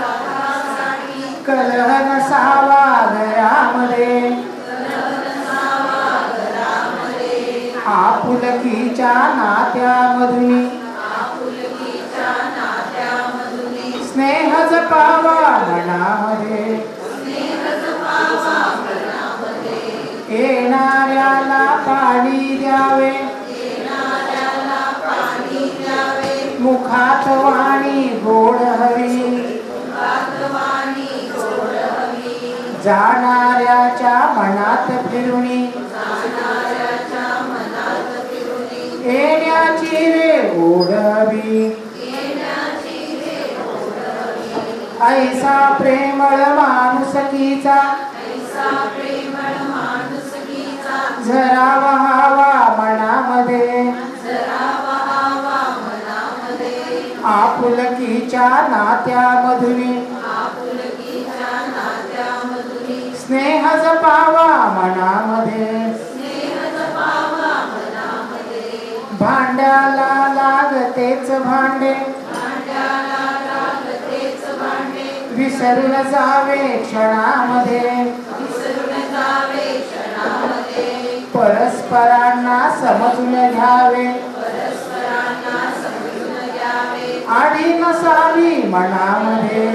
स्वार्थासाठी कलह नसावा घरामध्ये आपुलकीच्या नात्यामधून स्नेह जपावा मनामध्ये येणाऱ्याला पाणी द्यावे मुखात वाणी गोड हवी जाणाऱ्याच्या मनात फिरुनी येण्याची रे ओढ हवी ऐसा प्रेमळ माणुसकीचा झरा वहावा मनामध्ये आपुलकीच्या नात्यामधून स्नेह जपावा मनामध्ये भांड्याला लागतेच भांडे विसरून जावे क्षणामध्ये परस्परांना समजून घ्यावे आडी नसावी मनामध्ये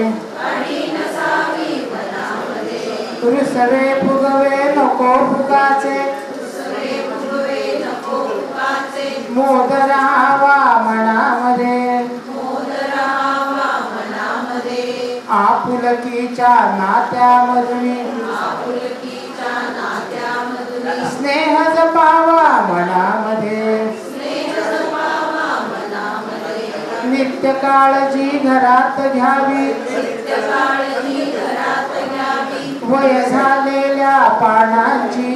रुसवे फुगवे नको फुगाचे मोद राहावा मनामध्ये आपुलकीच्या नात्यामधून स्नेह जपावा मनामध्ये नित्य काळजी घरात घ्यावी वय झालेल्या पानांची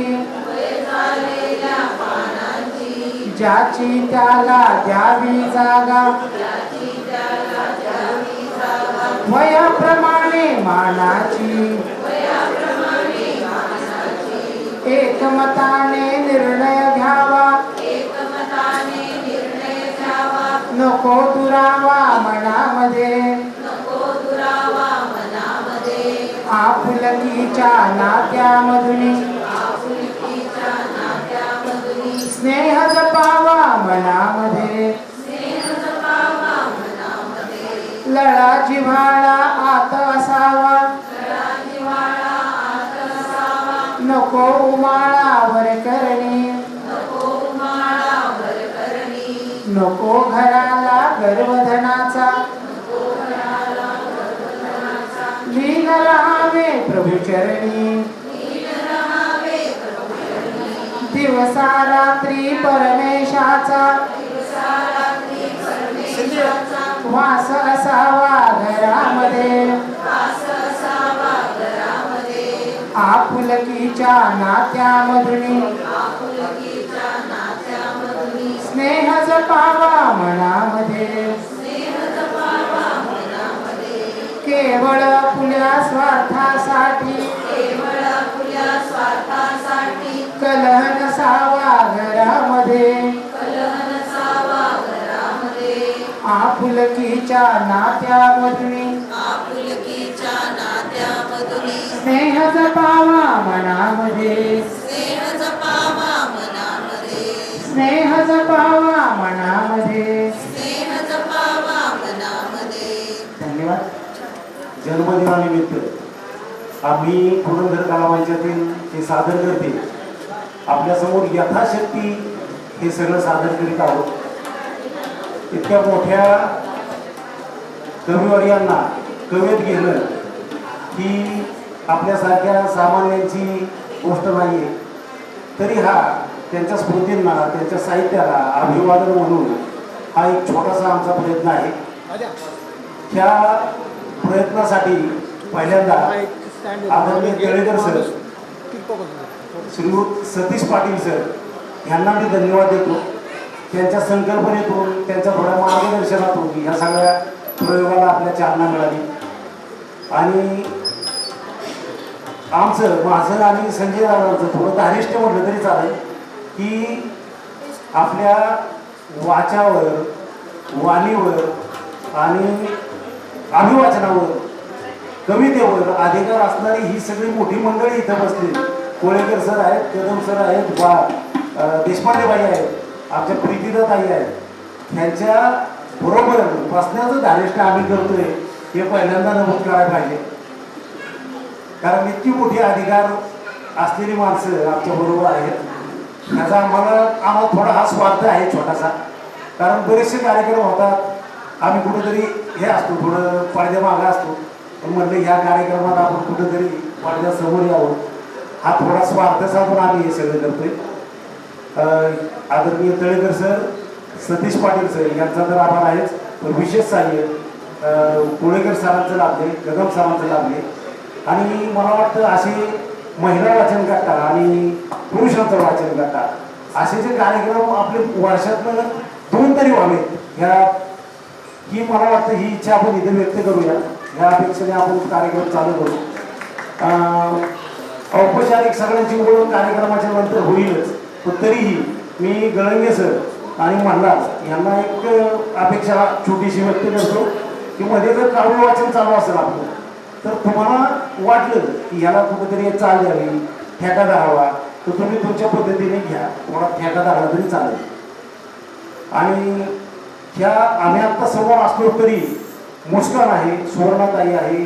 ज्याची त्याला द्यावी जागा वयाप्रमाणे मानाची एकमताने निर्णय घ्यावा नको दुरावा मनामध्ये आपुलकीच्या नात्यामधून स्नेह जपावा मनामध्ये लळा जिव्हाळा आत असावा नको उमाळावर करणी नको घराला गर्वधनाचा लीन राहावे प्रभुचरणी दिवसा रात्री परमेशाचा वास असावा घरामध्ये आपुलकीच्या नात्यामधून स्नेह जपावा मनामध्ये केवळ आपल्या स्वार्थासाठी कलह नसावा घरामध्ये आपुलकीच्या नात्यामधून स्नेह जपावा मनामध्ये स्नेह जपावा मनामध्ये धन्यवाद. जन्मदिनानिमित्त आम्ही पुरंदर कलामंचातील हे सादर करते आपल्यासमोर यथाशक्ती हे सगळं सादर करीत आहोत. इतक्या मोठ्या कविवर्यांना कवेत घेणं ही आपल्यासारख्या सामान्यांची गोष्ट नाही आहे. तरी हा त्यांच्या स्मृतींना त्यांच्या साहित्याला अभिवादन म्हणून हा एक छोटासा आमचा प्रयत्न आहे. ह्या प्रयत्नासाठी पहिल्यांदा आदरणीय तळेकर सर, श्रीयुत सतीश पाटील सर यांना मी धन्यवाद देतो. त्यांच्या संकल्पनेतून त्यांच्या थोड्या मार्गदर्शनातून ह्या सगळ्या प्रयोगाला आपल्या चालना मिळाली. आणि माझं आणि संजय दादांचं थोडं धारिष्ट म्हटलं तरी चालेल की आपल्या वाचावर वाणीवर आणि अभिवाचनावर कवितेवर अधिकार असणारी ही सगळी मोठी मंडळी इथं बसली. कोळेकर सर आहेत, कदम सर आहेत, देशपांडे बाई आहेत, आमच्या प्रीतीदा ताई आहेत. ह्यांच्या बरोबर बसण्याचं धारिष्ट आम्ही करतोय हे पहिल्यांदा नमूद करायला पाहिजे. कारण इतकी मोठी अधिकार असलेली माणसं आमच्या बरोबर आहेत. ह्याचा आम्हाला थोडा हा स्वार्थ आहे छोटासा. कारण बरेचसे कार्यक्रम होतात, आम्ही कुठेतरी हे असतो, थोडं पडद्यामागं असतो. पण म्हटलं ह्या कार्यक्रमात आपण कुठेतरी पडद्यासमोर यावं, हा थोडा स्वार्थ साधून आम्ही हे सगळं करतोय. आदरणीय तळेकर सर, सतीश पाटील सर यांचा तर आभार आहेच, पण विशेष सहाय्य कोळेकर सरांचं लाभले, कदम सरांचं लाभले. आणि मला वाटतं असे महिला वाचन करता आणि पुरुषांचं वाचन करता असे जे कार्यक्रम आपले वर्षातनं 2 तरी व्हावेत, ह्या ही मला वाटतं ही इच्छा आपण इथे व्यक्त करूया. ह्या अपेक्षेने आपण कार्यक्रम चालू करू. औपचारिक सगळ्यांची ओळख कार्यक्रमाच्या नंतर होईलच, पण तरीही मी गळंगे सर आणि मल्हार यांना एक अपेक्षा छोटीशी व्यक्त करतो की मध्ये जर काव्य वाचन चालू असेल आपलं, तर तुम्हाला वाटलं की ह्याला कुठेतरी चाल द्यावी, ठेका धरावा, तर तुम्ही तुमच्या पद्धतीने घ्या, थोडा ठेका धरला तरी चालेल. आणि ह्या आम्ही आत्ता समोर असलो तरी मुस्कान आहे, सुवर्णाताई आहे,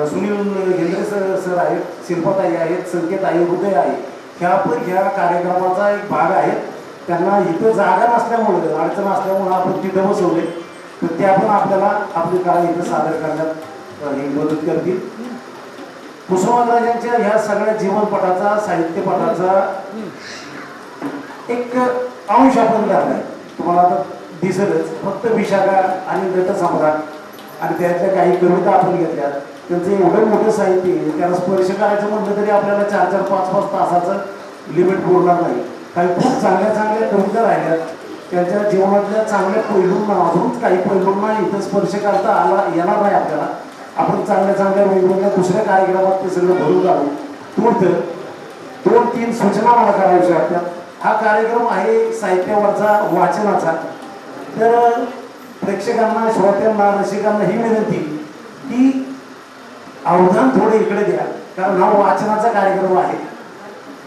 सुनील हेंद्रे सर आहेत, शिल्पाताई आहेत, संकेत आहे, हृदय आहे. ह्या पण ह्या कार्यक्रमाचा एक भाग आहेत. त्यांना इथं जागा नसल्यामुळे, अडचण असल्यामुळे आपण तिथं बसवले, तर त्या पण आपल्याला आपली कला इथं सादर करण्यात ही मदत करतील. कुसुमाग्रजांच्या ह्या सगळ्या जीवनपटाचा, साहित्यपटाचा एक अंश आपण धरलाय. तुम्हाला आता दिसेलच, फक्त विशाखा आणि नटसम्राट आणि त्यातल्या काही कविता आपण घेतल्यात. त्यांचं एवढं मोठं साहित्य आहे, त्याला स्पर्श करायचं म्हटलं तरी आपल्याला 4-4, 5-5 तासाचं लिमिट पुरणार नाही. काही खूप चांगल्या चांगल्या कविता राहिल्यात, त्यांच्या जीवनातल्या चांगल्या पैलूंना, अजून काही पैलूंना इथं स्पर्श करता येणार नाही आपल्याला. आपण चांगल्या चांगल्या वेगवेगळ्या दुसऱ्या कार्यक्रमात ते सगळं भरून काढू. तर 2-3 सूचना मला करायच्या वाटतात. हा कार्यक्रम आहे साहित्यावरचा, वाचनाचा. तर प्रेक्षकांना, श्रोत्यांना, रसिकांना ही विनंती की अवधान थोडे इकडे द्या, कारण हा वाचनाचा कार्यक्रम आहे.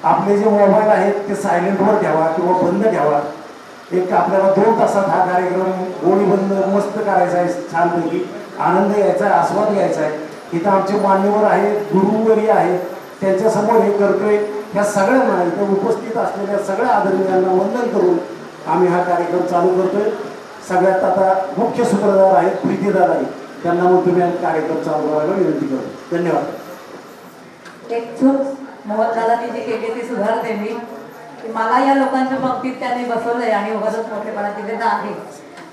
आपले जे मोबाईल आहेत ते सायलेंटवर ठेवा किंवा बंद ठेवा. एक आपल्याला 2 तासात हा कार्यक्रम गोळी बंद मस्त करायचा आहे, छानपैकी आनंद घ्यायचा आहे, आस्वाद घ्यायचा आहे. इथं आमचे मान्यवर आहेत, गुरुवरी आहेत, त्यांच्यासमोर हे करतोय. ह्या सगळ्यांना इथं उपस्थित असलेल्या सगळ्या आदरणीयांना वंदन करून आम्ही हा कार्यक्रम चालू करतोय. सगळ्यात आता मुख्य सूत्रधार आहेत प्रीतीदा ताई, त्यांना मग तुम्ही कार्यक्रम चालू करायला विनंती करतो. धन्यवाद. एक चूक मोहनदादांनी जी केली ती सुधारते मी, की मला या लोकांच्या पंक्तीत त्यांनी बसवलंय आणि उगाच मोठेपणा दिलेला आहे.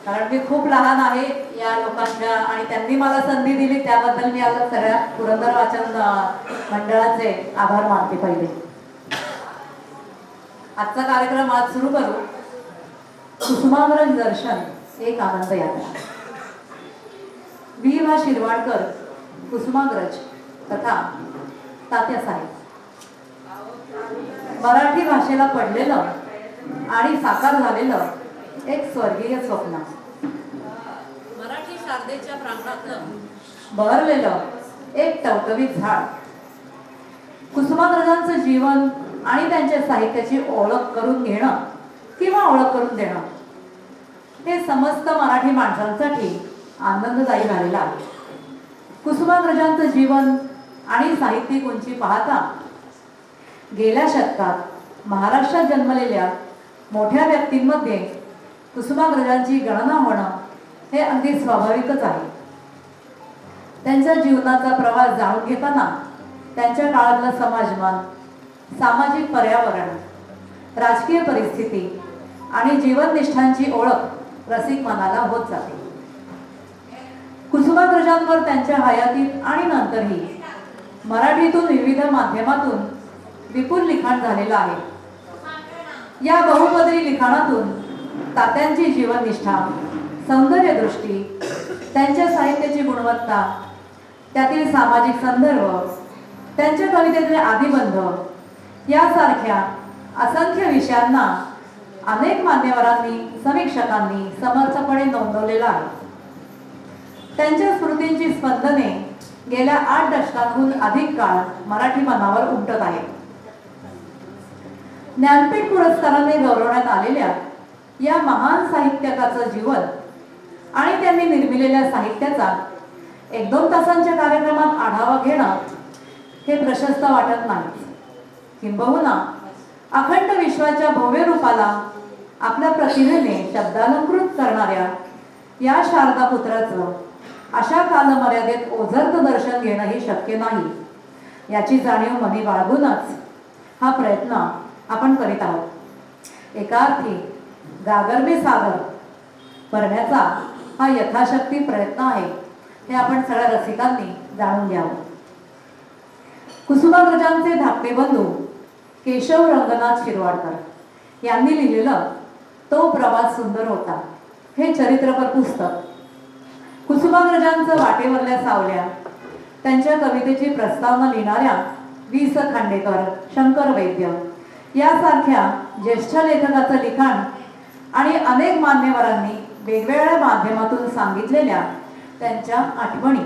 कारण मी खूप लहान आहे या लोकांच्या, आणि त्यांनी मला संधी दिली त्याबद्दल मी आता सगळ्या पुरंदर वाचन मंडळाचे आभार मानते. पहिले आजचा कार्यक्रम आज सुरू करू. कुसुमाग्रज दर्शन एक आनंद यात्रा. वी. शिरवाडकर, कुसुमाग्रज तथा तात्यासाहेब. मराठी भाषेला पडलेलं आणि साकार झालेलं एक स्वर्गीय स्वप्न. मराठी शारदेच्या प्रांगणात बहरलेलं एक टवटवीत झाड. कुसुमाग्रजांचं जीवन आणि त्यांच्या साहित्याची ओळख करून घेणं किंवा ओळख करून देणं हे समस्त मराठी माणसांसाठी आनंददायी झालेलं आहे. कुसुमाग्रजांचं जीवन आणि साहित्यिक उंची पाहता गेल्या शतकात महाराष्ट्रात जन्मलेल्या मोठ्या व्यक्तींमध्ये कुसुमाग्रजांची गणना होणं हे अगदी स्वाभाविकच आहे. त्यांच्या जीवनाचा प्रवास जाणून घेताना त्यांच्या काळातलं समाजमान, सामाजिक पर्यावरण, राजकीय परिस्थिती आणि जीवननिष्ठांची ओळख रसिक मनाला होत जाते. कुसुमाग्रजांवर त्यांच्या हयातीत आणि नंतरही मराठीतून विविध माध्यमातून विपुल लिखाण झालेलं आहे. या बहुपदरी लिखाणातून तात्यांची जीवननिष्ठा, सौंदर्यदृष्टी, त्यांच्या साहित्याची गुणवत्ता, त्यातील सामाजिक संदर्भ, त्यांच्या कवितेतले आदिबंध यासारख्या असंख्य विषयांना अनेक मान्यवरांनी, समीक्षकांनी समर्थपणे नोंदवलेला आहे. त्यांच्या स्मृतींची स्पंदने गेल्या 8 दशकांहून अधिक काळ मराठी मनावर उमटत आहेत. ज्ञानपीठ पुरस्काराने गौरवण्यात आलेल्या या महान साहित्यकाचं जीवन आणि त्यांनी निर्मिलेल्या साहित्याचा 1-2 तासांच्या कार्यक्रमात आढावा घेणं हे प्रशस्त वाटत नाही. किंबहुना अखंड विश्वाच्या भव्य रूपाला आपल्या प्रतिभेने शब्दालंकृत करणाऱ्या या शारदा पुत्राचं अशा कालमर्यादेत ओझरत दर्शन घेणंही शक्य नाही, याची जाणीव मनी बाळगूनच हा प्रयत्न आपण करीत आहोत. एका अर्थी गागरबी सागर भरण्याचा हा यथाशक्ती प्रयत्न आहे हे आपण सगळ्या रसिकांनी जाणून घ्यावं. कुसुमाग्रजांचे धाकटे बंधू केशव रंगनाथ शिरवाडकर यांनी लिहिलेलं तो प्रवास सुंदर होता हे चरित्रपर पुस्तक, कुसुमाग्रजांचं वाटेवरल्या सावल्या, त्यांच्या कवितेची प्रस्तावना लिहिणाऱ्या वि. स. खांडेकर, शंकर वैद्य यासारख्या ज्येष्ठ लेखकाचं लिखाण आणि अनेक मान्यवरांनी वेगवेगळ्या माध्यमातून सांगितलेल्या त्यांच्या आठवणी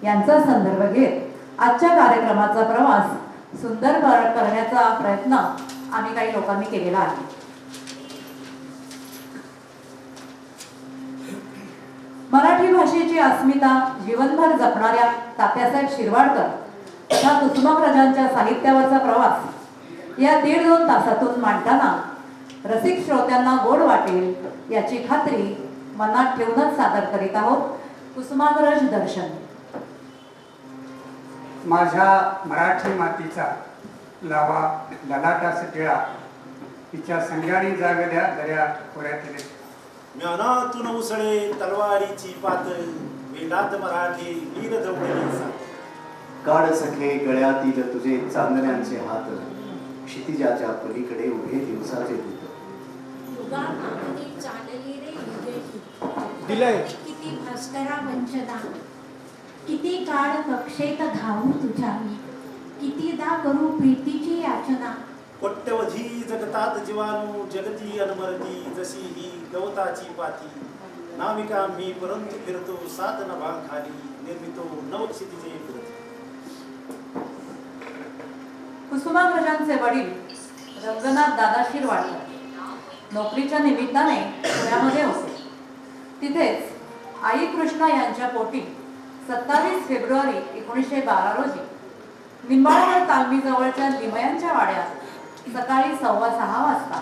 यांचा संदर्भ घेत आजच्या कार्यक्रमाचा प्रवास सुंदर करण्याचा प्रयत्न आम्ही काही लोकांनी केलेला आहे. मराठी भाषेची अस्मिता जीवनभर जपणाऱ्या तात्यासाहेब शिरवाडकर तथा कुसुमाग्रजांच्या साहित्यावरचा प्रवास या 1.5-2 तासातून मांडताना रसिक श्रोत्यांना गोड वाटेल याची खात्री मनात ठेवूनच सादर करीत आहोत. कुसुमाग्रज दर्शन. माझ्या मराठी मातीचा लावा ललाटास टिळा, तिच्या संग्यानी जागल्या दर्या खोऱ्यातील. ज्ञानातून उसळे तलवारीची पातळ, वेदात मराठी वीर दौडली. काळ सखे गळ्यातील तुझे चांदण्यांचे हात, क्षितिजाच्या पलीकडे उभे दिवसाचे दूत. दिलंय किती भास्करा वंचना, किती काळ कक्षेत धावू तुझ्या मी, कितीदा करू प्रीतीची याचना. कोट्यवधी जगतात जीवाणू, जगती अनमरती जशी ही गवताची पाती. नाविका मी परंतु फिरतो सात नभांखाली, निर्मितो नवक्षितिजे फिरतो. कुसुमाग्रजांचे वडील रंगनाथ दादा शिरवाडकर नोकरीच्या निमित्ताने पुण्यामध्ये होते. तिथेच आई कृष्णा यांच्या पोटी 27 फेब्रुवारी 1912 रोजी निंबाळकर तालमीजवळच्या लिमयांच्या वाड्यात सकाळी 6:15 वाजता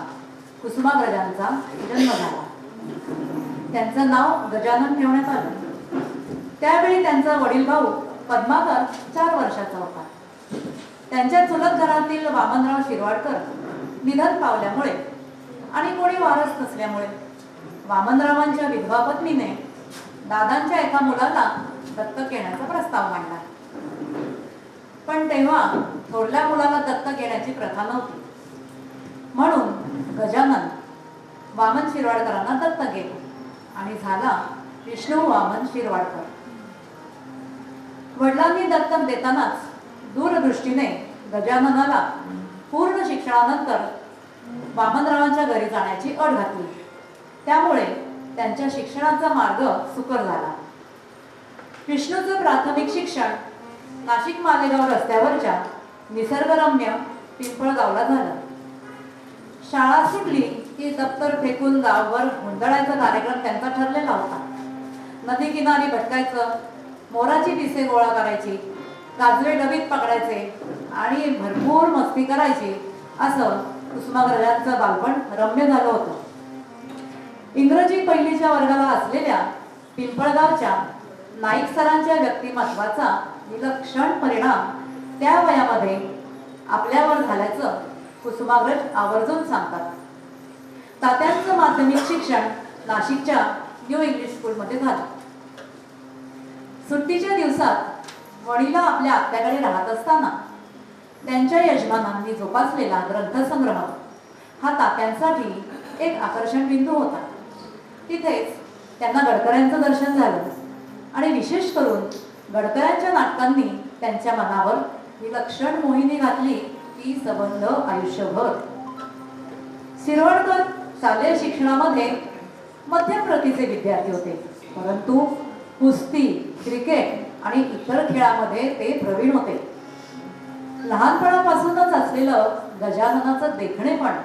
कुसुमाग्रजांचा जन्म झाला. त्यांचं नाव गजानन ठेवण्यात आलं. त्यावेळी त्यांचा वडील भाऊ पद्माकर 4 वर्षाचा होता. त्यांच्या चुलत घरातील वामनराव शिरवाडकर निधन पावल्यामुळे आणि कोणी वारस नसल्यामुळे वामनरावांच्या विधवा पत्नीने दादांच्या एका मुलाला दत्तक घेण्याचा प्रस्ताव मांडला. पण तेव्हा थोरल्या मुलाला दत्तक घेण्याची प्रथा नव्हती. म्हणून गजानन वामन शिरवाडकरांना दत्तक घेतला आणि झाला विष्णू वामन शिरवाडकर. वडिलांनी दत्तक देतानाच दूरदृष्टीने गजाननाला पूर्ण शिक्षणानंतर वामनरावांच्या घरी जाण्याची अट घातली. त्यामुळे त्यांच्या शिक्षणाचा मार्ग सुकर झाला. विष्णूचं प्राथमिक शिक्षण नाशिक मालेगाव रस्त्यावरच्या निसर्गरम्य पिंपळगावला झालं. शाळा सुटली की दप्तर फेकून गावभर हुंदडायचा कार्यक्रम त्यांचा ठरलेला होता. नदी किनारी भटकायचं, मोराची पिसे गोळा करायची, काजवे डबीत पकडायचे आणि भरपूर मस्ती करायची, असं कुसुमाग्रजांचं बालपण रम्य झालं होतं. इंग्रजी पहिलीच्या वर्गाला असलेल्या पिंपळगावच्या नाईक सरांच्या व्यक्तिमत्वाचा विलक्षण परिणाम त्या वयामध्ये आपल्यावर झाल्याचं कुसुमाग्रज आवर्जून सांगतात. तात्यांचं माध्यमिक शिक्षण नाशिकच्या न्यू इंग्लिश स्कूलमध्ये झालं. सुट्टीच्या दिवसात वडील आपल्या आत्याकडे राहत असताना त्यांच्या यजमानांनी जोपासलेला ग्रंथसंग्रह हा तात्यांसाठी एक आकर्षण बिंदू होता. तिथेच त्यांना गडकऱ्यांचं दर्शन झालं आणि विशेष करून गडकऱ्यांच्या नाटकांनी त्यांच्या मनावर विलक्षण मोहिनी घातली ती संबंध आयुष्यभर. शिरवाडकर शालेय शिक्षणामध्ये मध्यम प्रतीचे विद्यार्थी होते, परंतु कुस्ती, क्रिकेट आणि इतर खेळामध्ये ते प्रवीण होते. लहानपणापासूनच असलेलं गजाननाचं देखणेपण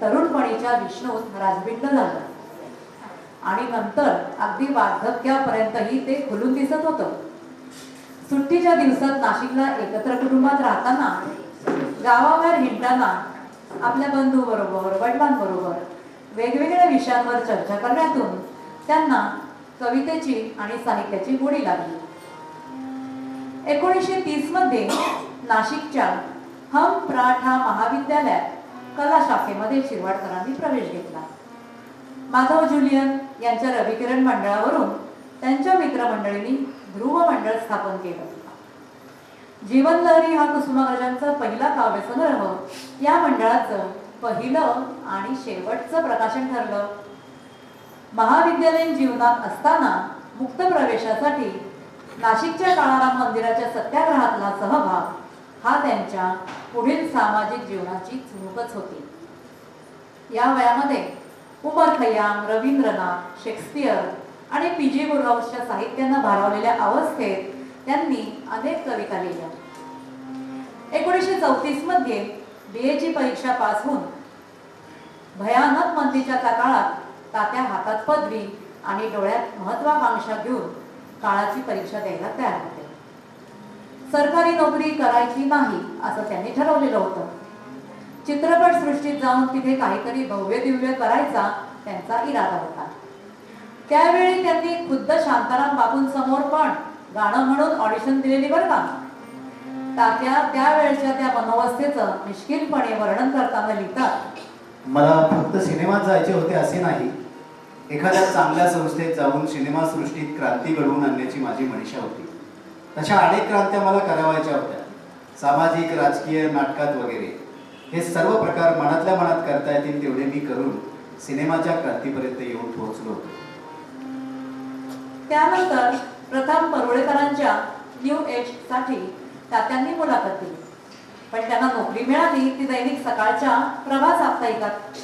तरुणपणीच्या विष्णूत राजबिंड झालं आणि नंतर अगदी वार्धक्यापर्यंतही ते खुलून दिसत होतं. सुट्टीच्या दिवसात नाशिकला एकत्र कुटुंबात राहताना, गावाबाहेर हिंडताना आपल्या बंधूबरोबर, वडिलांबरोबर वेगवेगळ्या विषयांवर चर्चा करण्यातून त्यांना कवितेची आणि साहित्याची गोडी लागली. 1930 मध्ये नाशिकच्या हम प्राठा महाविद्यालयात कला शाखेमध्ये शिरवाडकरांनी प्रवेश घेतला. माधव जुलियन यांच्या रविकिरण मंडळावरून त्यांच्या मित्रमंडळींनी ध्रुव मंडळ स्थापन केलं. जीवनलहरी हा कुसुमाग्रजांचा पहिला काव्यसंग्रह या मंडळाचं पहिलं आणि शेवटचं प्रकाशन ठरलं. महाविद्यालयीन जीवनात असताना मुक्त प्रवेशासाठी नाशिकच्या काळाराम मंदिराच्या सत्याग्रहातला सहभाग हा त्यांच्या पुढील सामाजिक जीवनाची चुणूकच होती. या वयामध्ये उमर खय्याम, रवींद्रनाथ, शेक्सपियर आणि पी.जी. बोरहाऊसच्या साहित्यांना भारावलेल्या अवस्थेत त्यांनी अनेक कविता लिहिल्या. 1934 मध्ये BA ची परीक्षा पास होऊन भयानक मंदीच्या त्या काळात तात्या हातात पदवी आणि डोळ्यात महत्वाकांक्षा घेऊन काळाची परीक्षा द्यायला तयार होते. सरकारी नोकरी करायची नाही असं त्यांनी ठरवलेलं होतं. चित्रपट सृष्टीत जाऊन तिथे काहीतरी भव्य दिव्य करायचा त्यांचा इरादा होता. त्यावेळी त्यांनी खुद्द शांताराम बापूंसमोर पण गाणं म्हणून ऑडिशन दिलेली बरं का. तात्या त्यावेळच्या त्या मनोवस्थेचं मिश्किलपणे वर्णन करताना लिहितात, मला फक्त सिनेमात जायचे होते असे नाही, एखाद्या चांगल्या संस्थेत जाऊन सिनेमा सृष्टीत क्रांती घडवून आणण्याची माझी मनीषा होती. तशा अनेक क्रांत्या मला करावायच्या होत्या, सामाजिक, राजकीय, नाटकात वगैरे. हे सर्व प्रकार मनातल्या मनात करता येतील तेवढे मी करून सिनेमाच्या क्रांतीपर्यंत येऊन पोहोचलो होतो. त्यानंतर प्रथम परुळेकरांच्या न्यू एज साठी तात्यांनी मुलाखत दिली, पण त्यांना नोकरी मिळाली ती दैनिक सकाळच्या प्रभा साप्ताहिकात.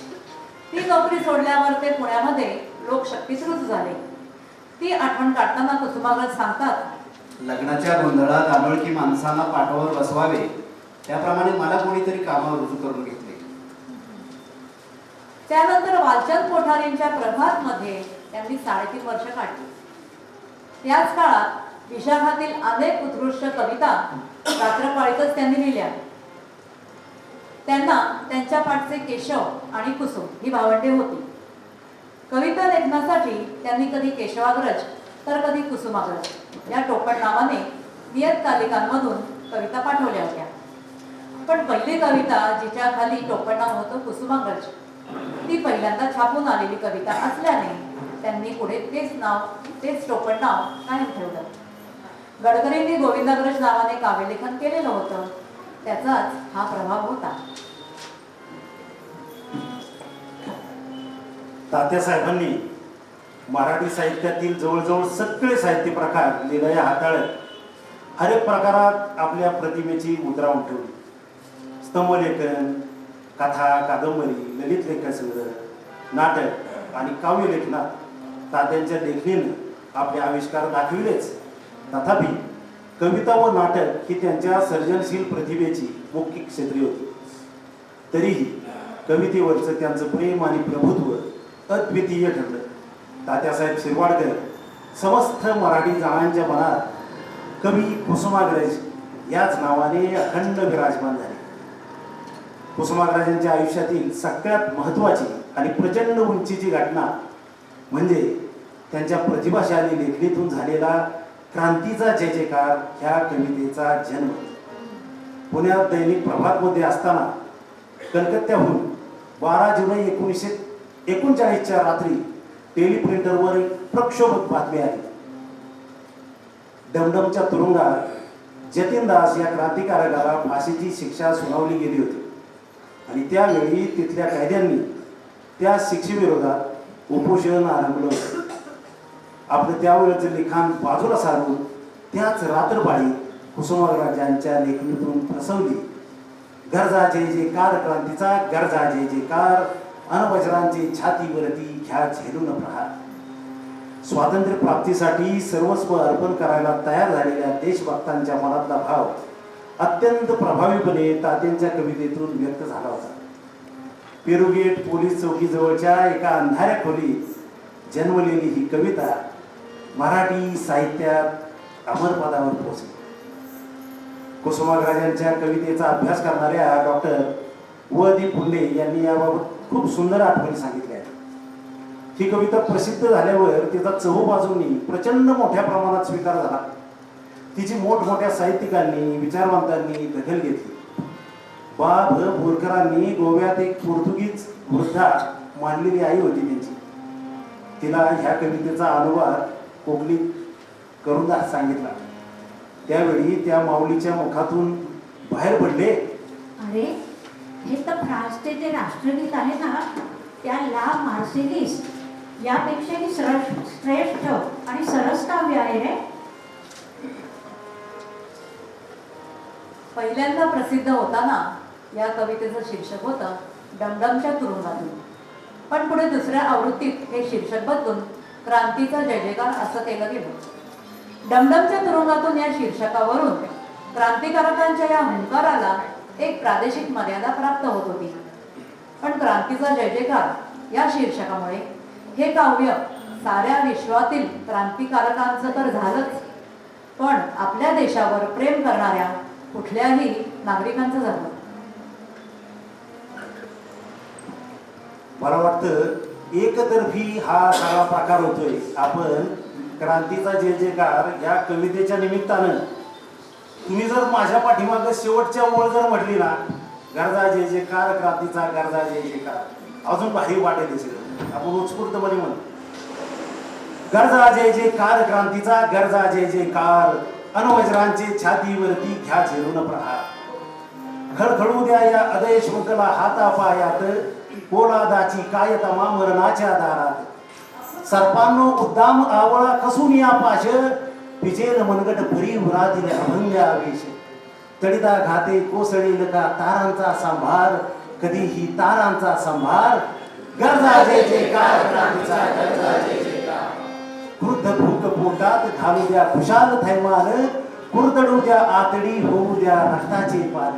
ती नोकरी सोडल्यावर ते पुण्यामध्ये लोकशक्तीत रुजू झाले. ती आठवण काढताना कुसुमाग्रज सांगतात, लग्नाच्या गोंधळात अनोळखी माणसांना पाठवर बसवावे त्याप्रमाणे मला कोणीतरी कामावर रुजू करून घेतले. त्यानंतर वालचंद कोठारींच्या प्रभात मध्ये त्यांनी 3.5 वर्ष काढली. त्याच काळात विशाखातील अनेक उत्कृष्ट कविता रात्रपाळीतच त्यांनी लिहिल्या. त्यांना त्यांच्या पाठचे केशव आणि कुसुम ही भावंडे होती. कविता लेखनासाठी त्यांनी कधी केशवाग्रज तर कधी कुसुमाग्रज या टोपण नावाने नियतकालिकांमधून कविता पाठवल्या होत्या. पण पहिली कविता जिच्या खाली टोपण नाव होतं कुसुमाग्रज, ती पहिल्यांदा छापून आलेली कविता असल्याने त्यांनी पुढे तेच टोपण नाव कायम ठेवलं. गडकरींनी गोविंदाग्रज नावाने काव्यलेखन केलेलं होतं, त्याचाच हा प्रभाव होता. तात्यासाहेबांनी मराठी साहित्यातील जवळजवळ सगळे साहित्य प्रकार लिलया हाताळत हर एक प्रकारात आपल्या प्रतिमेची उतरावून ठेवली. स्तंभलेखन, कथा, कादंबरी, ललित लेखनसंग्रह, नाटक आणि काव्यलेखनात तात्यांच्या लेखणीनं आपले आविष्कार दाखविलेच. तथापि कविता व नाटक ही त्यांच्या सर्जनशील प्रतिभेची मुख्य क्षेत्रे होती. तरीही कवितेवरचं त्यांचं प्रेम आणि प्रभुत्व अद्वितीय ठरलं. तात्यासाहेब शिरवाडकर समस्त मराठी जाणांच्या मनात कवी कुसुमाग्रज याच नावाने अखंड विराजमान झाले. कुसुमाग्रजांच्या आयुष्यातील सगळ्यात महत्त्वाची आणि प्रचंड उंचीची घटना म्हणजे त्यांच्या प्रतिभाशाली लेखणीतून झालेला क्रांतीचा जय जयकार ह्या कवितेचा जन्म. पुण्यात दैनिक प्रभातमध्ये असताना कलकत्त्याहून 12 जुलै 1939च्या रात्री टेलिप्रिंटरवर प्रक्षोभक बातमी आली. डमडमच्या तुरुंगात जतीनदास या क्रांतिकारकाला फाशीची शिक्षा सुनावली गेली होती आणि त्यावेळी तिथल्या कायद्यांनी त्या शिक्षेविरोधात उपोषण आरंभलं होतं. आपलं त्यावेळेचं लिखाण बाजूला सारून त्याच रात्रपाळी कुसुमाग्रजांच्या लेखणीतून प्रसवली गरजा जय जयकार क्रांतीचा, गरजा जय जयकार, अनवजरांची छातीवरती घ्या झेलून प्रहार. स्वातंत्र्य प्राप्तीसाठी सर्वस्व अर्पण करायला तयार झालेल्या देशभक्तांच्या मनातला भाव अत्यंत प्रभावीपणे तात्यांच्या कवितेतून व्यक्त झाला होता. पेरुगेट पोलीस चौकीजवळच्या एका अंधाऱ्या खोलीत जन्मलेली ही कविता मराठी साहित्यात अमरपदावर पोहोचली. कुसुमाग्रजांच्या कवितेचा अभ्यास करणाऱ्या डॉक्टर व.दी. फुंडे यांनी याबाबत खूप सुंदर आठवणी सांगितल्या आहेत. ही कविता प्रसिद्ध झाल्यावर तिचा चहूबाजूंनी प्रचंड मोठ्या प्रमाणात स्वीकार झाला. तिची मोठमोठ्या साहित्यिकांनी विचारवंतांनी दखल घेतली. बा भ बोरकरांनी गोव्यात एक पोर्तुगीज वृद्धा मानलेली आई होती त्यांची. तिला ह्या कवितेचा अनुवाद कोकणीत करून सांगितला. त्यावेळी त्या माऊलीच्या मुखातून बाहेर पडले, अरे हे तर फ्रान्सचे जे राष्ट्रगीत आहे ना, त्या ला मार्सेलिस यापेक्षाही श्रेष्ठ आणि सरस काव्य आहे रे. पहिल्यांदा प्रसिद्ध होताना या कवितेचं शीर्षक होतं डमडमच्या तुरुंगातून. पण पुढे दुसऱ्या आवृत्तीत हे शीर्षक बदलून क्रांतीचा जय जयकार असं केलं गेलं. डमडमच्या तुरुंगातून या शीर्षकावरून क्रांतिकारकांच्या या हुंकाराला एक प्रादेशिक मर्यादा प्राप्त होत होती. पण क्रांतीचा जय जयकार या शीर्षकामुळे हे काव्य साऱ्या विश्वातील क्रांतिकारकांचं तर झालंच, पण आपल्या देशावर प्रेम करणाऱ्या कुठल्याही नागरिकांचं झालं. मला वाटतं एकतर्फी हा सगळा प्रकार होतोय. आपण क्रांतीचा जय जयकार या कवितेच्या निमित्तानं तुम्ही जर माझ्या पाठीमागं शेवटच्या ओळ जर म्हटली ना, गरजा जय जयकार क्रांतीचा गरजा जय जयकार, अजून भारी वाटेल हे सगळं. आपण उत्स्फूर्तपणे म्हणतो गरजा जय जयकार क्रांतीचा गरजा जय जयकार, अनवज्रांचे छातीवरती घ्या झेलून प्रहार. खळखळू द्या या अदेश मुकला हातापायात, पोलादाची कायतमा मरणाच्या दारात. सर्पांनो उद्दाम आवळा कसून या पाश, विजेल मनगट भरी उरातील अभंग आवेश. तडिता घाते कोसळेल का तारांचा सांभार, कधीही तारांचा सांभार. गरजा जय जयकार क्रांतीचा गरजा जय जयकार. क्रुद्ध भूक पोटात घालू द्या खुशाल थैमान, कुरतडू द्या आतडी होऊ द्या रक्ताचे पान.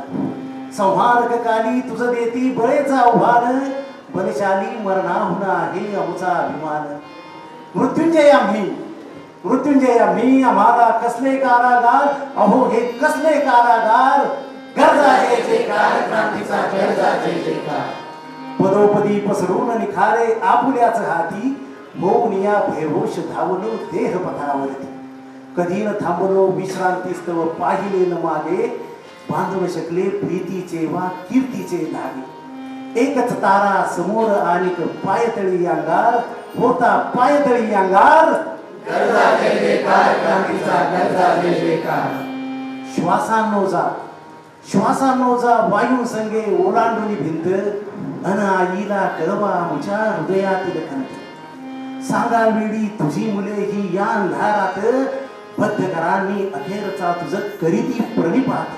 संहारक काली तुझ देती बळेचा आव्हान, बलशाली मरणाहुन आहे आमचा अभिमान. मृत्युंजय आम्ही मृत्युंजय आम्ही, आम्हाला कसले कारागार, अहो हे कसले कारागार. गरजा जय जयकार क्रांतीचा गरजा जय जयकार. पदोपदी पसरून निखारे आपुल्याच हाती, होऊन या बेहोश धावलो देह पथावरती. कधी न थांबलो विश्रांतीस्तव पाहिले न मागे, बांधून शकले प्रीतीचे वा कीर्तीचे धागे. एकच तारा समोर आणि पायतळी अंगार, होता पायतळी अंगार. गरजा जय जयकार क्रांतीचा गरजा जय जयकार. श्वासांनो जा वायू संगे ओलांडून भिंत, अन आईला कळवा आमच्या हृदयातील खंत. सांगा वेळी तुझी मुले ही या अंधारात, बद्धकरांनी अखेरचा तुझ करीती प्रणिपात.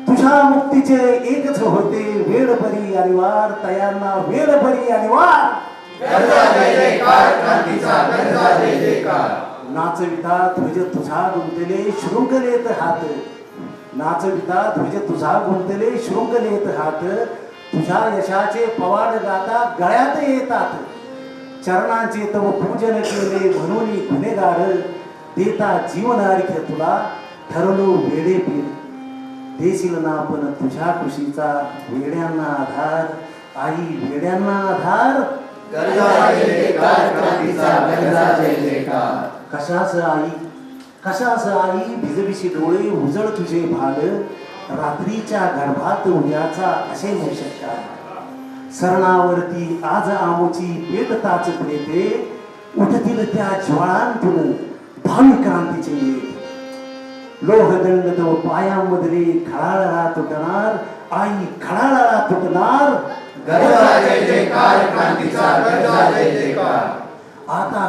तुझ्या मुक्तीचे एकच होते वेळ भरी अनिवार, तयांना वेळ भरी अनिवार. गरजा जय जयकार क्रांतीचा गरजा जय जयकार. नाचविता ध्वज तुझा गुंतले शृंखलेत हात, नाचविता ध्वज तुझा गुंतले शृंखलेत हात. तुझ्या यशाचे पवाड गाता गळ्यात येतात, चरणांचे तव पूजन केले म्हणून गुन्हेगार. देता जीवन अर्घ्य तुला ठरलो वेडे पीर, देशील ना पण तुझ्या खुशीचा वेड्यांना आधार. आई वेड्यांना आधार. गरजा जय जयकार क्रांतीचा गरजा जय जयकार. कशास आई भिजभिशी डोळे उजळ तुझे भाग, रात्रीच्या गर्भात उद्याचा असे शकता. सरणावरती आज आमोची पेटताच प्रेते, उठतील त्या ज्वाळांतून भावी क्रांतीचे येते. लोहदंड तो पायांमधले खळाळा तुटणार, आई खळाळा तुटणार. गरजा जय जयकार क्रांतीचा गरजा जय जयकार. आता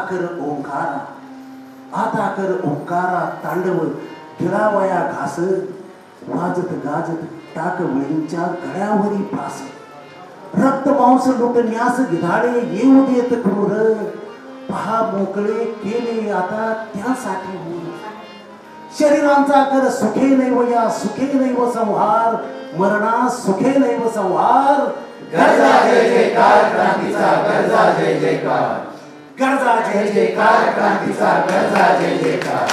कर ओंकारा तांडव गिळावया घास, वाजत गाजत टाक वळींच्या गळ्यावरी फास. रक्त मांस लुटण्यास गिधाडे येऊ देत क्रूर, पहा मोकळे केले आता त्यासाठी होऊन शरीरांचा कर सुखे नैव या सुखे नैव संहार मरणा सुखे नैव संहार गरजा जय जयकार क्रांतीचा गरजा जय जयकार गरजा जय जयकार क्रांतीचा गरजा जय जयकार.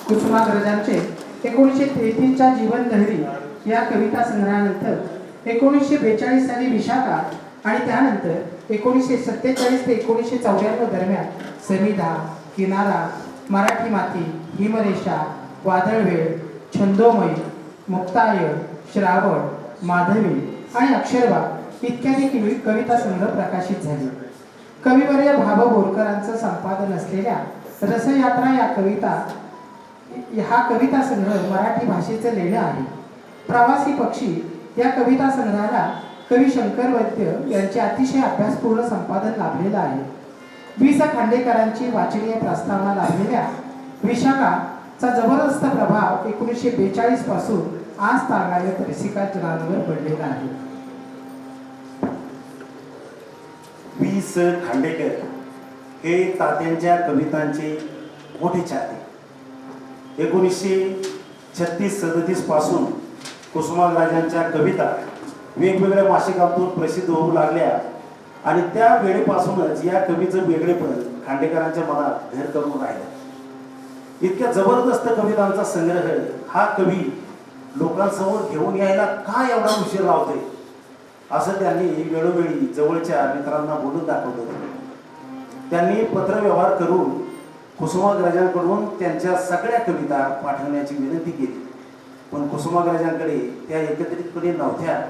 कुसुमाग्रजांचे 1933च्या जीवन लहरी या कविता संग्रहानंतर 1942 साली विशाखा आणि त्यानंतर 1947 ते 1994 दरम्यान समिधा, किनारा, मराठी माती, हिमरेषा, वादळवेळ, छंदोमय, मुक्ताय, श्रावण, माधवी आणि अक्षरबाग इत्यादी कविता संग्रह प्रकाशित झाले. कविवर्य भाब बोरकरांचं संपादन असलेल्या रसयात्रा हा कविता संग्रह मराठी भाषेचं लेणं आहे. प्रवासी पक्षी या कविता संग्रहाला कवी शंकर वैद्य यांचे अतिशय अभ्यासपूर्ण संपादन लाभलेलं आहे. वि. स. खांडेकरांची वाचनीय प्रस्तावना लाभलेल्या विशाखाचा जबरदस्त प्रभाव 1942 पासून आज तागायत रसिकांवर पडलेला आहे. वि. स. खांडेकर हे तात्यांच्या कवितांचे मोठे चाहते. 1936-37 पासून कुसुमाग्रजांच्या कविता वेगवेगळ्या मासिकातून प्रसिद्ध होऊ लागल्या आणि त्या वेळेपासूनच या कवीचं वेगळेपण खांडेकरांच्या मनात घर करून राहिलं. इतक्या जबरदस्त कवितांचा संग्रह हा कवी लोकांसमोर घेऊन यायला का एवढा उशीर लावतोय असं त्यांनी वेळोवेळी जवळच्या मित्रांना बोलून दाखवलं. त्यांनी पत्रव्यवहार करून कुसुमाग्रजांकडून त्यांच्या सगळ्या कविता पाठवण्याची विनंती केली, पण कुसुमाग्रजांकडे त्या एकत्रितपणे नव्हत्या.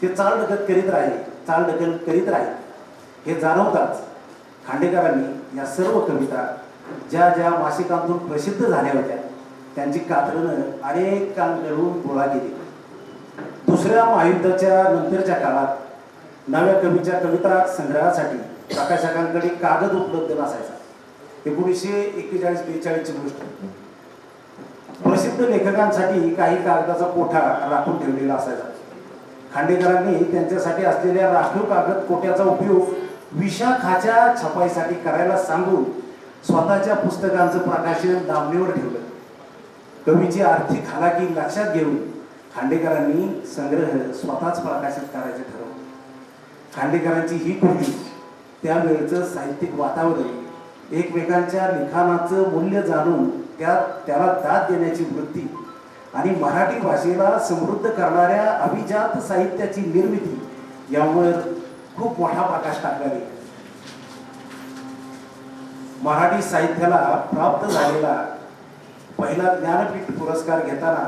ते चालढकल करीत राहिले हे जाणवताच खांडेकरांनी या सर्व कविता ज्या ज्या मासिकांतून प्रसिद्ध झाल्या होत्या त्यांची कात्रणं अनेकांकडून गोळा केली. दुसऱ्या महायुद्धाच्या नंतरच्या काळात नव्या कवीच्या कविता संग्रहासाठी प्रकाशकांकडे कागद उपलब्ध नसायचा. 1941-42 ची गोष्ट. प्रसिद्ध लेखकांसाठी काही कागदाचा कोठा राखून ठेवलेला असायचा. खांडेकरांनी त्यांच्यासाठी असलेल्या राखीव कागद कोट्याचा उपयोग विशाखाच्या छपाईसाठी करायला सांगून स्वतःच्या पुस्तकांचं प्रकाशन दाबणीवर ठेवलं. कवीची आर्थिक हालाकी लक्षात घेऊन खांडेकरांनी संग्रह स्वतःच प्रकाशित करायचे ठरवले. खांडेकरांची ही कृती त्यावेळेचं साहित्यिक वातावरण, एकमेकांच्या लिखाणाचं मूल्य जाणून त्याला दाद देण्याची वृत्ती आणि मराठी भाषेला समृद्ध करणाऱ्या अभिजात साहित्याची निर्मिती यावर खूप मोठा प्रकाश टाकला गेला. मराठी साहित्याला प्राप्त झालेला पहिला ज्ञानपीठ पुरस्कार घेताना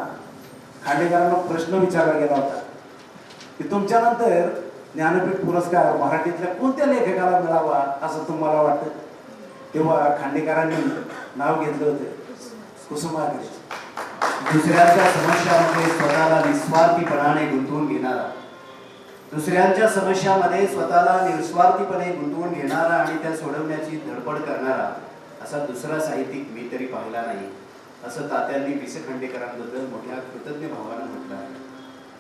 खांडेकरांना प्रश्न विचारला गेला होता की तुमच्यानंतर ज्ञानपीठ पुरस्कार मराठीतल्या कोणत्या लेखकाला मिळावा असं तुम्हाला वाटतं? तेव्हा खांडेकरांनी नाव घेतलं होतं कुसुमाग्रज. दुसऱ्यांच्या समस्यांमध्ये स्वतःला निस्वार्थीपणाने गुंतवून घेणारा, दुसऱ्यांच्या समस्यामध्ये स्वतःला निस्वार्थीपणे गुंतवून घेणारा आणि त्या सोडवण्याची धडपड करणारा असा दुसरा साहित्यिक मी तरी पाहिला नाही, असं तात्यांनी वि. स. खांडेकरांबद्दल मोठ्या कृतज्ञ भावानं म्हटलं आहे.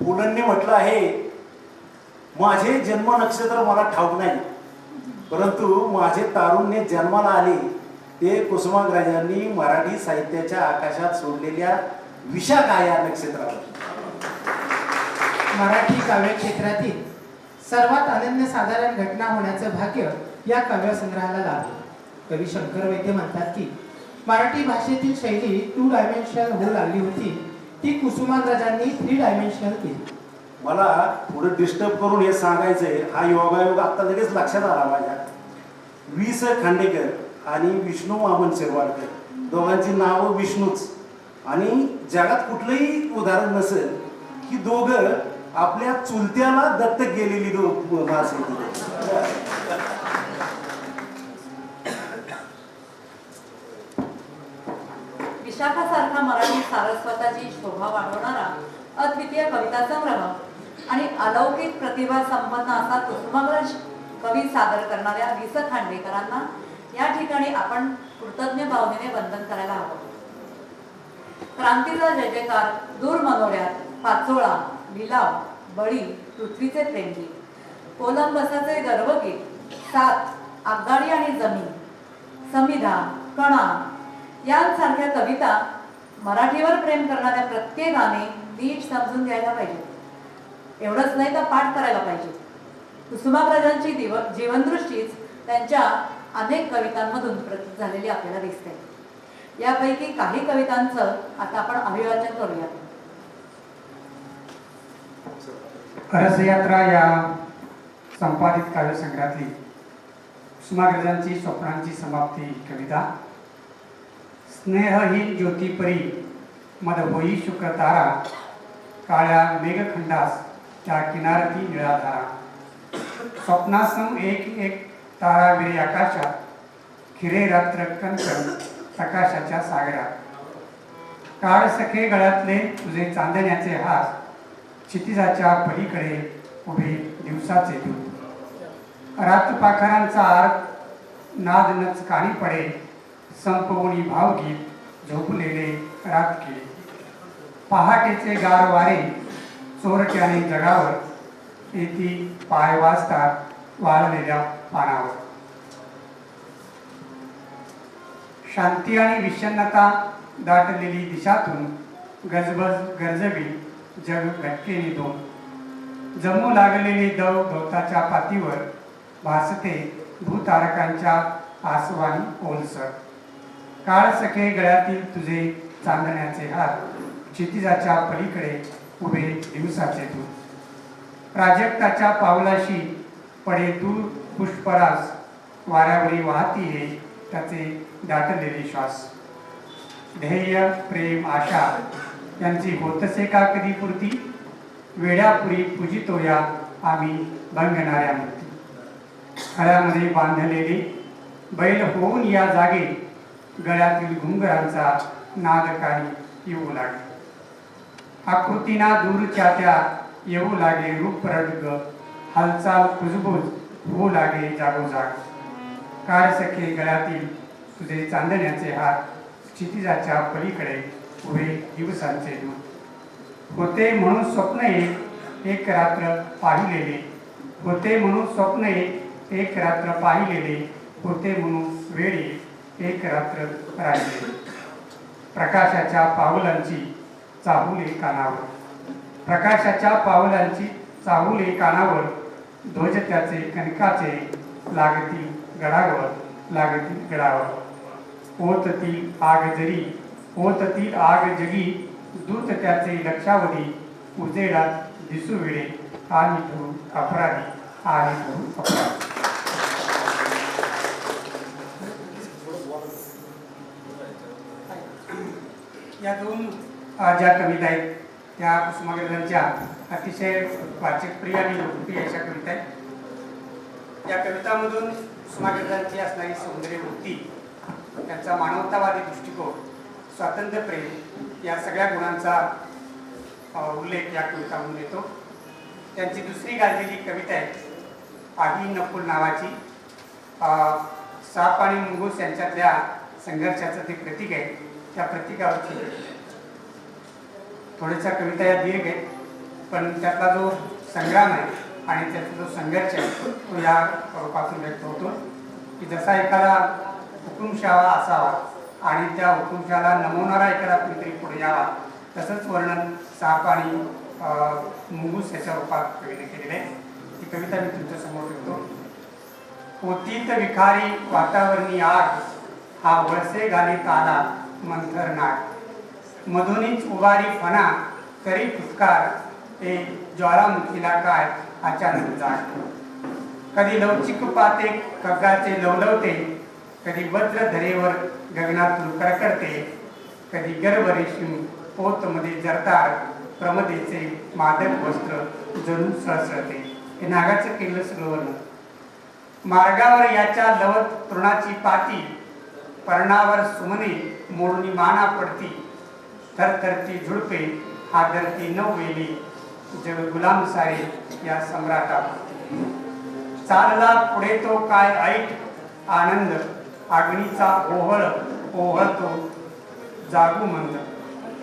पुलंनी म्हटलं आहे, माझे जन्म नक्षत्र मला ठाऊक नाही, परंतु माझे तारुण्य जन्माला आले ते कुसुमाग्रजांनी मराठी साहित्याच्या आकाशात सोडलेल्या विशाखा या नक्षत्रावर. मराठी काव्य क्षेत्रातील सर्वात अनन्यसाधारण घटना होण्याचं भाग्य या काव्यसंग्रहाला लाभलं. कवी शंकर वैद्य म्हणतात की मराठी भाषेतील शैली 2 डायमेन्शनल होऊ लागली होती, ती कुसुमाग्रजांनी 3 डायमेन्शनल केली. मला थोडं डिस्टर्ब करून हे सांगायचंय, हा योगायोग आता लगेच लक्षात आला माझ्या. वि. स. खांडेकर आणि विष्णू वामन शिरवाडकर दोघांची नावं विष्णूच, आणि जगात कुठलंही उदाहरण नसेल की दोघं आपल्या चुलत्याला दत्तक गेलेली माणसं. विशाखासारखा मराठी सारस्वताची शोभा वाढवणारा अद्वितीय कविता संग्रह आणि अलौकिक प्रतिभा संपन्न असा कुसुमाग्रज कवी सादर करणाऱ्या वि. स. खांडेकरांना या ठिकाणी आपण कृतज्ञ भावनेने वंदन करायला हवं. क्रांतीचा जय जयकार दूर मनोऱ्यात, पाचोळा, लिलाव, बळी, पृथ्वीचे प्रेमगीत. कोलंबसाचे गर्वगीत, सात, आगगाडी आणि जमीन, समिधा, कणा यांसारख्या कविता मराठीवर प्रेम करणाऱ्या प्रत्येकाने नीट समजून घ्यायला पाहिजे. एवढंच नाही तर पाठ करायला पाहिजे. कुसुमाग्रजांची जीवनदृष्टीच त्यांच्या अनेक कवितांमधून प्रकट झालेली आपल्याला दिसते. यापैकी काही कवितांचं आता आपण अभिवाचन करूया. रसयात्रा या संपादित काव्यसंग्रहातली कुसुमाग्रजांची स्वप्नांची समाप्ती कविता. स्नेहहीन ज्योतिपरी मद होई शुक्र तारा, काळ्या मेघखंडास त्या किनारती निळाधारा. स्वप्नासम एक एक तारा विरे आकाशात, खिरे रात्र कणकण प्रकाशाच्या सागरात. काळ सखे गळ्यातले तुझे चांदण्याचे हास, क्षितिजाच्या पलीकडे उभे दिवसाचे दूत. रात पाखरांचा आर्क नाद नच कानी पडे, संपवणी भावगीत झोपलेले रात केले. पहाटेचे गार वारे चोरट्याने जगावर, येती पाय वाजतात वाळलेल्या पानावर. शांती आणि विषण्णता दाटलेली दिशातून गजबज गरजवी जग घटकेने दोन. जमू लागलेले दव गवताच्या पातीवर, भासते भूतारकांच्या आसवानी ओलसर. काळ सखे गळ्यातील तुझे चांदण्याचे हात, क्षितिजाच्या पलीकडे उभे दिवसाचे दूत. प्राजक्ताच्या पावलाशी पडे दूर पुष्परास, वाऱ्यावरी वाहतीये त्याचे दाटलेले श्वास. ध्येय प्रेम आशा यांची होतसे का कधी पूर्ती, वेड्यापुरी पूजितो या आम्ही भंगणाऱ्या मूर्ती. खळ्यामध्ये बांधलेले बैल होऊन या जागे, गळ्यातील घुंगरांचा नाद काही येऊ लागे. आकृतीना दूरच्या त्या येऊ लागे रूप रडग, हालचाल कुजबूज होऊ लागे जागोजाग. काळ सखे गळ्यातील तुझे चांदण्याचे हात, क्षितिजाच्या पलीकडे उभे दिवसांचे दूत. होते म्हणून स्वप्न एक रात्र पाहिलेले, होते म्हणून स्वप्न एक रात्र पाहिलेले, होते म्हणून वेळी एक रात्र राहिलेले. प्रकाशाच्या पावलांची चाहुले कानावर, प्रकाशाच्या पावलांची चाहुले कानावर. ध्वज त्याचे कणकाचे लागतील गडावर, लागतील गडावर. होततील आग जरी, होततील आग जगी, दूत त्याचे लक्षावधी. उजेडात दिसू वेळे आणि धरू अपराधी, आणि धरू अपराधी. या दोन ज्या कविता आहेत त्या कुसुमाग्रजांच्या अतिशय वाचकप्रिय आणि लोकप्रिय अशा कविता आहेत. या कवितांमधून कुसुमाग्रजांची असणारी सौंदर्य वृत्ती, त्यांचा मानवतावादी दृष्टिकोन, स्वातंत्र्यप्रेम या सगळ्या गुणांचा उल्लेख या कवितांमधून येतो. त्यांची दुसरी गाजलेली कविता आहे आही नकुल नावाची. साप आणि मुंगूस यांच्यातल्या संघर्षाचं ते प्रतीक आहे. त्या प्रतीकावरची थोड्याशा कविता या दीर्घ आहेत, पण त्यातला जो संग्राम आहे आणि त्याचा जो संघर्ष आहे तो या रूपातून व्यक्त होतो. की जसा एखादा हुकुमशाह असावा आणि त्या हुकुमशाला नमवणारा एखादा कुणीतरी पुढे यावा, तसंच वर्णन साप आणि मुंगूस याच्या रूपात कवीने केलेलं आहे. ती कविता मी तुमच्यासमोर ठेवतो. पोतीत विखारी वातावरणी आग, हा वळसे घालीत आला मंथर नाग. मधुनीच उभारी फणा करी फुटकार, ते ज्वालामुखीला काय अचानक जाग. कधी लवचिक पाते खग्गाचे लवलवते, कधी वज्र धरेवर गगनातून कडकडते, कधी गर्भ रेशीम पोतमध्ये जरतार, प्रमदेचे मादक वस्त्र जणू सळसळते. हे नागाचं केलं सगळं वर्णन. मार्गावर याच्या लवत तृणाची पाती, पर्णावर सुमने मोडून माना पडती. थरथरती झुडपे हादरती नववेली, जग गुलाम सारे या सम्राटा. चालला पुढे तो काय ऐट आनंद, अग्नीचा ओहळ ओहळतो जागू मंद.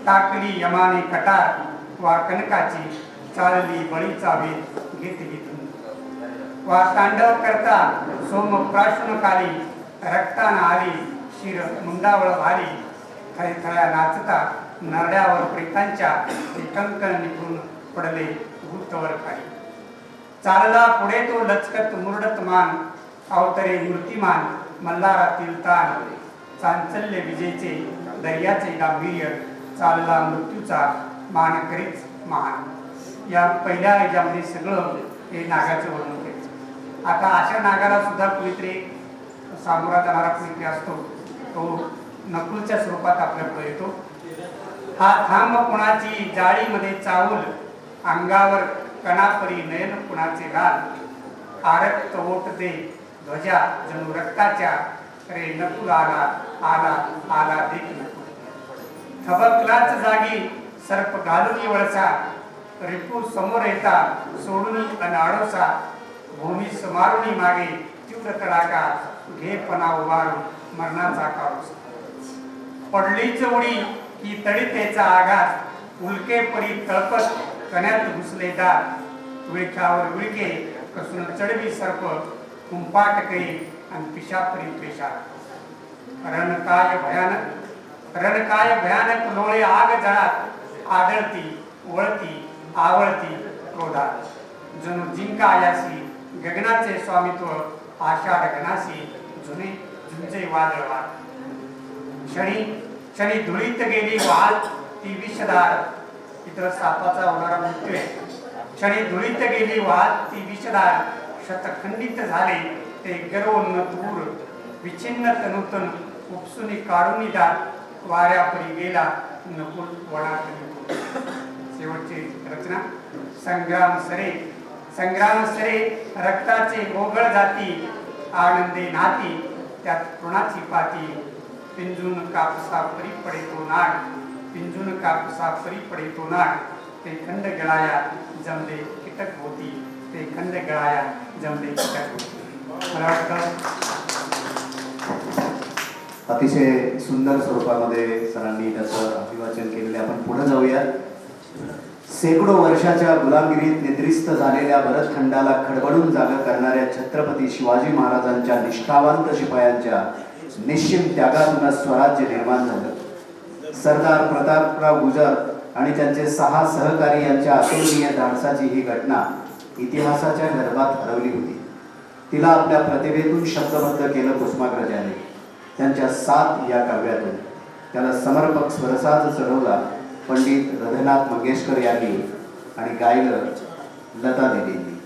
टाकली यमाने कटार वा कनकाची, चालली बळीचा वेध घेत घेत. वा तांडव करता सोम प्राशुन काली रक्तान आली शिर मुंडावळ भाली थळथळ्या नाचता नरड्यावर प्रेतांच्या ते कंकण निघून पडले भूतवर खाली चालला पुढे तो लचकत मुरडत मान अवतरे मूर्तिमान मल्हारातील तान चांचल्य विजेचे दर्याचे गांभीर्य चालला मृत्यूचा मान करीच महान या पहिल्या ह्याच्यामध्ये सगळं हे नागाचं वर्णन केलं. आता अशा नागाला सुद्धा कुणीतरी सामोरा जाणारा कुणीतरी असतो तो नकुलच्या स्वरूपात आपल्याकडे येतो. हा थांब कुणाची जाळीमध्ये चावूल अंगावर कणापरी नयन कुणाचे लाल आरक्त ओट दे ध्वजा जणू रक्ताच्या रे नकुल आला आला आला देख नकुल थबकलाच जागी सर्प घालून वळसा रिपू समोर येता सोडून अनाडोसा भूमी समारुणी मागे तीव्र तडाका घे पणा उभारून मरणाचा काळोसा पडलीच उडी ही तडितेचा आघात उलके परी तळपत कण्यात घुसले दात विळख्यावर विळके कसून चढवी सर्प कुंपाट कै आणि पिशापरी पेशा रणकाय भयानक लोळे आग जळात आदळती वळती आवळती क्रोधात जणू जिंका आयासी गगनाचे स्वामित्व आषाढ गणासी जुने झुंजे वादळवाद क्षणी धुळीत गेली वाल ती विषधार इथं सापाचा होणारा मृत्यू आहे. क्षणी धुळीत गेली वाल ती विषधार शतखंडित झाले ते गर्वोन्न दूर विच्छिन्न तनुतन उपसुनी काढून दात वाऱ्यापरी गेला नकुल वनात. शेवटची रचना संग्राम सरे रक्ताचे गोगळ जाती आनंदे नाती त्यात तृणाची पाती पिंजून कापसा परी पडे तो नाग पिंजून कापसा परी पडे तो नाग ते खंड गळाया जमले कीटक होती ते खंड गळाया जमले कीटक होती. मला वाटतं अतिशय सुंदर स्वरूपामध्ये सरांनी त्याचं अभिवाचन केलेले. आपण पुढे जाऊया. शेकडो वर्षाच्या गुलामगिरीत निद्रिस्त झालेल्या भरतखंडाला खडबडून जागा करणाऱ्या छत्रपती शिवाजी महाराजांच्या निष्ठावंत शिपायांच्या निश्चिम त्यागातूनच स्वराज्य निर्माण झालं. सरदार प्रतापराव गुजर आणि त्यांचे 6 सहकारी यांच्या अतुलनीय धाडसाची ही घटना इतिहासाच्या गर्भात हरवली होती. तिला आपल्या प्रतिभेतून शब्दबद्ध केलं कुसुमाग्रजांनी. त्यांच्या 7 या काव्यातून त्याला समर्पक स्वरसाज चढवला पंडित रघुनाथ मंगेशकर यांनी आणि गायलं लता दिदींनी.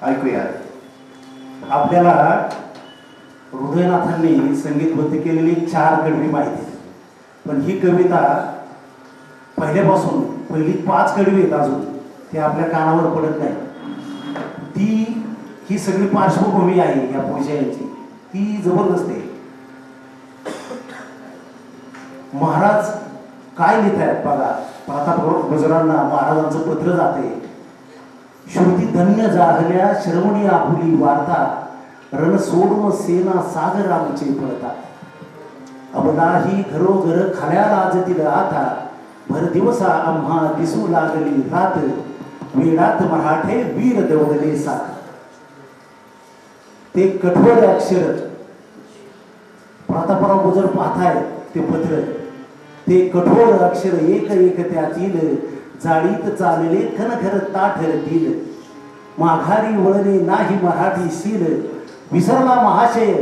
ऐकूया. आपल्याला हृदयनाथांनी संगीतबद्ध केलेली 4 कडवी माहिती, पण ही कविता पहिल्यापासून पहिली 5 कडवी आहेत अजून ते आपल्या कानावर पडत नाही. ही सगळी पार्श्वभूमी आहे या पोषयांची, ती जबरदस्त आहे. महाराज काय लिहित आहेत बघा. प्रतापराव गुजरांना महाराजांचं पत्र जाते. श्रुती धन्य जाहल्या श्रवणी आपुली वार्ता रण सोडून सेना सागर आमचे पळता अब नाही घरोघर खाल्या लाजतील आता भर दिवसा आम्हा दिसू लागली रात वेळात मराठे वीर दौडले साथ. ते कठोर अक्षर प्रतापराव गुजर पाहताय ते पत्र. ते कठोर अक्षर एक एक त्यातील जाळीत चालले खनखर ताठ दिल माघारी वळणे नाही मराठी शील विसरला महाशय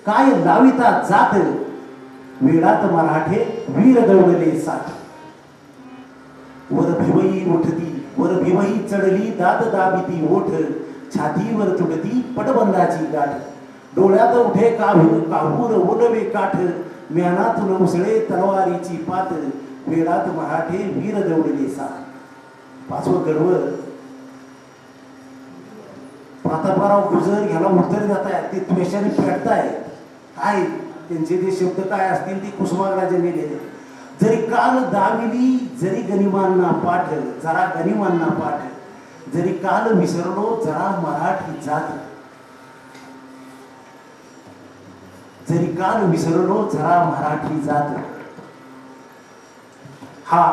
काय लाविता जात वेळात मराठे वीर दौडले साथ. वर भिवई उठती वर भिवई चढली दात दाबिती ओठ छातीवर तुटती पटबंधाची गाठ डोळ्यात उठे काहूर ओलवे काठ म्यानातून उसळे तलवारीची पात वेळात मराठे वीर दौडले साथ. 5वं कडवं प्रतापराव गुजर ह्याला उत्तर देत आहेत. ते त्वेषाने फेडतायत. काय त्यांचे जे शब्द काय असतील ते कुसुमाग्रजांनी लिहिले. जरी काल दाविली जरी गनिमांना पाठ जरा गनिमांना पाठ जरी काल विसरलो जरा मराठी जात जरी काल विसरलो जरा मराठी जात. हा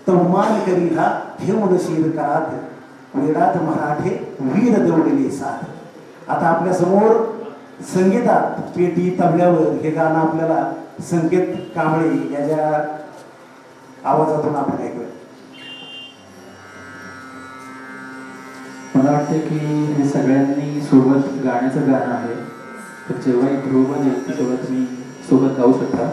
तवमान करीला ठेवून शिर करात वेडात मराठे वीर दौडले साथ. आता आपल्या समोर संगीतात पेटी तबल्यावर हे गाणं आपल्याला संकेत कांबळे याच्या आवाजातून आपण ऐकूया. मला वाटतं की हे सगळ्यांनी सोबत गाण्याचं गाणं आहे, तर जेव्हा एक ध्रुवपद येईल तेव्हा तुम्ही सोबत गाऊ शकता.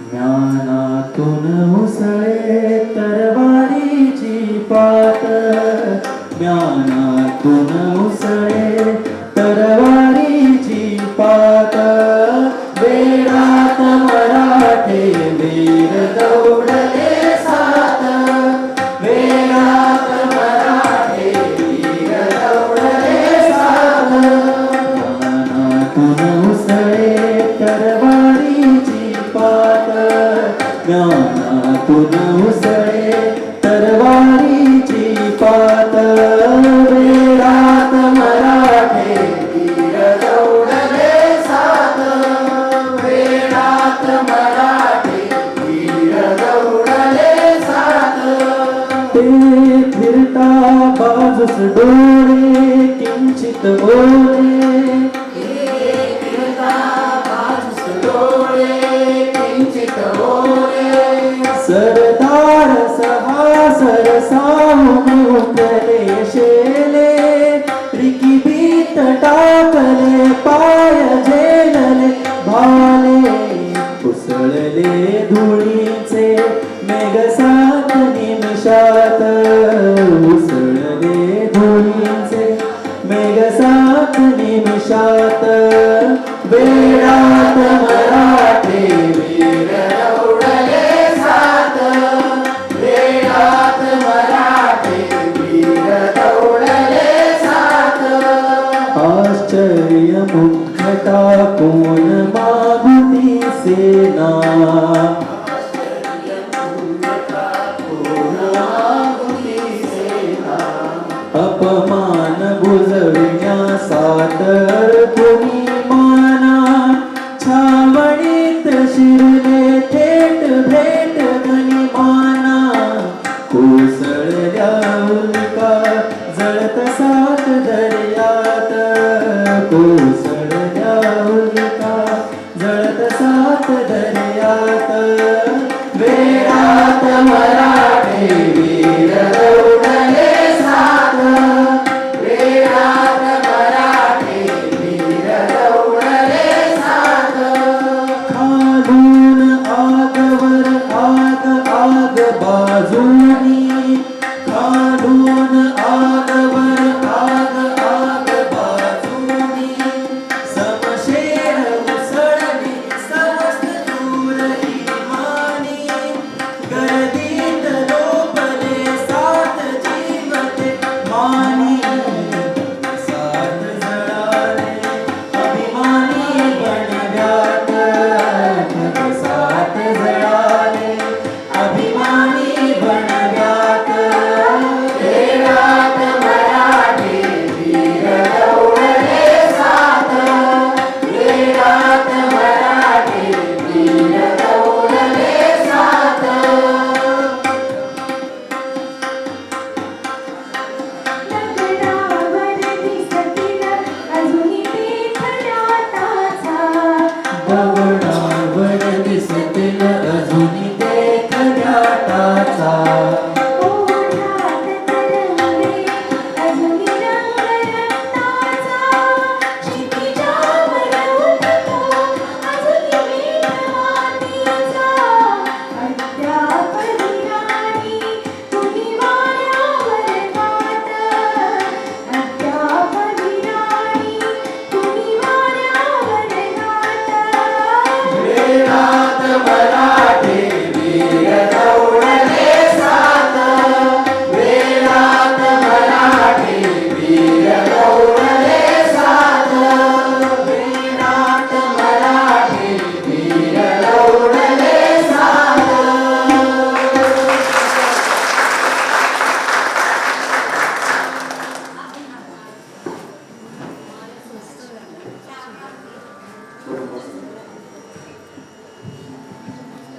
ज्ञानातून उसळे तरवारीची पात, ज्ञानातून उसळे तरवारीची पात, वेडात मराठे वीर दौडले सात, वेडात मराठे वीर दौडले सात, ज्ञानातून उसळे तरवारीची पात, ज्ञानातून उसळे तरवारीची पात, वेडात मराठे वीर दौडले सात, वेडात मराठे वीर दौडले सात. ते फिरता बाजूस डोळे किंचित ओले, फिरता बाजूस डोळे किंचित ओले, सरदार सहासर साहून उठले शेले, रिकी भीत टाकले पाय झेलले भाले, उसळले धुळीचे मेघसात निमिषात, उसळले धुळीचे मेघसात निमिषात, वेडात मराठे वीर दौडले सात, वेडात मराठे वीर दौडले सात. आश्चर्य मुग्धता कोण मागुती सेना, अपमान बुजविण्या सादर तुम्ही माना, छावणीत शिरले थेट भेट गनिमाना, कोसळल्या उल्का जळत सात दर्यात, कोसळल्या उल्का जळत सात दर्यात, वेडात मराठे वीर दौडले सात,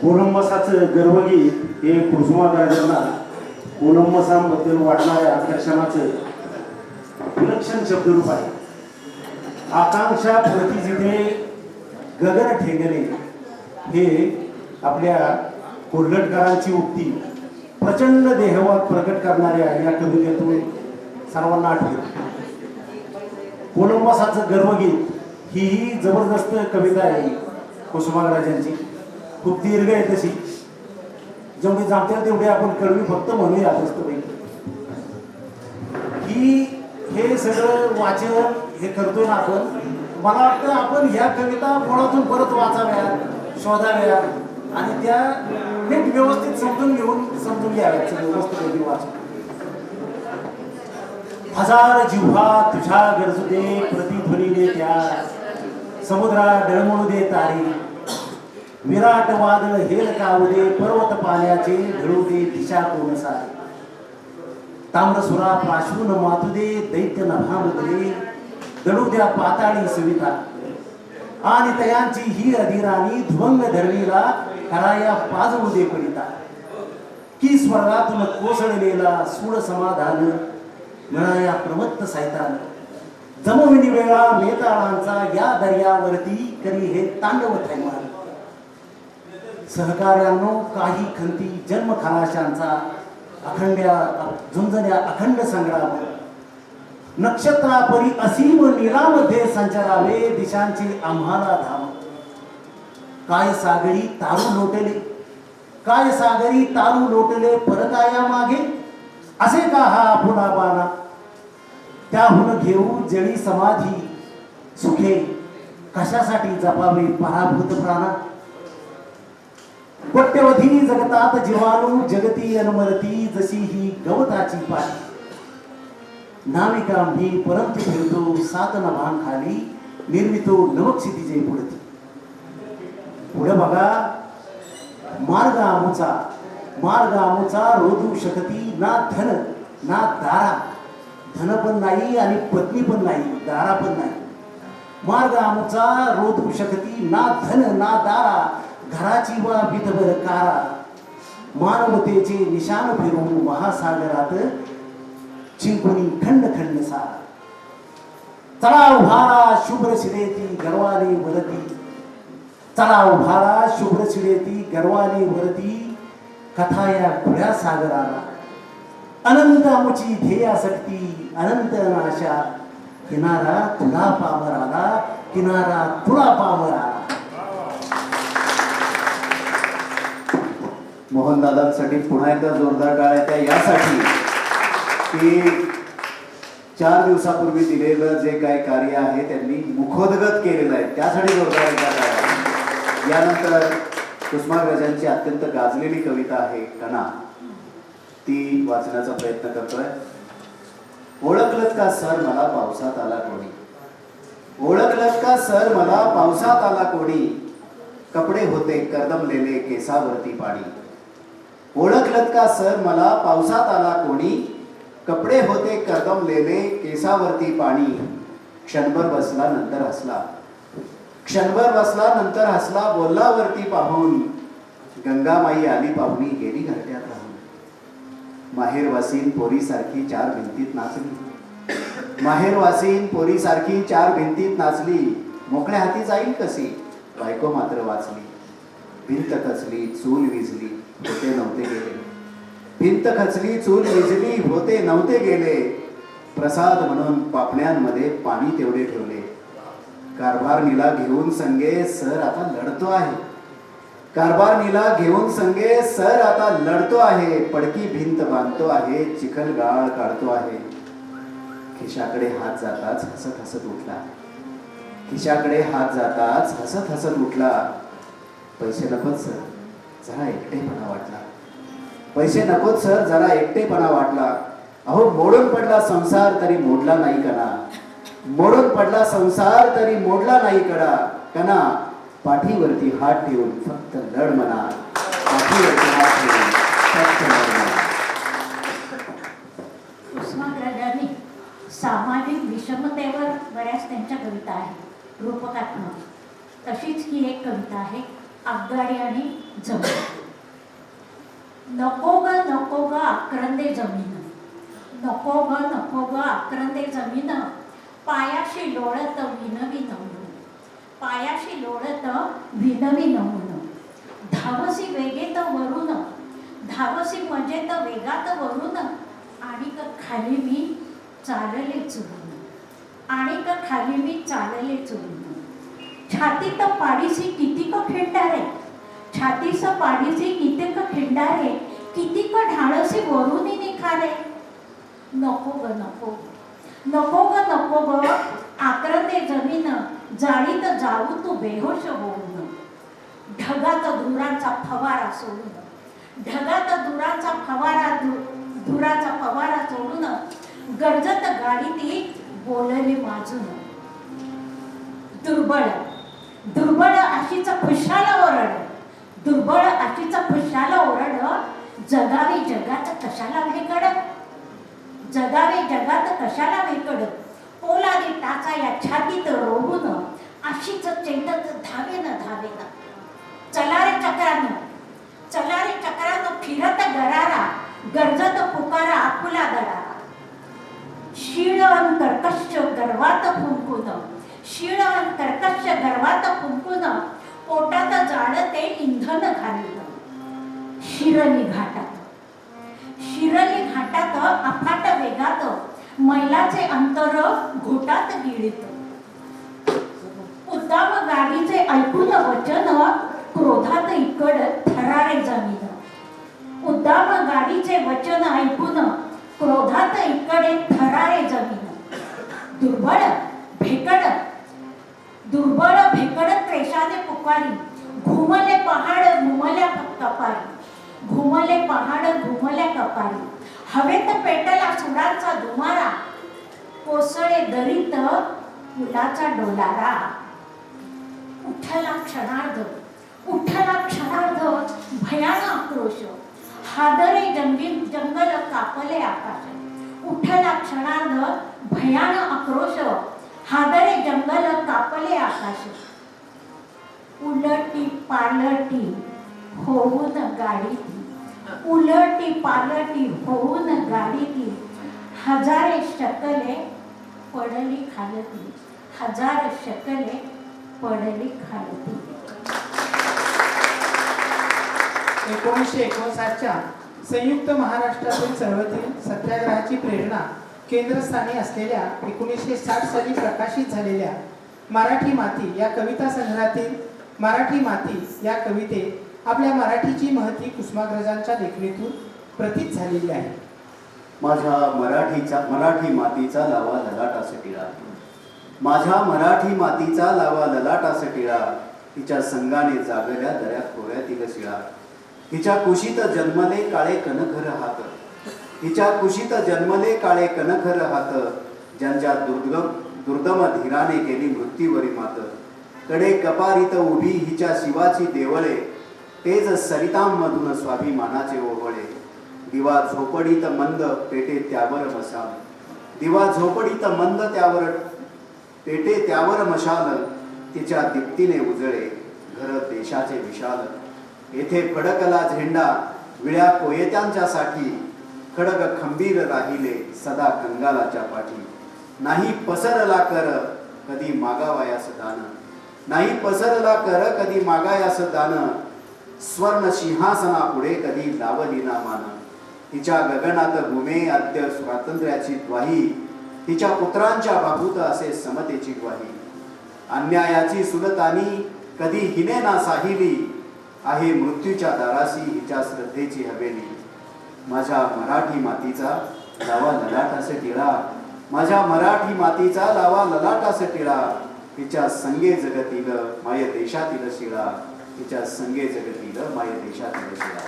कोलंबसाचं गर्वगीत हे कुसुमाग्रजांना कोलंबसांबद्दल वाटणाऱ्या आकर्षणाचं विलक्षण शब्दरूप आहे. आकांक्षा प्रति जिथे गगन ठेंगणे हे आपल्या कोल्हटकरांची उक्ती प्रचंड देहवाद प्रकट करणाऱ्या या कवितेतून सर्वांना आठवते. कोलंबसाचं गर्वगीत ही जबरदस्त कविता आहे कुसुमाग्रजांची. खूप दीर्घ आहे तशी. जेवढी जमते तेवढे आपण कडवी फक्त म्हणूया पुस्तकपैकी. हे सगळं वाचन हे करतोय ना आपण. मला वाटतं आपण ह्या कविता मुळातून परत वाचाव्या, शोधाव्या आणि त्या नीट व्यवस्थित समजून घ्याव्या. सगळं पुस्तक वाचून. हजार जिव्हा तुझ्या गरजू दे प्रतिध्वनी दे त्या समुद्रा डळमळू दे तारी विराट वादळ हेल कावू दे पर्वत पाण्याचे ढळू दे दिशा कोण सारी ताम्रसुरा प्राशून मातू दे दैत्य नभामधले दडू द्या पाताळी सविता आणि तयांची ही अधिराणी ध्वंग धरणीला कराया पाजवू दे कविता की स्वर्गातून कोसळलेला सूड समाधान मिळाया प्रमत्त साहित्यान जमविनी वेळा मेताळांचा या दर्यावरती करी हे तांडव थैमान सहकार्यांनो काही खंती जन्म खलाशांचा झुंजण्या अखंड संग्राम नक्षत्रापरी असीम नीलामध्ये संचरावे दिशांची आम्हाला धाम काय सागरी तारू लोटले परताया मागे असे का हा फुला बाणा त्याहून घेऊ जळी समाधी सुखे कशासाठी जपावे पराभूत प्राणा कोट्यवधी जगतात जीवाणू जगती अनमरती जशी ही गवताची पाठी नाविका मी परंतु फिरतो सात नभां खाली निर्मितो नवक क्षितिजे पुढती. पुढे बघा मार्ग आमुचा रोधू शकती ना धन ना दारा. धन पण नाही आणि पत्नी पण नाही, दारा पण नाही. मार्ग आमुचा रोधू शकती ना धन ना दारा घराची वा विधवर कारा मानवतेचे निशाण फिरवून महासागरात चिंकुनी खंड खंड सारा. चला उभारा शुभ्र शिरेती गर्वाने वरती चला उभारा शुभ्र शिरेती गर्वाने वरती कथा या खुल्या सागराला अनंत आमुची ध्येयासक्ती अनंत नाशा किनारा तुला पामर आला किनारा तुला पामर आला. मोहनदादांसाठी पुन्हा एकदा जोरदार टाळ्या त्या यासाठी की 4 दिवसापूर्वी दिलेलं जे काय कार्य आहे त्यांनी मुखोद्गत केलेलं आहे त्यासाठी जोरदार एकदा टाळ्या. यानंतर कुसुमाग्रजांची अत्यंत गाजलेली कविता आहे कणा, ती वाचण्याचा प्रयत्न करतोय. ओळखलत का सर मला पावसात आला कोणी, ओळखलत का सर मला पावसात आला कोणी, कपडे होते कर्दमलेले केसावरती पाणी. ओळखलत का सर मला पावसात आला कोणी, कपडे होते कर्दमलेले केसावरती पाणी. क्षणभर बसला नंतर हसला, क्षणभर बसला नंतर हसला, बोललावरती पाहून गंगामाई आली पाहुणी गेली घरट्यात राहून. माहेरवासीन पोरीसारखी 4 भिंतीत नाचली, माहेरवासीन पोरीसारखी 4 भिंतीत नाचली. मोकळ्या हाती जाईल कशी, बायको मात्र वाचली. भिंत खचली चूल विझली होते नव्हते गेले, भिंत खचली चूल विझली होते नव्हते गेले. प्रसाद म्हणून पापण्यांमध्ये पाणी तेवढे ठेवले. कारभारणीला घेऊन संगे सर आता लढतो आहे, कारभारणीला घेऊन संगे सर आता लढतो आहे. पडकी भिंत बांधतो आहे, चिखल गाळ काढतो आहे. खिशाकडे हात जाताच हसत हसत उठला, खिशाकडे हात जाताच हसत हसत उठला. पैसे नकोत सर जरा एकटेपणा वाटला, पैसे नकोत सर जरा एकटेपणा वाटला. अहो मोडून पडला संसार तरी मोडला नाही कणा, मोडून पडला संसार तरी मोडला नाही कणा. पाठीवरती हात ठेवून फक्त लढ म्हणा, पाठीवरती हात ठेवून फक्त लढ म्हणा. कुसुमाग्रजांनी सामाजिक विषमतेवर बऱ्याच त्यांच्या कविता आहेत रूपकात्मक. तशीच ही एक कविता आहे आगगाडी आणि जमीन. नको ग आक्रंदे जमीन, नको ग आक्रंदे जमीन, पायाशी लोळत विनवी नमून, पायाशी लोळत विनवी नमून. धावसी वेगेत वरून, धावसी मजेत वेगात वरून, आणि खाली मी चालले चुरून, आणि खाली मी चालले चुरून. छातीत पाडीसी कितीक खिंडारे, छातीस पाडीसी कितीक खिंडारे, कितीक ढाळसी वरुनी निखारे. नको ग आक्रंदे जमीन, जाळीत जाऊ तू बेहोश होऊन. ढगात धुरांचा फवारा सोडून, ढगात धुरांचा फवारा सोडून, गरजत गाडीती बोलली माजून. दुर्बळ अशीच खुशाल ओरड, दुर्बळ अशीच खुशाल ओरड. जगावे जगात कशाला भेकड, जगावे जगात कशाला भेकड. पोलादी टाचा या छातीत रोवून, अशीच चेतत धावेन. चला रे चक्रानं फिरत गरारा, गरजत पुकारा आपुला दरारा. शीळ अन कर्कश गर्वात फुंकून, शीळ अन कर्कश गर्वात फुंकून, पोटात जाळते इंधन घालून. शिरली घाटात अफाट वेगात, मैलाचे अंतर घोटात गिळीत. उद्दाम गाडीचे ऐकून वचन, क्रोधात इकड थरारे जमीन. उद्दाम गाडीचे वचन ऐकून, क्रोधात इकडे थरारे जमीन. दुर्बळ भेकड त्रेषाने पुकारी, घुमले पहाड घुमल्या कपारी, घुमले पहाड घुमल्या कपारी. हवेत पेटला सुडांचा धुमारा, कोसळे दरीत फुलाचा डोलारा. उठला क्षणार्ध भयान आक्रोश, हादरे जंगल कापले आकाश. उठला क्षणार्ध भयान आक्रोश, हादरे जंगल कापले आकाश. उलटी पालटी होऊन गाडीती, उलटी पालटी होऊन गाडीती. हजारे शकले पडली खालती, हजार शकले पडली खालती. 1959च्या संयुक्त महाराष्ट्रातील चळवळीतील सत्याग्रहाची प्रेरणा केंद्रस्थानी असलेल्या 1960 साली प्रकाशित झालेल्या मराठी माती या कविता संग्रहातील मराठी माती या कवितेत आपल्या मराठीची महती कुसुमाग्रजांच्या लेखणीतून प्रतीत झालेली आहे. माझ्या मराठी मातीचा लावा ललाटास टिळा, माझ्या मराठी मातीचा लावा ललाटास टिळा. तिच्या संगाने जागल्या दऱ्यात कोऱ्यातील शिळा. हिच्या कुशीत जन्मले काळे कनखर हात, हिच्या कुशीत जन्मले काळे कनखर हात. ज्यांच्या दुर्दम धीराने केली मृत्यूवरी मात. कडे कपारीत उभी हिच्या शिवाची देवळे, तेज सरितांमधून स्वाभिमानाचे ओवळे. दिवा झोपडीत मंद पेटे त्यावर मशाल, दिवा झोपडीत मंद त्यावर पेटे त्यावर मशाल. तिच्या दीप्तीने उजळे घर देशाचे विशाल. येथे फडकला झेंडा विळ्या कोयत्यांच्या साठी, खडक खंबीर राहिले सदा कंगालाच्या पाठी. नाही पसरला कर कधी मागावयास दान, नाही पसरला कर कधी मागायास दान. स्वर्ण सिंहासना पुढे कधी लावली ना मान. तिच्या गगनात भूमे आद्य स्वातंत्र्याची ग्वाही, तिच्या पुत्रांच्या बाबूत असे समतेची ग्वाही. अन्यायाची सुलतानी कधी हिने ना साहिली, आहे मृत्यूच्या दाराशी हिच्या श्रद्धेची हवेली. माझ्या मराठी मातीचा लावा ललाटास टिळा, माझ्या मराठी मातीचा लावा ललाटास टिळा. तिच्या संगे जगतील माय देशातील शिळा, तिच्या संगे जगतील माय देशातील शिळा.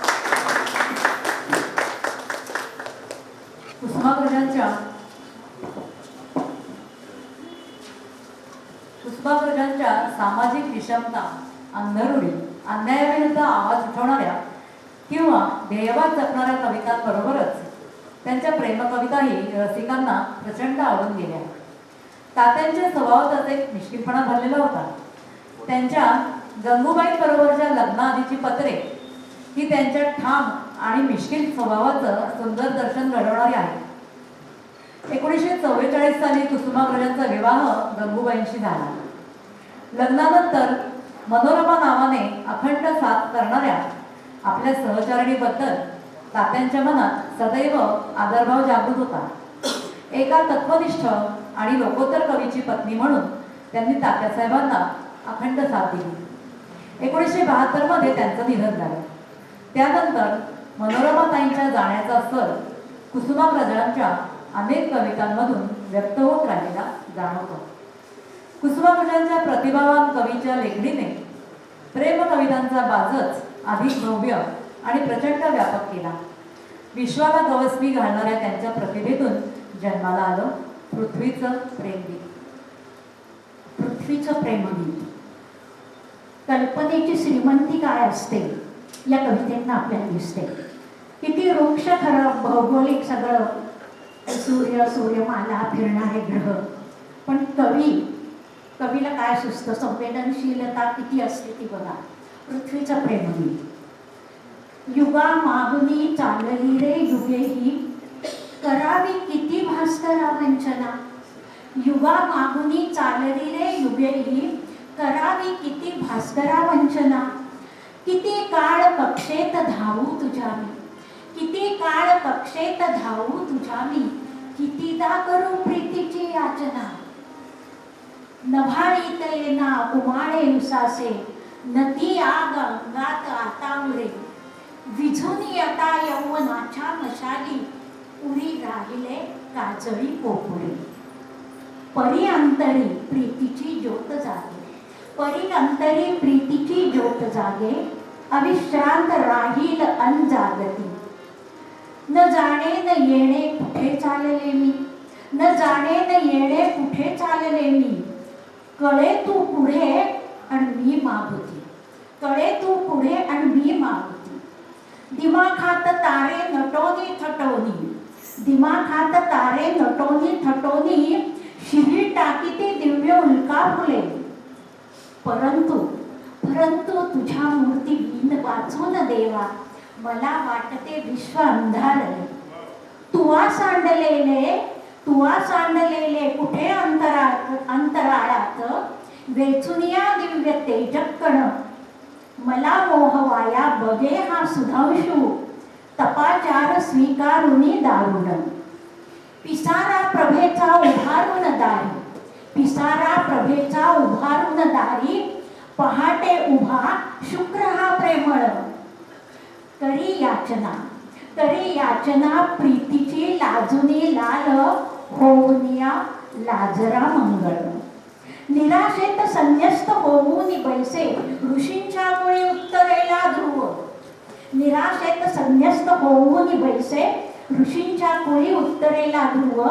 कुसुमाग्रजांच्या सामाजिक विषमता, अंधरुढी, अन्यायाविरुद्ध आवाज उठवणाऱ्या किंवा ध्येयवाद जपणाऱ्या कवितांबरोबरच त्यांच्या प्रेमकविताही रसिकांना प्रचंड आवडून गेल्या. तात्यांच्या स्वभावातच एक निष्ठीपणा भरलेला होता. त्यांच्या गंगूबाई बरोबरच्या लग्नाआधीची पत्रे ही त्यांच्या ठाम आणि मिश्किल स्वभावाचं सुंदर दर्शन घडवणारी आहे. 1944 साली कुसुमाग्रजांचा विवाह गंगूबाईंशी झाला. लग्नानंतर मनोरमा नावाने अखंड साथ करणाऱ्या आपल्या सहचारिणीबद्दल तात्यांच्या मनात सदैव आदरभाव जागृत होता. एका तत्वनिष्ठ आणि लोकोत्तर कवीची पत्नी म्हणून त्यांनी तात्यासाहेबांना अखंड साथ दिली. 1972 मध्ये त्यांचं निधन झालं. त्यानंतर मनोरमाताईंच्या जाण्याचा सर कुसुमाग्रजांच्या अनेक कवितांमधून व्यक्त होत राहिलेला जाणवतो. कुसुमाग्रजांच्या प्रतिभावान कवीच्या लेखणीने प्रेम कवितांचा बाजच अधिक भव्य आणि प्रचंड व्यापक केला. विश्वाला गवसणी घालणाऱ्या त्यांच्या प्रतिभेतून जन्माला आलं पृथ्वीचं प्रेमगीत. पृथ्वीचं प्रेमगीत. कल्पनेची श्रीमंती काय असते या कवितेतनं आपल्याला दिसते. किती वृक्ष खरं, भौगोलिक सगळं, सूर्य, सूर्यमाला, फिरणारे ग्रह, पण कवीला काय सुचतं, संवेदनशीलता किती असते ती बघा. पृथ्वीचं प्रेमगीत. युगा मागुनी चालली रे युगे ही, करावी किती भास्करा वंचना. युगा मागुनी चालली रे युगे ही, करावी किती भास्करा वंचना. किती काळ कक्षेत धावू तुझ्या मी, किती काळ कक्षेत धावू तुझ्या मी, कितीदा करू प्रीतीची याचना. नभाळीत येना उमाळे उसासे, नदी आग अंगात आतावरे. विझुनी आता यौवनाच्या मशाली, उरी राहिले काजळी पोपुरे. परी अंतरी प्रीतीची ज्योत जागे, परी अंतरी प्रीतीची ज्योत जागे. अविश्रांत राहील अनजागती. न जाणे न येणे कुठे चालले मी, न जाणे न येणे कुठे चालले मी. कळे तू पुढे आणि मी मागुती, कळे तू पुढे आणि मी मागुती. दिमाखात तारे नटोनी थटोनी, दिमाखात तारे नटोनी थटोनी. शिरी टाकी ते दिव्य उल्का फुले. परंतु परंतु तुझ्या मूर्ती बिन वाचून देवा, मला वाटते विश्व अंधारले. तुवा सांडलेले कुठे अंतराळात, वेचुनिया दिव्य तेजक्कण. मला मोहवाया बघे हा सुधांशू, तपाचार स्वीकारुनी दारुण. पिसारा प्रभेचा उभारून दारी, पिसारा प्रभेचा उभारून दारी. पहाटे उभा शुक्र हा प्रेमळ. तरी याचना प्रीतीची लाजुनी लाल, होऊनिया लाजरा मंगळ. निराशेत संन्यस्त होऊन बैसे, ऋषींच्या मुळे उत्तरेला ध्रुव. निराशेत संन्यस्त होऊन बैसे, ऋषींच्या कुळी उत्तरेला ध्रुव.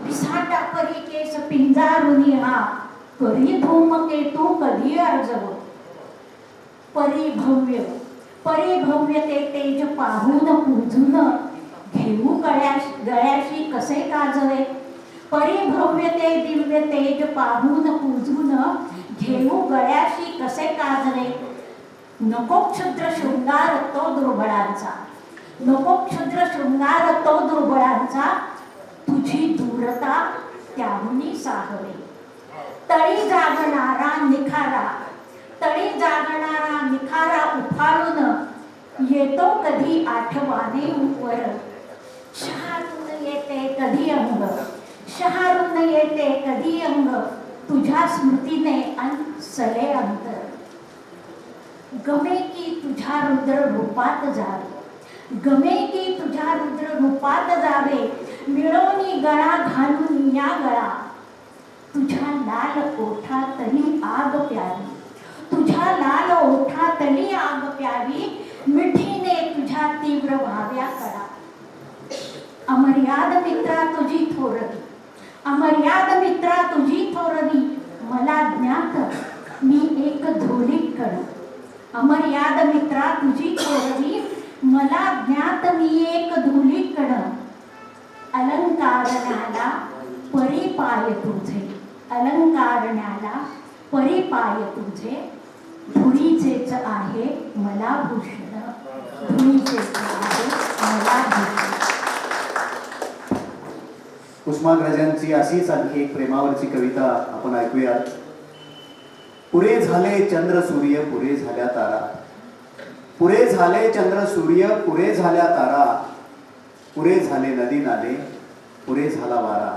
पिसाटा परी केस पिंजारुनी हा, करी धूमकेतू कधी अर्जव. परिभव्य ते तेज पाहून पूजून, घेऊ गळ्याशी कसे काजवे. परिभव्य ते दिव्य तेज पाहून पूजून, घेऊ गळ्याशी कसे काजवे. नको क्षुद्र शृंगार तो दुर्बळांचा, नको क्षुद्र शृंगार तो दुर्बळांचा. तुझी दूरता त्याहुनी साहवे. तळी जागणारा निखारा, तळी जागणारा निखारा उफाळून, येतो कधी आठवाने वर. शहारून येते कधी अंग, शहारून येते कधी अंग. तुझ्या स्मृतीने सले अंतर. गमे की तुझ्या रुद्र रूपात जावे, गमे की तुझ्या रुद्र रूपात जावे. मिळवणी गळा घालून या गळा. तुझ्या लाल ओठातली आग प्यावी, तुझ्या लाल ओठातली आग प्यावी. मिठीने तुझ्या तीव्र व्हाव्या कळा. अमर्याद मित्रा तुझी थोरवी, अमर्याद मित्रा तुझी थोरवी. मला ज्ञात मी एक धुलिक कण. अमर्याद मित्रा तुझी थोरवी, मला ज्ञात मी एक धुलिक कण. अलंकारण्याला परिपाय तुझे, अलंकारण्याला परिपाय तुझे. धुळीचेच आहे मला भूषण, धुळीचेच आहे मला भूषण. कुसुमाग्रजांची अशीच आणखी एक प्रेमावरची कविता आपण ऐकूयात. पुरे झाले चंद्र सूर्य, पुरे झाल्या तारा, पुरे झाले चंद्र सूर्य, पुरे झाल्या तारा, पुरे झाले नदी नाले, पुरे झाला वारा.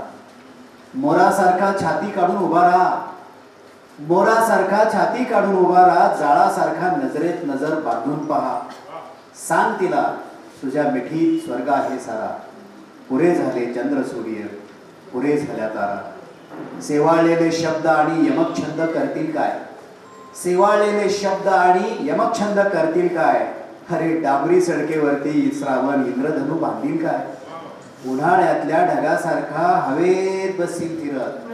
मोरासारखा छाती काढून उभा राहा, मोरासारखा छाती काढून उभा राहा, जाळासारखा नजरेत नजर बांधून पहा. सांग तिला तुझ्या मिठीत स्वर्ग आहे सारा. पुरे झाले चंद्र सूर्य, पुरे झाल्या तारा. सेवाळलेले शब्द आणि यमक छंद करतील काय, सेवाळलेले शब्द आणि यमक छंद करतील काय. अरे डांबरी सडकेवरती श्रावण इंद्रधनु बांधील काय. उन्हाळ्यातल्या ढगासारखा हवेत बसतील फिरत,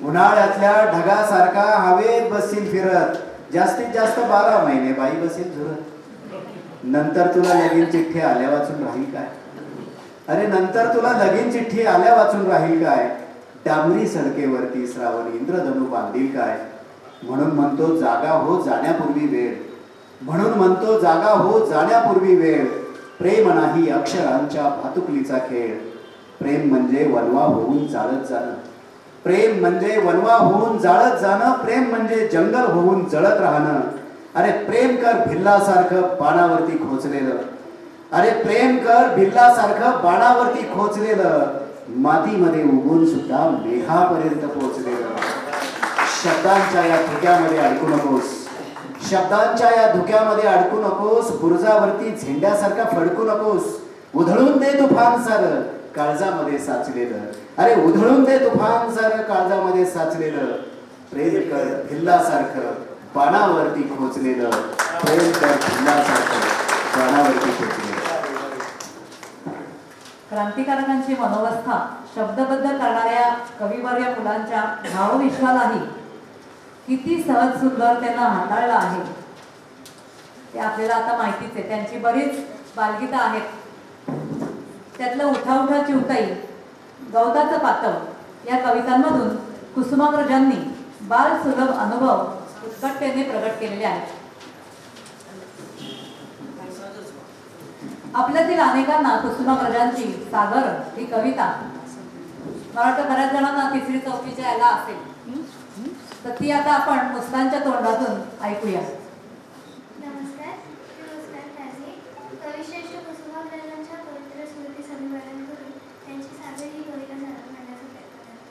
उन्हाळ्यातल्या ढगासारखा हवेत बसतील फिरत. जास्तीत जास्त 12 महिने बाई बसेल झुरत. नंतर तुला लगीन चिठ्ठी आल्या वाचून राहील काय. अरे नंतर तुला लगीन चिठ्ठी आल्या वाचून राहील काय. डांबरी सडकेवरती श्रावण इंद्रधनु बांधील काय. म्हणून म्हणतो जागा हो जाण्यापूर्वी वेळ, म्हणून म्हणतो जागा हो जाण्यापूर्वी वेळ. प्रेम नाही अक्षरांच्या भातुकलीचा खेळ. प्रेम म्हणजे वनवा होऊन जाळत जाणं, प्रेम म्हणजे वनवा होऊन जाळत जाणं. प्रेम म्हणजे जंगल होऊन जळत राहणं. अरे प्रेम कर भिल्लासारखं बाणावरती खोचलेलं, अरे प्रेम कर भिल्लासारखं बाणावरती खोचलेलं. मातीमध्ये उगून सुद्धा मेघापर्यंत पोहोचलेलं. शब्दांच्या या धुक्यामध्ये अडकू नकोस, शब्दांच्या या धुक्यामध्ये अडकू नकोस. बुरुजावरती झेंड्यासारखा फडकू नकोस. उधळून दे तुफान सार काळजामध्ये साचलेलं, अरे उधळून दे तुफान सार काळजामध्ये साचलेलं. प्रेम कर भिल्लासारखं बाणावरती खोचलेलं, प्रेम कर भिल्लासारखं बाणावरती खोचलेलं. क्रांतिकारकांची मनोवस्था शब्दबद्ध करणाऱ्या कविवर्य मुलांच्या भावविश्वालाही किती सहज सुंदर त्यांना हाताळलं आहे ते आपल्याला आता माहितीच आहे. त्यांची बरीच बालगीतं आहेत. त्यातलं उठा उठा चिवताई, गवताचं पातळ या कवितांमधून कुसुमाग्रजांनी बाल सुलभ अनुभव उत्कटतेने प्रगट केलेले आहेत. आपल्यातील अनेकांना कुसुमाग्रजांची सागर ही कविता मला वाटतं बऱ्याच जणांना 3री 4थीच्या याला असेल, तर ती आता आपण मुस्कानच्या तोंडातून ऐकूया. नमस्कार. नमस्कार ताजी कविश्रेष्ठ कुसुमाग्रजांच्या पवित्र स्मृती सन्मालन करून त्यांची सादर ही कविता सादर करण्याचा प्रयत्न करते.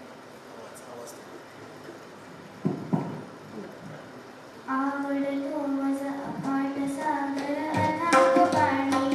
आवडतो माझा अफाट सागर अथांग पाणी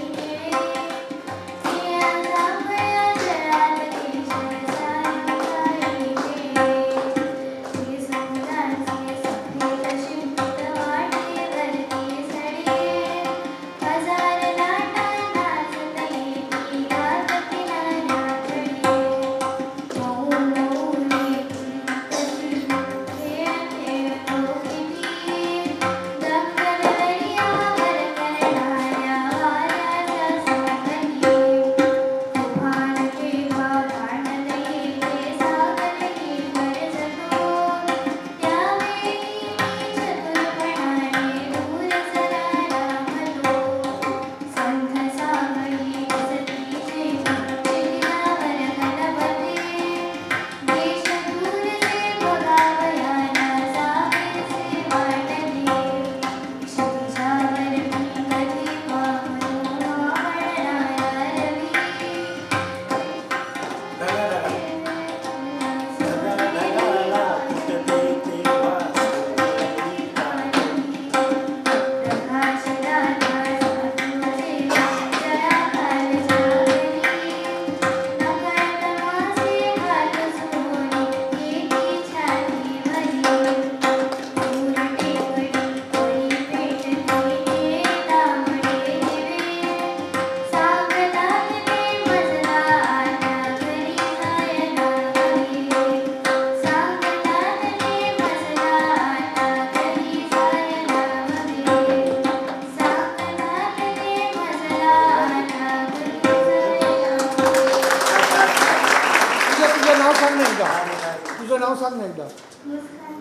तुझं नाव सांग ना एकदा. मुस्कान.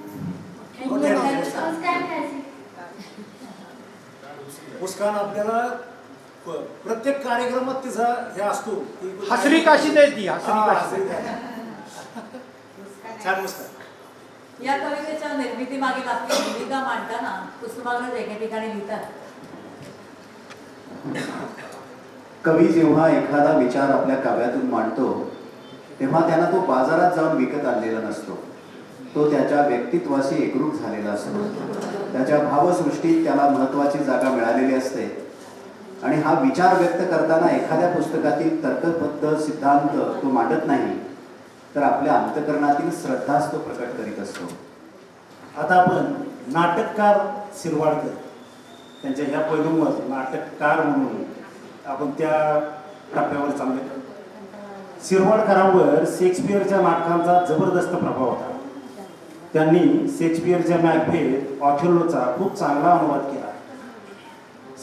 मुस्कान ताजी मुस्कान आपल्याला प्रत्येक कार्यक्रमात तिचा हे असतो की हसरी काशी द्यायची हसरी हा, काशी हसरी काशी. छान मुस्कान. या कवितेच्या निर्मिती मागील आपली भूमिका मांडताना कुसुमाग्रज एके ठिकाणी लिहितात, कवी जेव्हा एखादा विचार आपल्या काव्यातून मांडतो तेव्हा त्यांना तो बाजारात जाऊन विकत आणलेला नसतो. तो त्याच्या व्यक्तित्वाशी एकरूप झालेला असतो. त्याच्या भावसृष्टीत त्याला महत्त्वाची जागा मिळालेली असते आणि हा विचार व्यक्त करताना एखाद्या पुस्तकातील तर्कबद्ध सिद्धांत तो मांडत नाही, तर आपल्या अंतःकरणातील श्रद्धाच तो प्रकट करीत असतो. आता आपण नाटककार शिरवाडकर त्यांच्या ह्या पैलूंवर नाटककार म्हणून आपण त्या टप्प्यावर चाललो. शिरवाडकरांवर शेक्सपियरच्या नाटकांचा जबरदस्त प्रभाव होता. त्यांनी शेक्सपियरच्या मॅकबेथ, ऑथेल्लोचा खूप चांगला अनुवाद केला.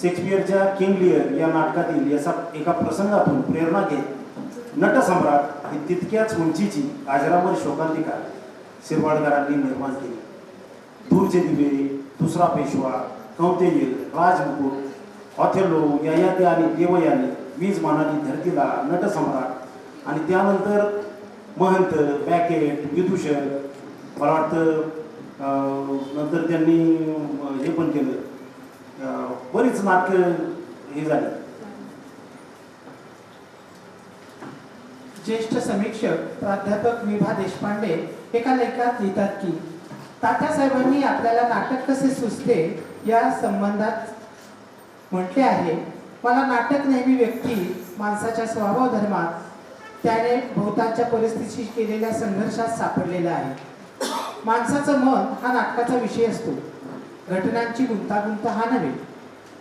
शेक्सपियरच्या किंग लिअर या नाटकातील एका प्रसंगातून प्रेरणा घेत नटसम्राट ही तितक्याच उंचीची अजरामर शोकांतिका शिरवाडकरांनी निर्माण केली. दूरचे दिवे, दुसरा पेशवा, कौंतेय, राजमुकुट, ऑथेल्लो, ययाति आणि देवयानी, वीज मानाली धरतीला, नटसम्राट आणि त्यानंतर महंत, बॅकेट, विदूषक, मला वाटतं नंतर त्यांनी हे पण केलं, बरीच नाटकं हे झाली. ज्येष्ठ समीक्षक प्राध्यापक विभा देशपांडे एका लेखात लिहितात की तात्यासाहेबांनी आपल्याला नाटक कसे सुचते या संबंधात म्हटले आहे, मला नाटक नेहमी व्यक्ती माणसाच्या स्वभाव धर्मात त्याने भोवताच्या परिस्थितीशी केलेल्या संघर्षात सापडलेला आहे. माणसाचं मन हा नाटकाचा विषय असतो, घटनांची गुंतागुंत हा नव्हे.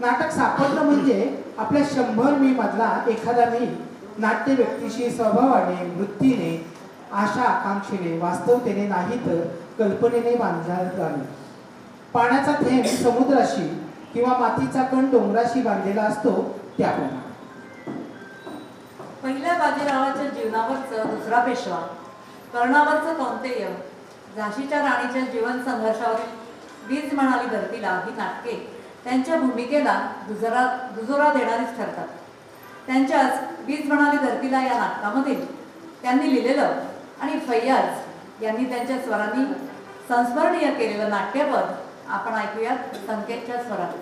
नाटक सापडणं म्हणजे आपल्या 100 मी मधला एखादा मी नाट्य व्यक्तीशी स्वभावाने, वृत्तीने, आशा आकांक्षेने, वास्तवतेने नाही तर कल्पनेने बांधला जाणे. पाण्याचा थेंब समुद्राशी किंवा मातीचा कण डोंगराशी बांधलेला असतो त्याप्रमाणे. पहिल्या बाजीरावाच्या जीवनावरचं दुसरा पेशवा, कर्णावरचं कौंतेय, झाशीच्या राणीच्या जीवन संघर्षावरील वीज म्हणाली धरतीला ही नाटके त्यांच्या भूमिकेला दुजोरा देणारीच ठरतात. त्यांच्याच वीज म्हणाली धरतीला या नाटकामधील त्यांनी लिहिलेलं आणि फैयाज यांनी त्यांच्या स्वरांनी संस्मरणीय केलेलं नाट्यपद आपण ऐकूयात संकेतच्या स्वरात.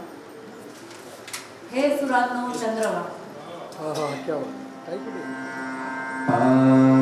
हे सुरांनो चंद्रवा. Ah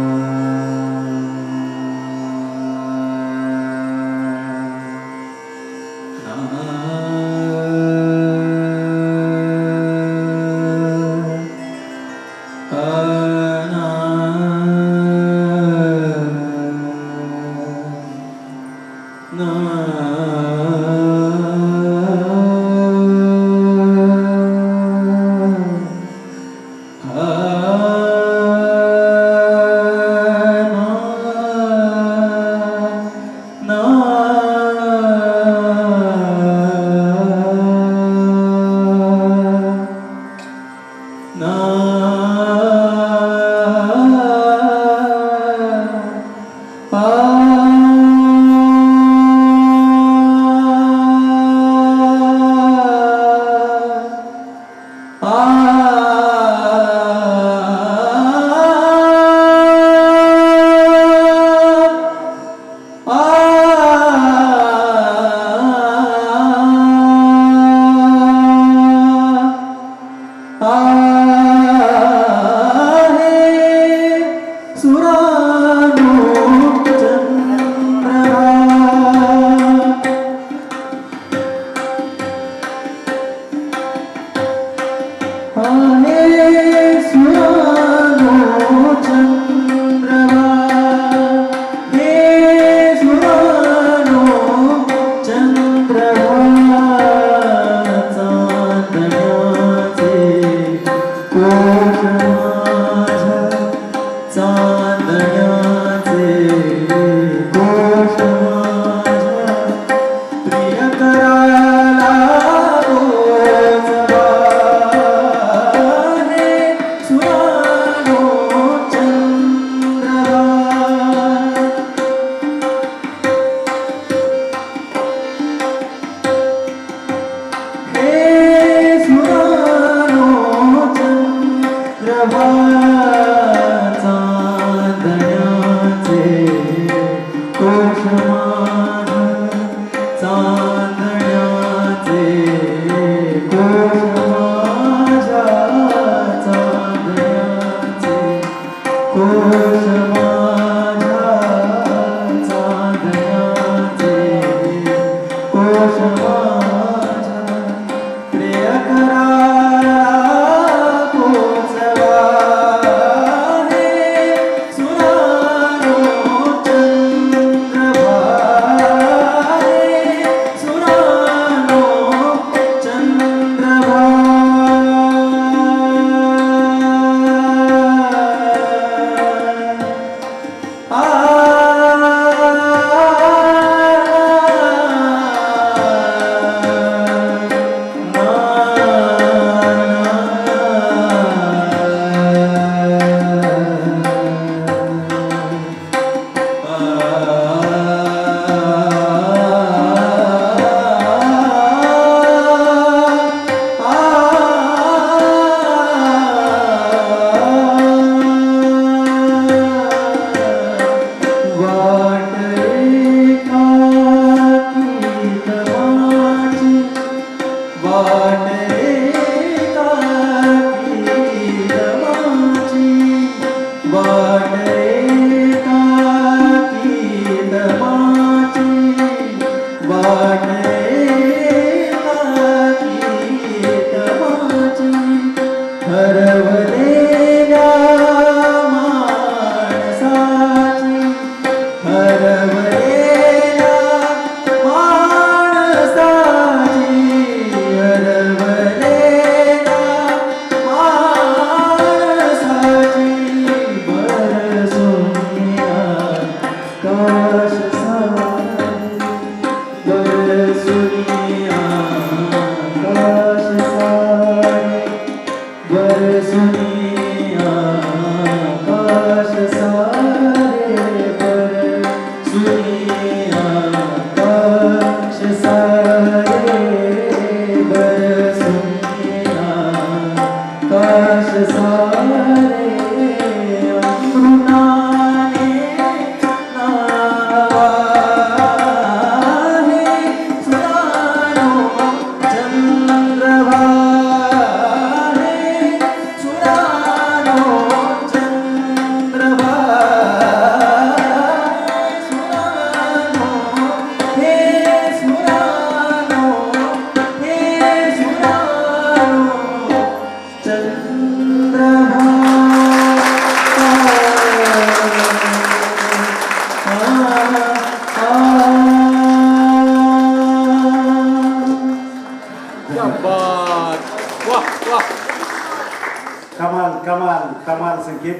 कमाल कमाल कमाल संकेत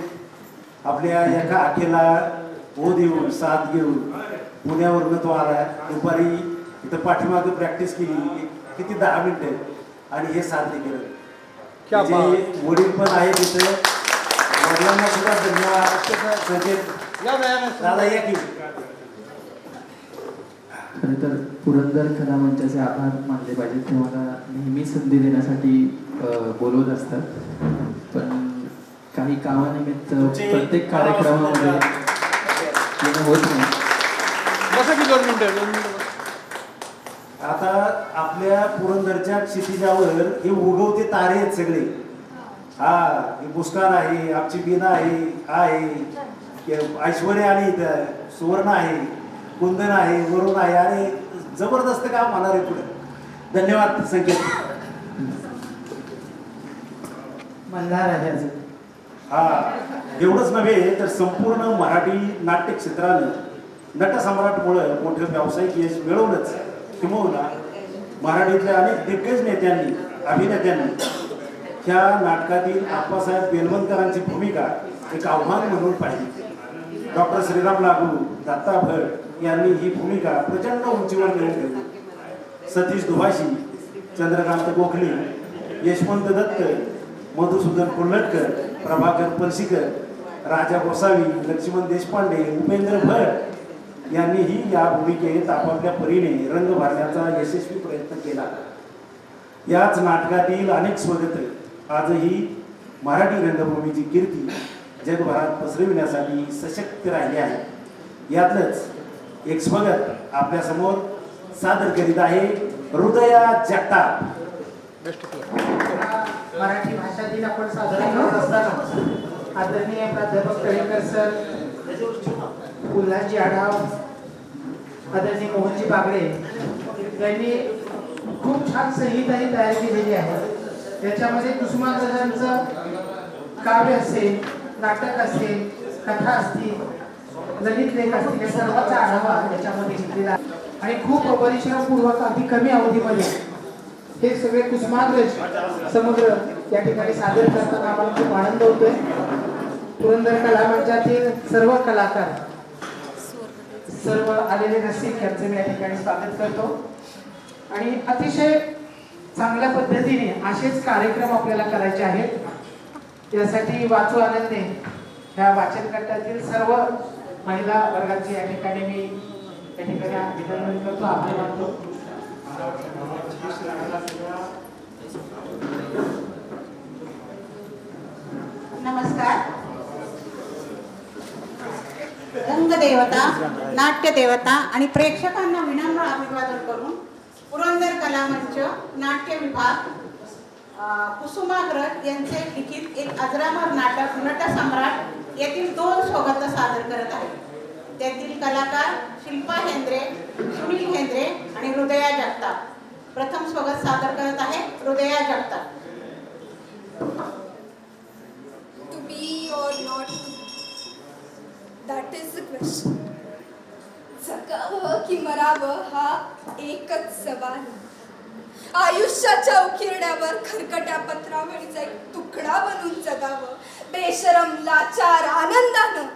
आपल्या एका आखेला ओ देऊन साथ घेऊन पुण्यावरून तो आला दुपारी इथं पाठीमागे प्रॅक्टिस केली किती 10 मिनिटं आणि हे साध्य केलं जे वडील पण आहे तिथं वडिलांना सुद्धा धन्यवाद संकेत दादा या की खरं तर पुरंदर कला मंचाचे आभार मानले पाहिजेत ते मला नेहमी संधी देण्यासाठी बोलवत असतात पण काही कामानिमित्त प्रत्येक कार्यक्रमामध्ये येणं होत नाही. आता आपल्या पुरंदरच्या क्षितिजावर हे उगवते तारे आहेत सगळे. हा हे मुस्कान आहे आमची बीना आहे ऐश्वर्या आणि इथं सुवर्ण आहे कुंदन आहे वरुण आहे अरे जबरदस्त काम होणार आहे पुढे. धन्यवाद संकेत. मल्हार आहे अजून. हा एवढंच नव्हे तर संपूर्ण मराठी नाट्य क्षेत्रानं नटसम्राटमुळं मोठं व्यावसायिक यश मिळवलंच किंबहुना मराठीतल्या अनेक दिग्गज नेत्यांनी अभिनेत्यांनी ह्या नाटकातील आप्पासाहेब बेलवंतकरांची भूमिका एक आव्हान म्हणून पाहिली. डॉक्टर श्रीराम लागू दत्ता भट यांनी ही भूमिका प्रचंड उंचीवर नेऊन ठेवली. सतीश दुभाषी चंद्रकांत गोखले यशवंत दत्त मधुसूदन कोल्हटकर प्रभाकर पलशीकर राजा गोसावी लक्ष्मण देशपांडे उपेंद्र भट यांनीही या भूमिकेत आपापल्या परीने रंग भरण्याचा यशस्वी प्रयत्न केला. याच नाटकातील अनेक स्वगत आजही मराठी रंगभूमीची कीर्ती जगभरात पसरविण्यासाठी सशक्त राहिले आहे. यातलंच एक स्वगत आपल्या समोर सादर करीत आहे हृदया जगताप. मराठी भाषा दिन आपण साजरा करत असताना आदरणीय प्राध्यापक तळेकर सर उल्हासजी आढाव आदरणीय मोहनजी बागडे यांनी खूप छान संहिता ही तयार केलेली आहे. याच्यामध्ये कुसुमाग्रजांचं काव्य असेल नाटक असेल कथा असतील ललित लेख असतील या सर्वांचा आढावा याच्यामध्ये घेतलेला आहे आणि खूप परिश्रमपूर्वक अगदी कमी अवधीमध्ये हे सगळे कुसुमाग्रज समुद्र या ठिकाणी सादर करताना आम्हाला खूप आनंद होतोय. पुरंदर कला मंचातील सर्व कलाकार सर्व आलेले रसिक यांचे मी या ठिकाणी स्वागत करतो आणि अतिशय चांगल्या पद्धतीने असेच कार्यक्रम आपल्याला करायचे आहेत. यासाठी वाचू आनंदे ह्या वाचन कट्ट्यातील सर्व महिला वर्गाचे या ठिकाणी मी या ठिकाणी अभिनंदन करतो आभार मानतो. नमस्कार. रंगदेवता नाट्यदेवता आणि प्रेक्षकांना विनम्र अभिवादन करून पुरंदर कला मंच नाट्य विभाग कुसुमाग्रज यांचे लिखित एक अजरामर नाटक नटसम्राट यातील 2 स्वगत सादर करत आहे. त्यातील कलाकार शिल्पा हेंद्रे सुनील हेंद्रे आणि हृदया जगताप. प्रथम स्वगत सादर करत आहे हृदया Jagtap. To be or not to be, that is the question. जगावं की मरावं हा एकच सवाल. आयुष्याच्या उकिरड्यावर खरकट्या पत्रावळीचा एक तुकडा बनून जगावं बेशरम लाचार आनंदानं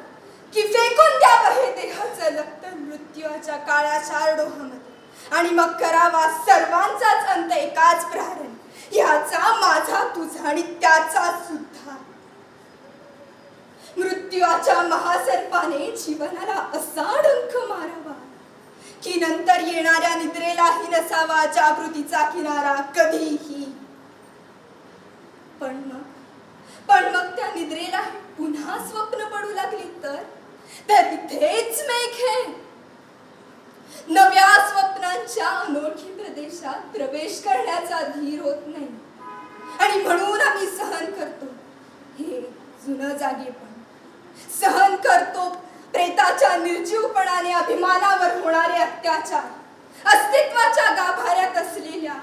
की फेकून द्यावं हे देहाचं लक्तन. अंधकाराच्या काळ्या शारडोहामध्ये आणि मग करावा सर्वांचाच अंत एकाच प्रहरण, याचा माझा तुझा आणि त्याचा सुद्धा. मृत्यूच्या महासर्पाने जीवनाला असा डंख मारावा की नंतर येणाऱ्या निद्रेलाही नसावा जागृतीचा किनारा कधीही. पण मग त्या निद्रेला पुन्हा स्वप्न पडू लागली तर इथेच मेघे नव्या स्वप्नांच्या अनोळखी प्रदेशात प्रवेश करण्याचा धीर होत नाही. आणि म्हणून आम्ही सहन करतो हे जुनं जागेपण, सहन करतो प्रेताच्या निर्जीवपणाने अभिमानावर होणारे अत्याचार, अस्तित्वाच्या गाभाऱ्यात असलेल्या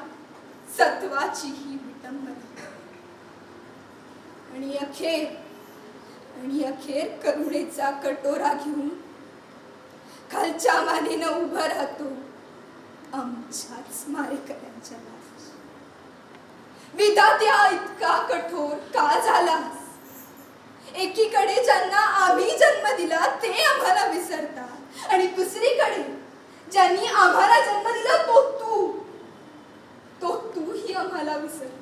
सत्वाची ही विटंबना. आणि अखेर करुणेचा कटोरा घेऊन खालच्या मानेनं उभं राहतो आमच्याच मारेकऱ्यांच्या लाज. विधात्या इतका कठोर का झालास? एकीकडे ज्यांना आम्ही जन्म दिला ते आम्हाला विसरतात आणि दुसरीकडे ज्यांनी आम्हाला जन्म दिला तो तूही आम्हाला विसरतास.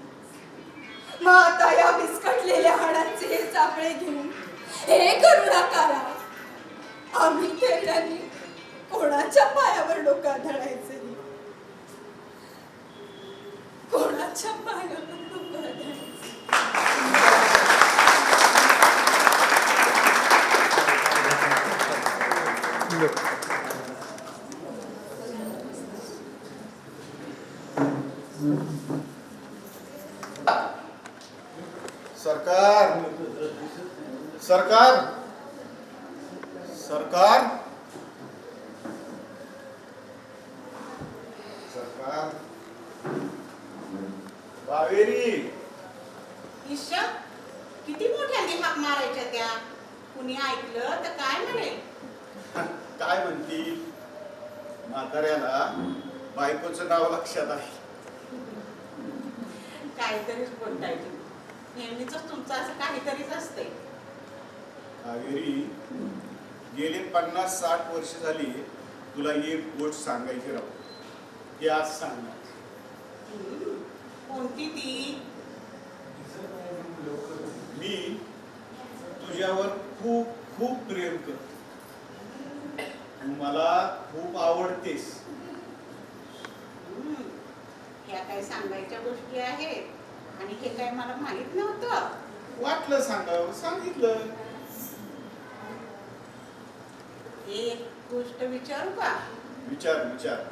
मग आता या विस्कटलेल्या हाडांचे हे चापळे घेऊन हे करुणाकारा, आम्ही त्यांनी कोणाच्या पायावर डोकं आदळायचे? कोणाच्या पायावर डोकं आदळायचे? सरकार सरकार सरकार सरकार कावेरी. ईशा, किती मोठ्यांनी हाक मारायच्या त्या? कुणी ऐकलं तर काय म्हणेल? काय म्हणतील? म्हाताऱ्याला बायकोचं नाव लक्षात आहे. काहीतरीच बोलताय तुम्ही. नेहमीच तुमचं असं काहीतरीच असतंय. कावेरी, गेले 50-60 वर्ष झाली तुला एक गोष्ट सांगायची राहू, ती आज सांगणार. कोणती ती? मी तुझ्यावर खूप खूप प्रेम करतो. तू मला खूप आवडतेस. ह्या काही सांगायच्या गोष्टी आहेत आणि हे काय मला माहित नव्हतं. वाटलं सांगावं, सांगितलं. एक गोष्ट विचारू का? विचार विचार.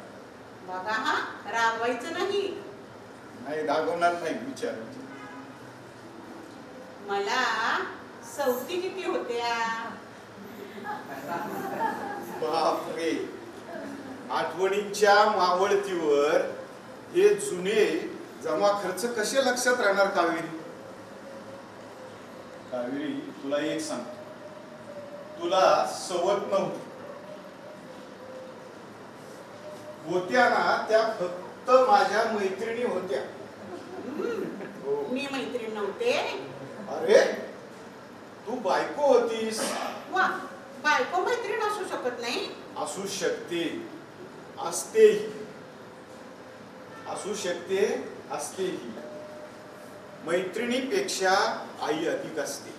बघा हा, रागवायचं नाही. नाही, रागवणार नाही. विचार. मला सवती किती होत्या? बापरे, आठवणींच्या मावळतीवर हे जुने जमा खर्च कसे लक्षात राहणार कावेरी? कावेरी, तुला एक सांगतो, तुला सवत नव्हती. होत्या ना, त्या फक्त माझ्या मैत्रिणी होत्या. मी मैत्रीण नव्हते. अरे, तू बायको होतीस. वा, बायको मैत्रीण असू शकत नाही? असू शकते, असतेही. असू शकते, असतेही. मैत्रिणीपेक्षा आई अधिक असते.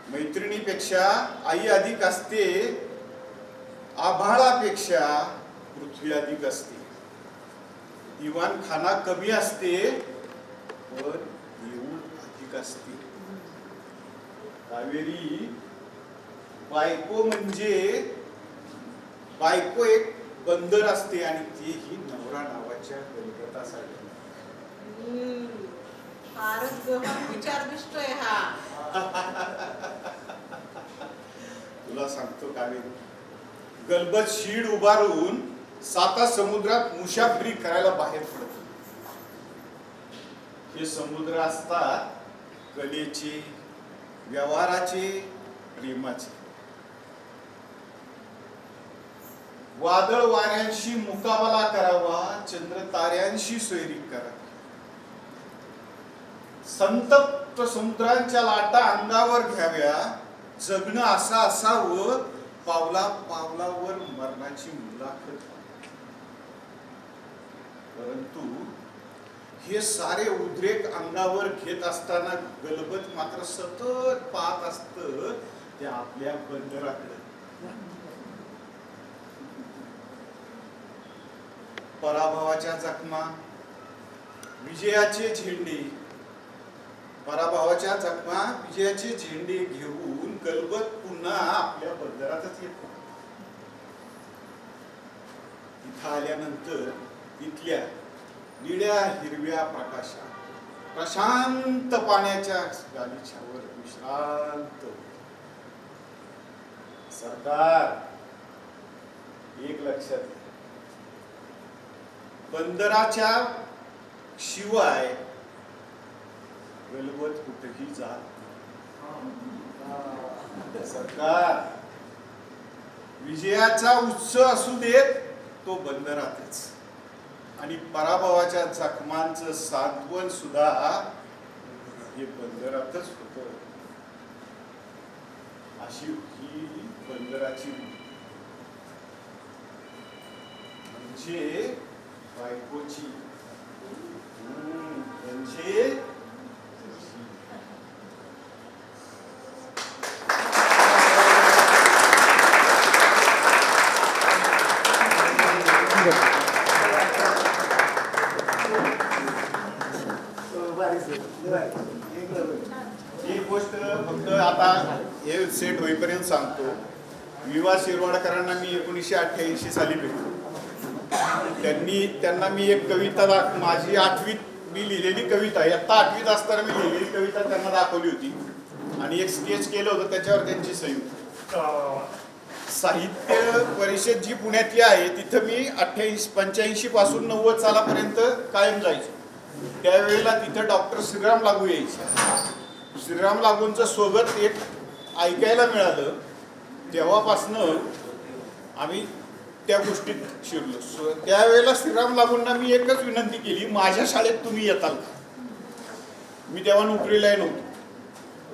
मैत्रिणीपेक्षा आई अधिक असते. आभाळापेक्षा पृथ्वी अधिक असते. दिवाणखाना कमी असते, पण देऊळ अधिक असते. कावेरी, बायको म्हणजे बायको एक बंदर असते आणि तेही नवरा नावाच्या गलगतासाठी. फारच गहन विचार दिसतोय हा. तुला सांगतो कावेरी, गलबत शीड उभारून 7 समुद्रात मुसाफिरी करायला बाहेर पडतो. हे समुद्र असतात कलेचे, व्यवहाराचे, प्रेमाचे. वादळ वाऱ्यांशी मुकाबला करावा, चंद्र ताऱ्यांशी सोयरी करावी. संतप्त समुद्रांच्या लाटा अंगावर घ्याव्या. जगणं असं असावं पावला पावलावर मरणाची मुलाखत, परंतु हे सारे उद्रेक अंगावर घेत असताना गलबत मात्र सतत पाहत असत त्या आपल्या बंदराकडे. पराभवाच्या जखमा, विजयाचे झेंडे, पराभवाच्या जखमा विजयाचे झेंडे घेऊन गलबत पुन्हा आपल्या बंदरातच येतो. इथं आल्यानंतर इथल्या निळ्या हिरव्या प्रकाशा प्रशांत पाण्याच्या गालिच्यावर विश्रांत. सरकार, एक लक्षात घ्या, बंदराच्या शिवाय गलबत कुठेही जात. सरकार, विजयाचा उत्सव असू देत तो बंदरातच, आणि पराभवाच्या जखमांचं सांत्वन सुद्धा हे बंदरातच होत. अशी ही बंदराची म्हणजे बायकोची म्हणजे एक गोष्ट फक्त आता हे सेट होईपर्यंत सांगतो. विवा शिरवाडकरांना मी 1988 साली भेटलो. त्यांना मी एक कविता माझी 8वीत मी लिहिलेली कविता, इयत्ता 8वीत असताना मी लिहिलेली कविता त्यांना दाखवली होती आणि एक स्केच केलं होतं त्याच्यावर त्यांची सही. साहित्य परिषद जी पुण्यातली आहे तिथं मी 85 पासून 90 सालापर्यंत कायम जायचो. त्यावेळेला तिथं डॉक्टर श्रीराम लागू यायचे. श्रीराम लागूंचं सोबत एक ऐकायला मिळालं. तेव्हापासनं आम्ही त्या गोष्टीत शिरलो. त्यावेळेला श्रीराम लागूंना मी एकच विनंती केली, माझ्या शाळेत तुम्ही येताल का? मी तेव्हा नोकरीलाही नव्हतो.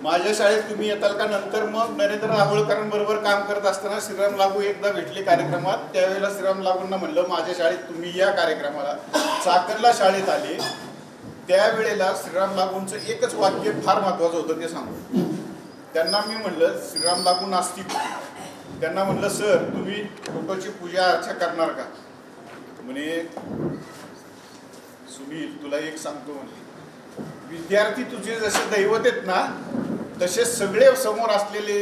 माझ्या शाळेत तुम्ही येताल का? नंतर मग नरेंद्र राहुळकरांबरोबर काम करत असताना श्रीराम लागू एकदा भेटले कार्यक्रमात. त्यावेळेला श्रीराम लागूंना म्हणलं माझ्या शाळेत तुम्ही या कार्यक्रमाला. चाकणला शाळेत आले. त्यावेळेला श्रीराम लागूंचं एकच वाक्य फार महत्वाचं होतं, ते सांगू. त्यांना मी म्हणलं श्रीराम लागू नास्तिक. त्यांना म्हणलं सर तुम्ही फोटोची पूजा अर्चा करणार का? म्हणे सुनील तुला एक सांगतो, म्हणे विद्यार्थी तुझे जसे दैवत आहेत ना तसे सगळे समोर असलेले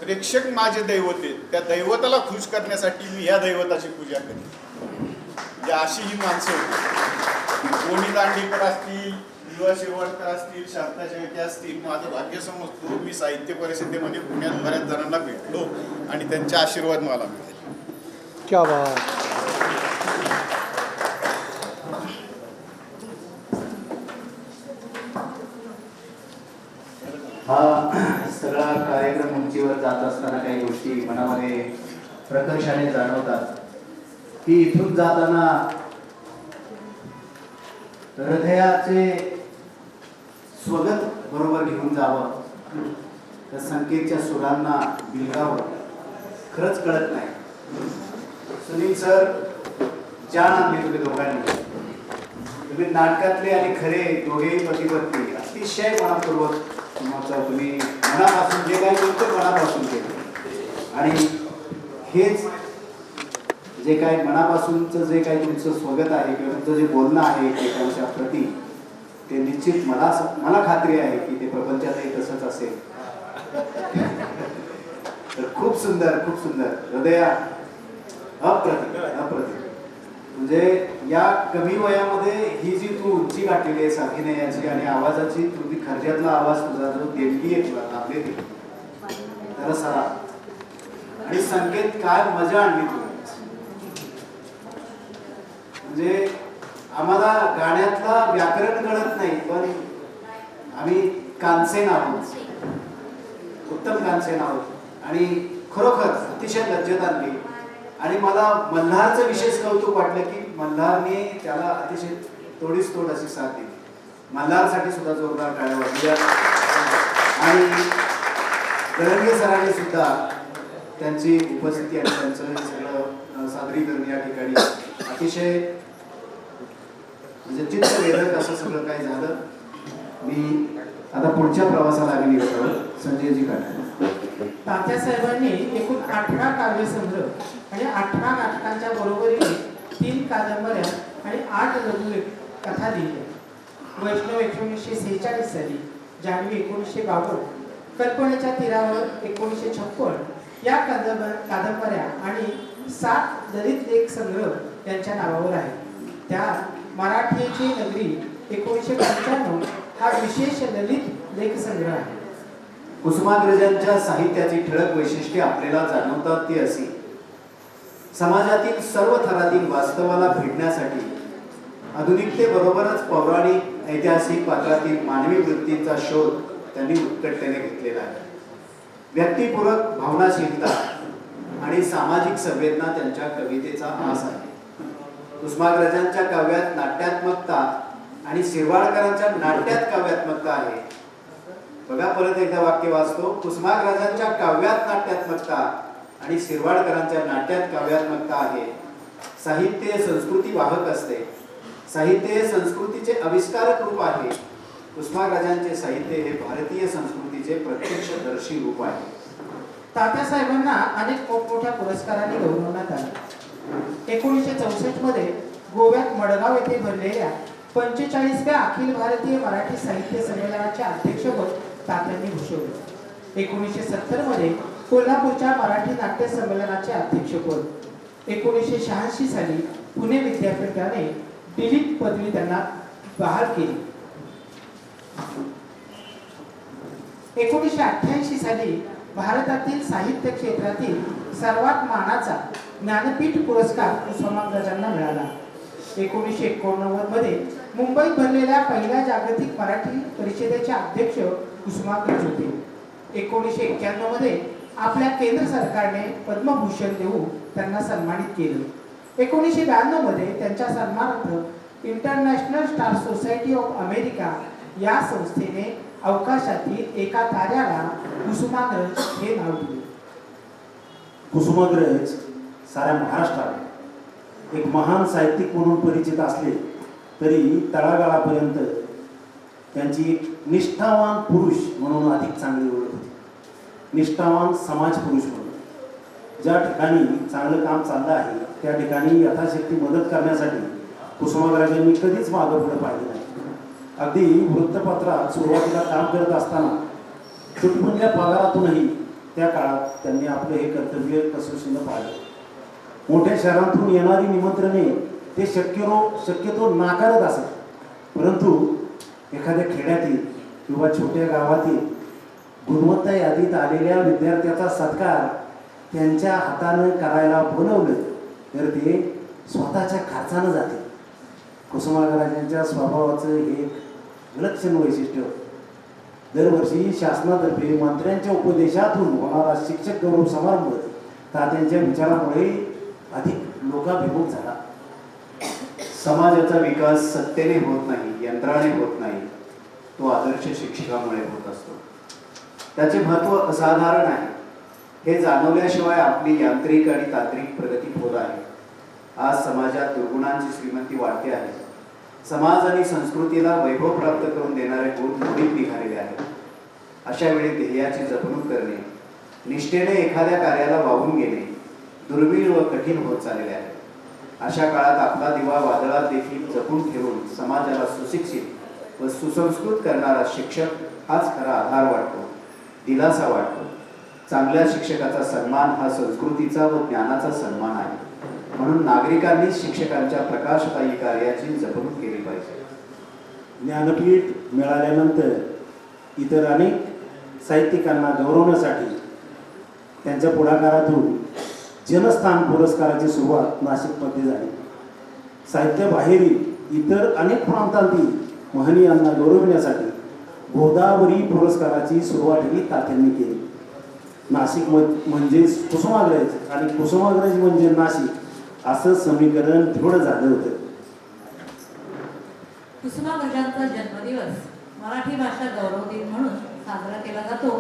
प्रेक्षक माझे दैवत आहेत. त्या दैवताला खुश करण्यासाठी मी ह्या दैवताची पूजा करते. म्हणजे अशी ही माणसं होती. कोणी दांडेकर असतील, विवा शिरवाडकर असतील, शांता शेळके असतील. माझं भाग्य समजतो मी साहित्य परिषदेमध्ये पुण्यात बऱ्याच जणांना भेटलो आणि त्यांचे आशीर्वाद मला मिळाले. क्या बात. हा सगळा कार्यक्रम उंचीवर जात असताना काही गोष्टी मनामध्ये प्रकर्षाने जाणवतात की इथून जाताना हृदयाचे स्वगत बरोबर घेऊन जावं, त्या संकेतच्या सुरांना बिलगावं, खरंच कळत नाही. सुनील सर जाण आणली तुम्ही दोघांनी. तुम्ही नाटकातले आणि खरे दोघेही पती पत्नी अतिशय मनापूर्वक तुम्ही मनापासून जे काही बोलतो मनापासून केलं. आणि हेच जे काही मनापासूनचं जे काही तुमचं स्वगत आहे किंवा तुमचं जे बोलणं आहे एकमेकांच्या प्रती, ते निश्चित मला खात्री आहे की ते प्रपंचातही तसंच असेल. तर खूप सुंदर, खूप सुंदर. हृदया अप्रतिम अप्रतिम. म्हणजे या कमी वयामध्ये ही जी तू उंची गाठलेली आहेस अभिनयाची आणि आवाजाची, तुझी खर्जातला आवाज तुझा जो देणगी आहे तुला लाभलेली, त्याला सरा. आणि संकेत काय मजा आणली तू. म्हणजे आम्हाला गाण्यातला व्याकरण कळत नाही पण आम्ही कानसेन आहोत, उत्तम कानसेन आहोत आणि खरोखर अतिशय लज्जत आणली. आणि मला मल्हारचं विशेष कौतुक वाटलं की मल्हारने त्याला अतिशय तोडीस तोड अशी साथ दिली. मल्हारसाठी सुद्धा जोरदार टाळ्या वाजल्या. आणि दरंगे सरांनी सुद्धा त्यांची उपस्थिती आणि त्यांचं हे सगळं सादरीकरण या ठिकाणी अतिशय म्हणजे चित्तवेधक असं सगळं काय झालं. मी आता पुढच्या प्रवासाला आम्ही निघत आहोत. संजयजी काढा. तात्यासाहेबांनी एकूण 18 काव्यसंग्रह आणि 18 नाटकांच्या बरोबरीने 3 कादंबऱ्या आणि 8 लघु कथा लिहिल्या. वैष्णव 1946 साली, जान्हवी 1952, कल्पनेच्या तीरावर 1956 या कादंबऱ्या आणि 7 दलित लेख संग्रह त्यांच्या नावावर आहेत. त्यात मराठीची नगरी 1995 हा विशेष ललित लेख संग्रह आहे. कुसुमाग्रजांच्या साहित्याची ठळक वैशिष्ट्ये आपल्याला जाणवतात ती अशी: समाजातील सर्व थरातील वास्तवाला भेटण्यासाठी आधुनिकतेबरोबरच पौराणिक ऐतिहासिक पात्रातील मानवी वृत्तींचा शोध त्यांनी उत्कटतेने घेतलेला आहे. व्यक्तिपूरक भावनाशीलता आणि सामाजिक संवेदना त्यांच्या कवितेचा आस आहे. कुसुमाग्रजांच्या काव्यात नाट्यात्मकता आणि शिरवाडकरांच्या नाट्यात काव्यात्मकता आहे. बघा, परत एकदा वाक्य वाचतो. कुसुमाग्रजांच्या काव्यात नाट्यात्मकता आणि शिरवाडकरांच्या नाट्यात काव्यात्मकता आहे. साहित्य संस्कृती वाहक असते. साहित्य संस्कृतीचे आविष्कारक रूप आहे. कुसुमाग्रजांचे साहित्य हे भारतीय संस्कृतीचे प्रत्यक्षदर्शी रूप आहे. तात्यासाहेबांना अनेक मोठमोठ्या पुरस्कारांनी गौरवण्यात आले. 1964 मध्ये गोव्यात मडगाव येथे भरलेल्या 45व्या अखिल भारतीय मराठी साहित्य संमेलनाचे अध्यक्षपद तात्यांनी भूषवले. 1970 मध्ये कोल्हापूरच्या मराठी नाट्य संमेलनाचे अध्यक्षपद. 1986 साली पुणे विद्यापीठाने डिलीट पदवी त्यांना बहाल केली. 1988 साली भारतातील साहित्य क्षेत्रातील सर्वात मानाचा ज्ञानपीठ पुरस्कार कुसुमाग्रजांना मिळाला. 1989 मध्ये मुंबईत भरलेल्या पहिल्या जागतिक मराठी परिषदेचे अध्यक्ष कुसुमाग्रज होते. 1991 मध्ये आपल्या केंद्र सरकारने पद्मभूषण देऊन त्यांना सन्मानित केले. 1992 मध्ये त्यांच्या सन्मानार्थ international star society of America या संस्थेने अवकाशातील एका ताऱ्याला कुसुमाग्रज हे नाव दिले. कुसुमाग्रज साऱ्या महाराष्ट्रात एक महान साहित्यिक म्हणून परिचित असले तरी तळागाळापर्यंत त्यांची एक निष्ठावान पुरुष म्हणून अधिक चांगली ओळख होती. निष्ठावान समाज पुरुष म्हणून ज्या ठिकाणी चांगलं काम चाललं आहे त्या ठिकाणी यथाशक्ती मदत करण्यासाठी कुसुमाग्रजांनी कधीच मागं पुढे पाहिलं नाही. अगदी वृत्तपत्रात सुरुवातीला काम करत असताना तुटपुंज्या पगारातूनही त्या काळात त्यांनी आपलं हे कर्तव्य कसोशीनं पाळलं. मोठ्या शहरांतून येणारी निमंत्रणे ते शक्यतो नाकारत असत. परंतु एखाद्या खेड्यातील किंवा छोट्या गावातील गुणवत्ता यादीत आलेल्या विद्यार्थ्याचा सत्कार त्यांच्या हातानं करायला बोलवलं तर ते स्वतःच्या खर्चानं जाते. कुसुमाग्रजांच्या स्वभावाचं हे एक विलक्षण वैशिष्ट्य. दरवर्षी शासनातर्फे मंत्र्यांच्या उपदेशातून होणारा शिक्षक गौरव समारंभ तात्यांच्या विचारामुळे अधिक लोकाभिमुख झाला. समाजाचा विकास सत्तेने होत नाही, यंत्राने होत नाही, तो आदर्श शिक्षकामुळे होत असतो. त्याचे महत्त्व असाधारण आहे. हे जाणवल्याशिवाय आपली यांत्रिक आणि तांत्रिक प्रगती होत आहे. आज समाजात दुर्गुणांची श्रीमंती वाढते आहे. समाज आणि संस्कृतीला वैभव प्राप्त करून देणारे गुण मोडीत निघालेले आहेत. अशा वेळी ध्येयाची जपणूक करणे, निष्ठेने एखाद्या कार्याला वाहून घेणे दुर्मिळ व कठीण होत चाललेले आहे. अशा काळात आपला दिवा वादळात देखील जपून ठेवून समाजाला सुशिक्षित व सुसंस्कृत करणारा शिक्षक हाच खरा आधार वाटतो, दिलासा वाटतो. चांगल्या शिक्षकाचा सन्मान हा संस्कृतीचा व ज्ञानाचा सन्मान आहे. म्हणून नागरिकांनी शिक्षकांच्या प्रकाशदायी कार्याची जपणूक केली पाहिजे. ज्ञानपीठ मिळाल्यानंतर इतर अनेक साहित्यिकांना गौरवण्यासाठी त्यांच्या पुढाकारातून जनस्थान पुरस्काराची सुरुवात नाशिकमध्ये झाली. साहित्याबाहेरील इतर अनेक प्रांतांतील महनीयांना गौरवण्यासाठी गोदावरी पुरस्काराची सुरुवातही तात्यांनी केली. नाशिक म्हणजे कुसुमाग्रज आणि कुसुमाग्रज म्हणजे नाशिक असं समीकरण दृढ झालं होतं. कुसुमाग्रजांचा जन्मदिवस मराठी भाषा गौरव दिन म्हणून साजरा केला जातो.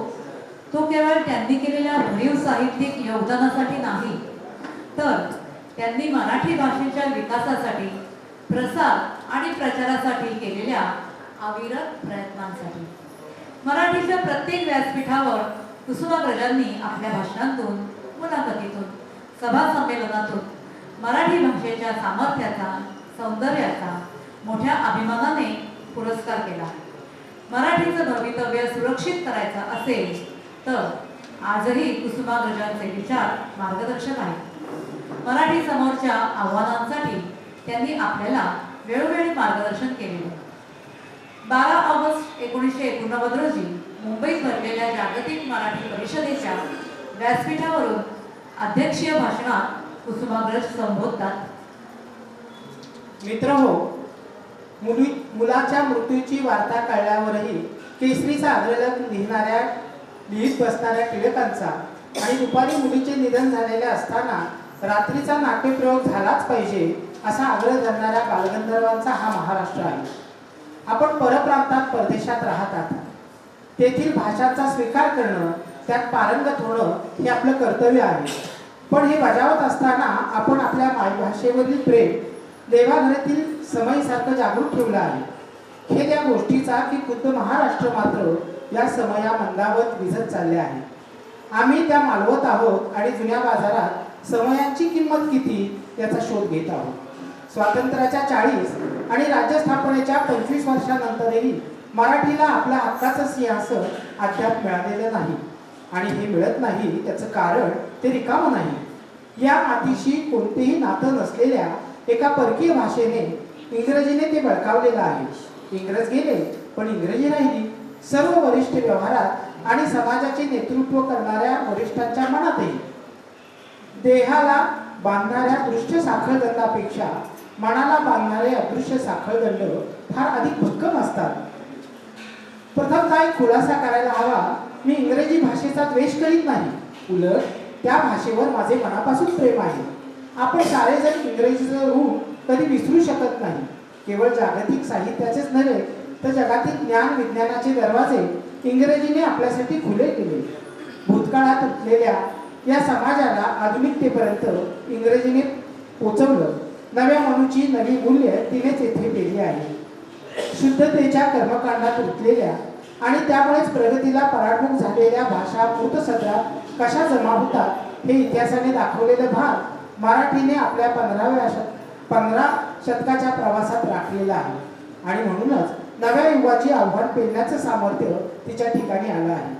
तो केवळ त्यांनी केलेल्या भरीव साहित्यिक योगदानासाठी नाही, तर त्यांनी मराठी भाषेच्या विकासासाठी, प्रसार आणि प्रचारासाठी केलेल्या अविरत प्रयत्नांसाठी. मराठीच्या प्रत्येक व्यासपीठावर कुसुमाग्रजांनी आपल्या भाषणांतून, मुलाखतीतून, सभा संमेलनातून मराठी भाषेच्या सामर्थ्याचा, सौंदर्याचा मोठ्या अभिमानाने पुरस्कार केला. मराठीचं भवितव्य सुरक्षित करायचं असेल तर आजही कुसुमाग्रजांचे विचार मार्गदर्शक आहेत. मराठी समोरच्या आव्हानांसाठी त्यांनी आपल्याला वेळोवेळी मार्गदर्शन केले. 12 ऑगस्ट 1989 रोजी मुंबईत भरलेल्या जागतिक मराठी परिषदेच्या व्यासपीठावरून अध्यक्षीय भाषणात कुसुमाग्रज संबोधतात. मित्रहो, मुलाच्या मृत्यूची वार्ता कळल्यावरही केसरीचा अग्रलेख लिहित बसणाऱ्या टिळकांचा आणि दुपारी मुलीचे निधन झालेले असताना रात्रीचा नाट्यप्रयोग झालाच पाहिजे असा आग्रह धरणाऱ्या बालगंधर्वांचा हा महाराष्ट्र आहे. आपण परप्रांतात, परदेशात राहतात. तेथील भाषांचा स्वीकार करणं, त्यात पारंगत होणं हे आपलं कर्तव्य आहे. पण हे बजावत असताना आपण आपल्या मायभाषेवरील प्रेम देवाघरातील समयीसारखं जागृत ठेवलं आहे. हे त्या गोष्टीचा की खुद्द महाराष्ट्र मात्र या समया मंदावत विझत चालले आहे. आम्ही त्या मालवत आहोत आणि जुन्या बाजारात समयांची किंमत किती याचा शोध घेत आहोत. स्वातंत्र्याच्या 40 आणि राज्यस्थापनेच्या 25 वर्षानंतरही मराठीला आपल्या हक्काचं सिंहासन अद्याप मिळालेलं नाही. आणि हे मिळत नाही त्याचं कारण ते रिकामं नाही. या मातीशी कोणतेही नातं नसलेल्या एका परकीय भाषेने, इंग्रजीने ते बळकावलेलं आहे. इंग्रज गेले पण इंग्रजी राहिली. सर्व वरिष्ठ व्यवहारात आणि समाजाचे नेतृत्व करणाऱ्या वरिष्ठांच्या मनातही देहाला बांधणाऱ्या दृश्य साखळदंडापेक्षा मनाला बांधणारे अदृश्य साखळदंड फार अधिक भक्कम असतात. प्रथमतः एक खुलासा करायला हवा. मी इंग्रजी भाषेचा द्वेष करीत नाही, उलट त्या भाषेवर माझे मनापासून प्रेम आहे. आपण सारेजण इंग्रजीचं ऋण कधी विसरू शकत नाही. केवळ जागतिक साहित्याचेच नव्हे तर जगातील ज्ञान विज्ञानाचे दरवाजे इंग्रजीने आपल्यासाठी खुले केले. भूतकाळात उठलेल्या या समाजाला आधुनिकतेपर्यंत इंग्रजीने पोचवलं. नव्या मनुची नवी मूल्य तिनेच येथे पेरली आहे. शुद्धतेच्या कर्मकांडात उठलेल्या आणि त्यामुळेच प्रगतीला पराडमुख झालेल्या भाषा मूर्तसद्रात कशा जमा होतात हे इतिहासाने दाखवलेलं भाग मराठीने आपल्या 15व्या शतकाच्या प्रवासात राखलेला आहे. आणि म्हणूनच नव्या युगाची आव्हान पेलण्याचं सामर्थ्य तिच्या ठिकाणी आलं आहे.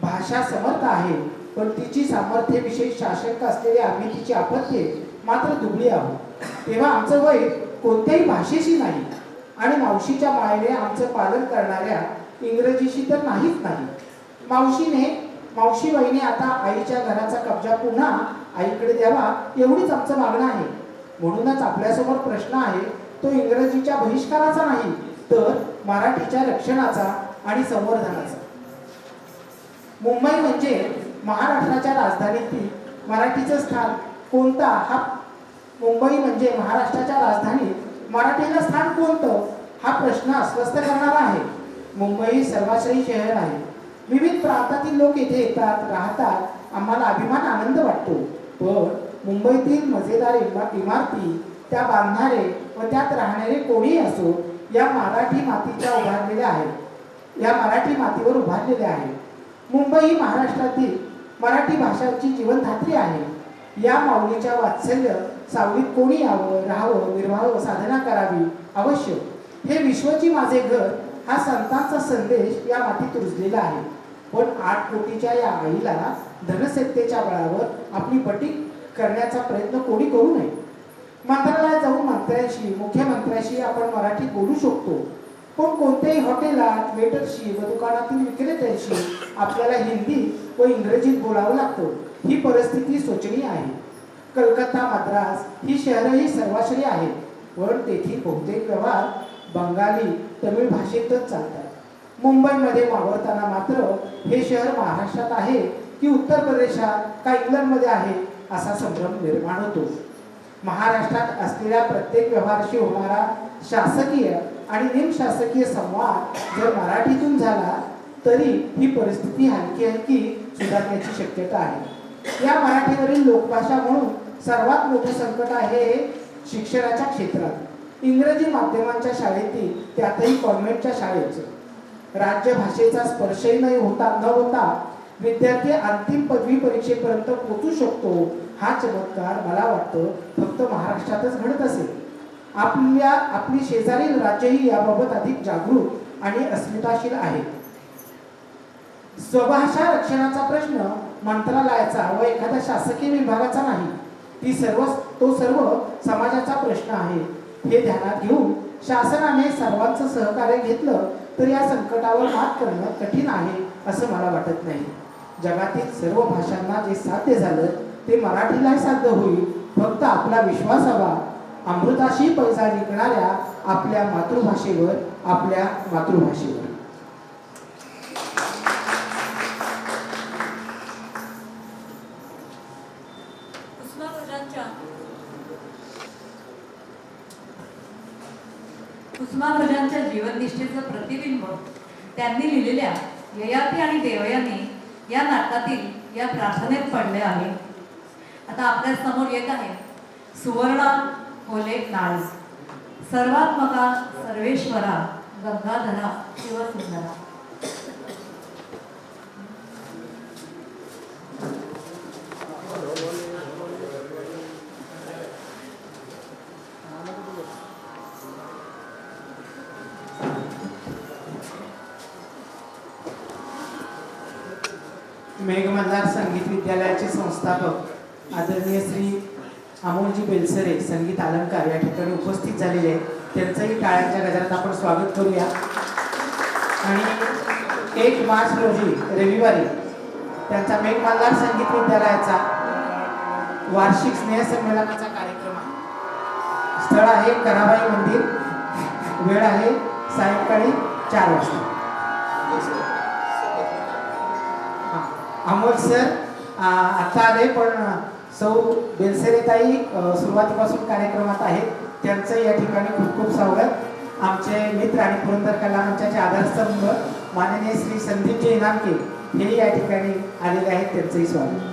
भाषा समर्थ आहे, पण तिची सामर्थ्याविषयी शासक असलेले आम्ही तिची अपत्ये मात्र दुबळी आहोत. तेव्हा आमचं वय कोणत्याही भाषेशी नाही आणि मावशीच्या मायेने आमचं पालन करणाऱ्या इंग्रजीशी तर नाहीच नाही. मावशीबाईने आता आईच्या घराचा कब्जा पुन्हा आईकडे द्यावा एवढीच आमचं मागणं आहे. म्हणूनच आपल्यासमोर प्रश्न आहे तो इंग्रजीच्या बहिष्काराचा नाही तर मराठीच्या रक्षणाचा आणि संवर्धनाचा. मुंबई म्हणजे महाराष्ट्राच्या राजधानीतील मराठीचं स्थान कोणता हा मुंबई म्हणजे महाराष्ट्राच्या राजधानीत मराठीला स्थान कोणतं हा प्रश्न अस्वस्थ करणारा आहे. मुंबई सर्वाश्रयी शहर आहे. विविध प्रांतातील लोक येथे येतात, राहतात. आम्हाला अभिमान, आनंद वाटतो. पण मुंबईतील मजेदार इमारती, त्या बांधणारे व त्यात राहणारे कोणीही असो, या मराठी मातीच्या उभारलेल्या आहेत, या मराठी मातीवर उभारलेल्या आहेत. मुंबई ही महाराष्ट्रातील मराठी भाषांची जीवनधात्री आहे. या माऊलीच्या वात्सल्य सावलीत कोणी यावं, राहावं, निर्वाह साधना करावी अवश्य. हे विश्वची माझे घर हा संतांचा संदेश या मातीत रुजलेला आहे. पण 8 कोटीच्या या आईला धनसत्तेच्या बळावर आपली बटी करण्याचा प्रयत्न कोणी करू नये. मंत्रालयात जाऊन मंत्र्यांशी, मुख्यमंत्र्यांशी आपण मराठीत बोलू शकतो, पण कोणत्याही हॉटेलात वेटरशी व दुकानातील विक्रेत्यांशी आपल्याला हिंदी व इंग्रजीत बोलावं लागतं. ही परिस्थिती शोचनीय आहे. कलकत्ता, मद्रास ही शहरही सर्वाश्रयी आहेत, पण तेथील बहुतेक व्यवहार बंगाली, तमिळ भाषेतच चालतात. मुंबईमध्ये वावरताना मात्र हे शहर महाराष्ट्रात आहे की उत्तर प्रदेशात का इंग्लंडमध्ये आहे असा संभ्रम निर्माण होतो. महाराष्ट्रात असलेल्या प्रत्येक व्यवहाराशी होणारा शासकीय आणि निमशासकीय संवाद जर मराठीतून झाला तरी ही परिस्थिती हलकी हलकी सुधारण्याची शक्यता आहे. या मराठीवरील लोकभाषा म्हणून सर्वात मोठे संकट आहे शिक्षणाच्या क्षेत्रात. इंग्रजी माध्यमांच्या शाळेतील, त्यातही कॉन्व्हेंटच्या शाळेचं राज्यभाषेचा स्पर्शही न होता विद्यार्थी अंतिम पदवी परीक्षेपर्यंत पोहोचू शकतो. हा चमत्कार मला वाटतं फक्त महाराष्ट्रातच घडत असेल. आपली शेजारील राज्यही याबाबत अधिक जागरूक आणि अस्मिताशील आहेत. स्वभाषा रक्षणाचा प्रश्न मंत्रालयाचा व एखाद्या शासकीय विभागाचा नाही, तो सर्व समाजाचा प्रश्न आहे. हे ध्यानात घेऊन शासनाने सर्वांचं सहकार्य घेतलं तर या संकटावर मात करणं कठीण आहे असं मला वाटत नाही. जगातील सर्व भाषांना जे साध्य झालं ते मराठीलाही साध्य होईल. फक्त आपला विश्वास हवा. अमृताशी पैजा निघणाऱ्या आपल्या मातृभाषेवर. कुसुमाग्रजांच्या जीवननिष्ठेचं प्रतिबिंब त्यांनी लिहिलेल्या ययाती आणि देवयानी या नाटकातील या प्रार्थनेत पडले आहे. आता आपल्या समोर येत आहे सुवर्णा होले नाळ. सर्वात्मका सर्वेश्वरा गंगाधरा शिवसुंदरा. मेघमल्हार संगीत विद्यालयाचे संस्थापक आदरणीय श्री अमोलजी बेलसरे संगीत अलंकार या ठिकाणी उपस्थित झालेले आहेत. त्यांचंही टाळ्यांच्या गजरात आपण स्वागत करूया. आणि 1 मार्च रोजी रविवारी त्यांचा मेघमल्हार संगीत विद्यालयाचा वार्षिक स्नेहसंमेलनाचा कार्यक्रम आहे. स्थळ आहे कराबाई मंदिर. वेळ आहे सायंकाळी 4 वाजता. अमोल सर आता आले, पण सौ बेलसरेताई सुरुवातीपासून कार्यक्रमात आहेत. त्यांचं या ठिकाणी खूप खूप स्वागत. आमचे मित्र आणि पुरंदर कला मंचाचे आधारस्तंभ माननीय श्री संदीपजी इनामके हेही या ठिकाणी आलेले आहेत. त्यांचंही स्वागत.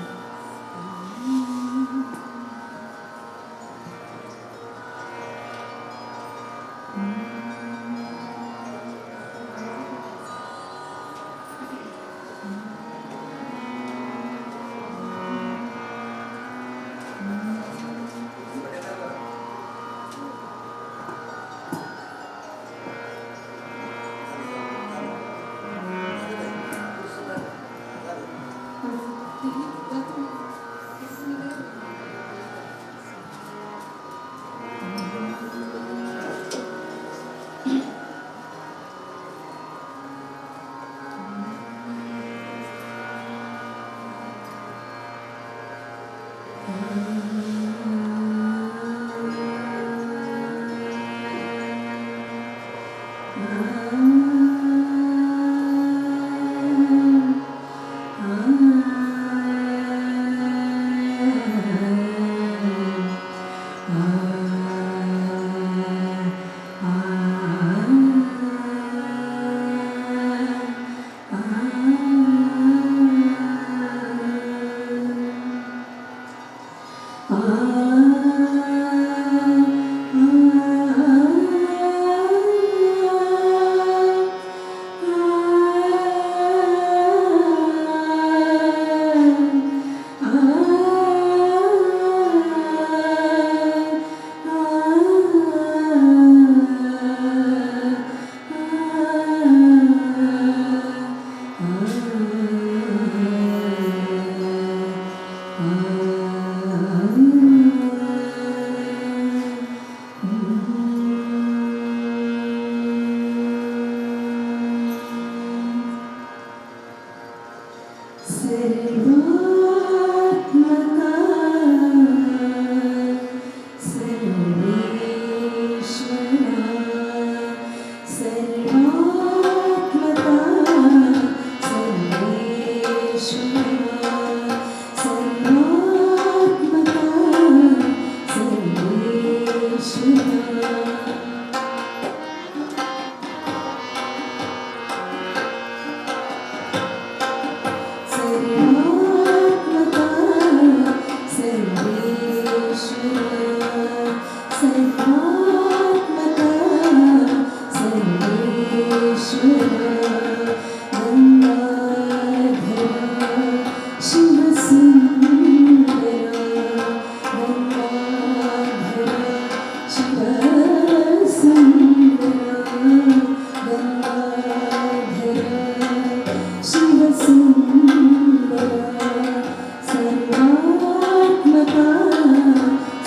सर्वात्मका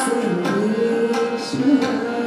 सर्वेश्वरा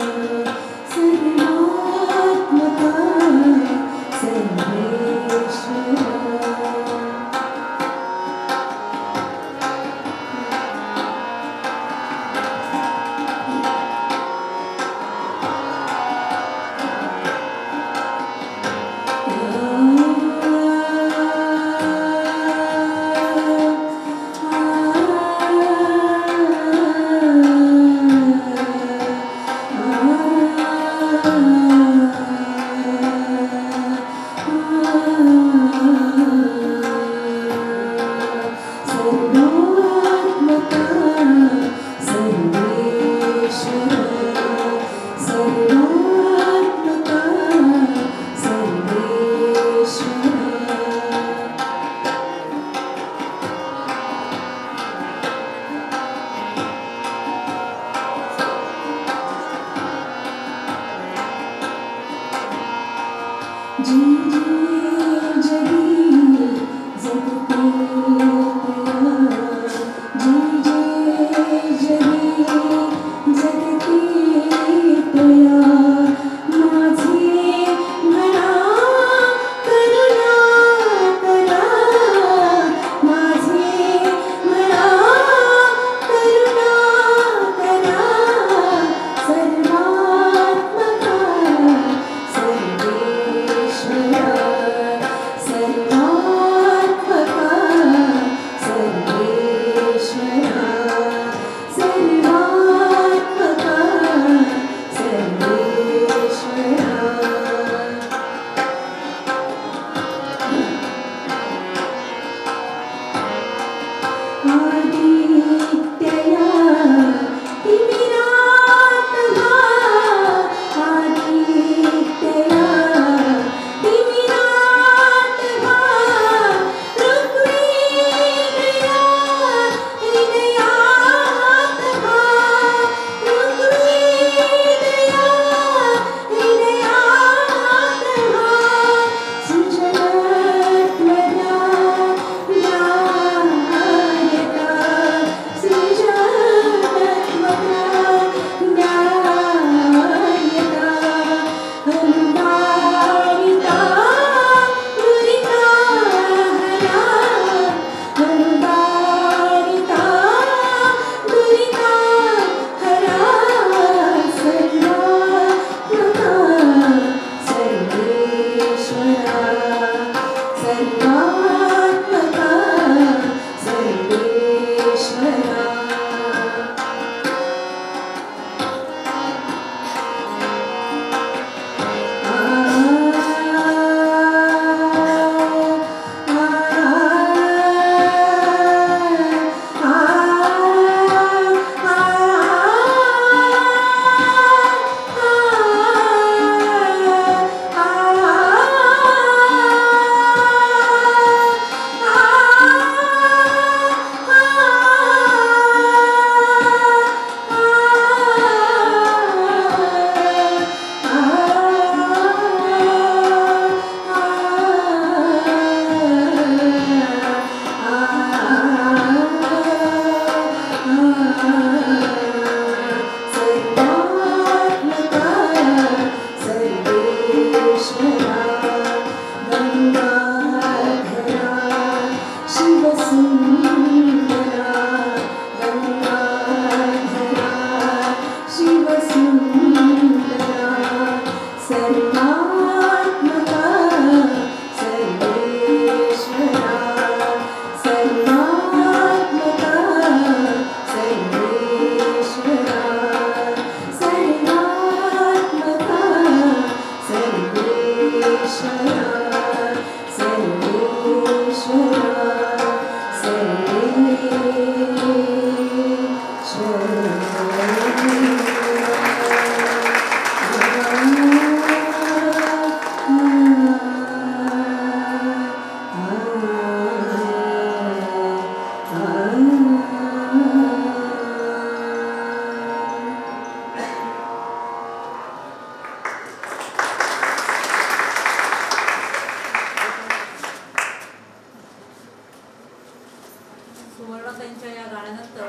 सुवर्णाताईंच्या या गाण्यानंतर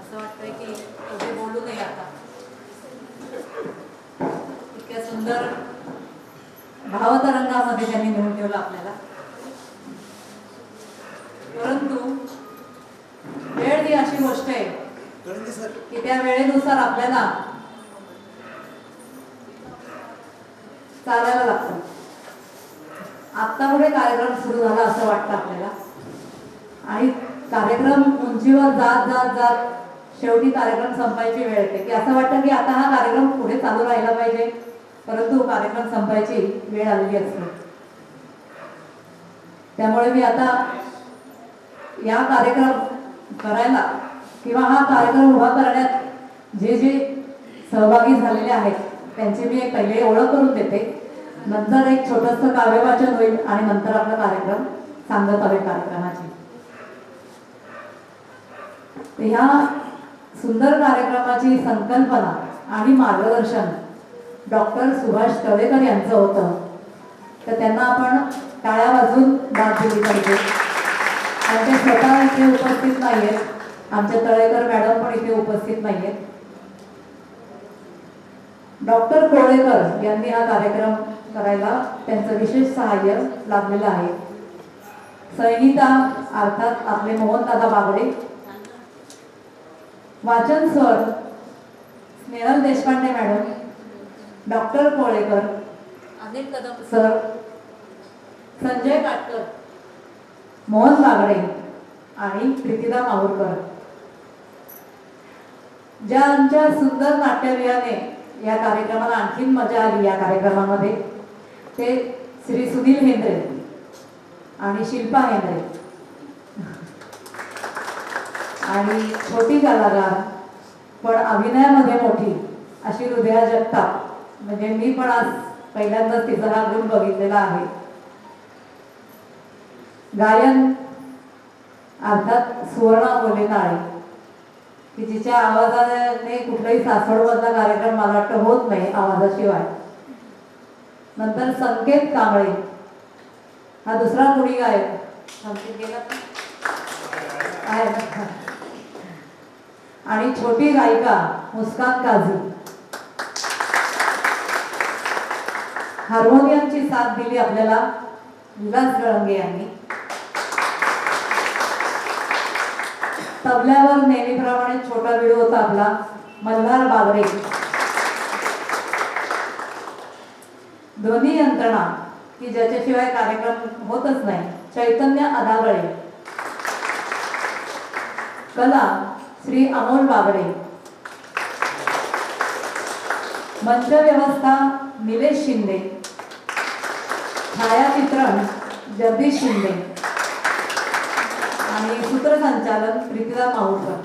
असं वाटतंय की पुढे बोलू नये आता. इतक्या सुंदर भावतरंगामध्ये त्यांनी नेऊन ठेवलं आपल्याला. परंतु वेळ ही अशी गोष्ट आहे की त्या वेळेनुसार आपल्याला चालायला लागतं. आत्ता पुढे कार्यक्रम सुरू झाला असं वाटतं आपल्याला आणि कार्यक्रम उंचीवर जात जात जात शेवटी कार्यक्रम संपायची वेळ येते की असं वाटतं की आता हा कार्यक्रम पुढे चालू राहिला पाहिजे, परंतु कार्यक्रम संपायची वेळ आलेली असते. त्यामुळे मी आता या कार्यक्रम करायला किंवा हा कार्यक्रम उभा करण्यात जे जे सहभागी झालेले आहेत त्यांची मी एक पहिले ओळख करून देते. नंतर एक छोटंसं काव्यवाचन होईल आणि नंतर आपला कार्यक्रम सांगत आहे कार्यक्रमाची. ह्या सुंदर कार्यक्रमाची संकल्पना आणि मार्गदर्शन डॉक्टर सुभाष तळेकर यांचं होतं. तर त्यांना आपण टाळ्या वाजवून दाद दिली पाहिजे. आमचे स्वतः इथे उपस्थित नाहीयेत, आमच्या तळेकर मॅडम पण इथे उपस्थित नाहीयेत. डॉक्टर कोळेकर यांनी हा कार्यक्रम करायला त्यांचं विशेष सहाय्य लाभलेलं आहे. संहिता अर्थात आपले मोहनदादा बागडे, वाचन स्वर Snehal Deshpande madam, doctor Kolekar, Anil Kadam sir, Sanjay Katkar, Mohan Bagade आणि प्रीतिदा माहूरकर. ज्या आमच्या सुंदर नाट्यविहाने या कार्यक्रमाला आणखीन मजा आली या कार्यक्रमामध्ये ते श्री सुनील हेंद्रे आणि शिल्पा हेंद्रे आणि छोटी कलाकार पण अभिनयामध्ये मोठी अशी हृदया जगताप. म्हणजे मी पण आज पहिल्यांदाच तिचा हा गुण बघितलेला आहे. गायन अर्थात सुवर्णा बोलेनाळे की जिच्या आवाजाने कुठलाही सासवडमधला कार्यक्रम मला वाटतं होत नाही आवाजाशिवाय. नंतर संकेत कांबळे हा दुसरा कुणी गायक. संकेत गेला आहे. आणि छोटी गायिका मुस्कान काझी. हार्मोनियमची साथ दिली आपल्याला विलास गळंगे यांनी. तबल्यावर नेहमीप्रमाणे छोटा व्हिडिओ होता आपला मल्हार बागडे. ध्वनी यंत्रणा की ज्याच्याशिवाय कार्यक्रम होतच नाही चैतन्य अदागळे. कला श्री अमोल बागडे. मंच व्यवस्था निलेश शिंदे. छायाचित्रण जगदीश शिंदे आणि सूत्रसंचालन प्रीतिदा माहूरकर.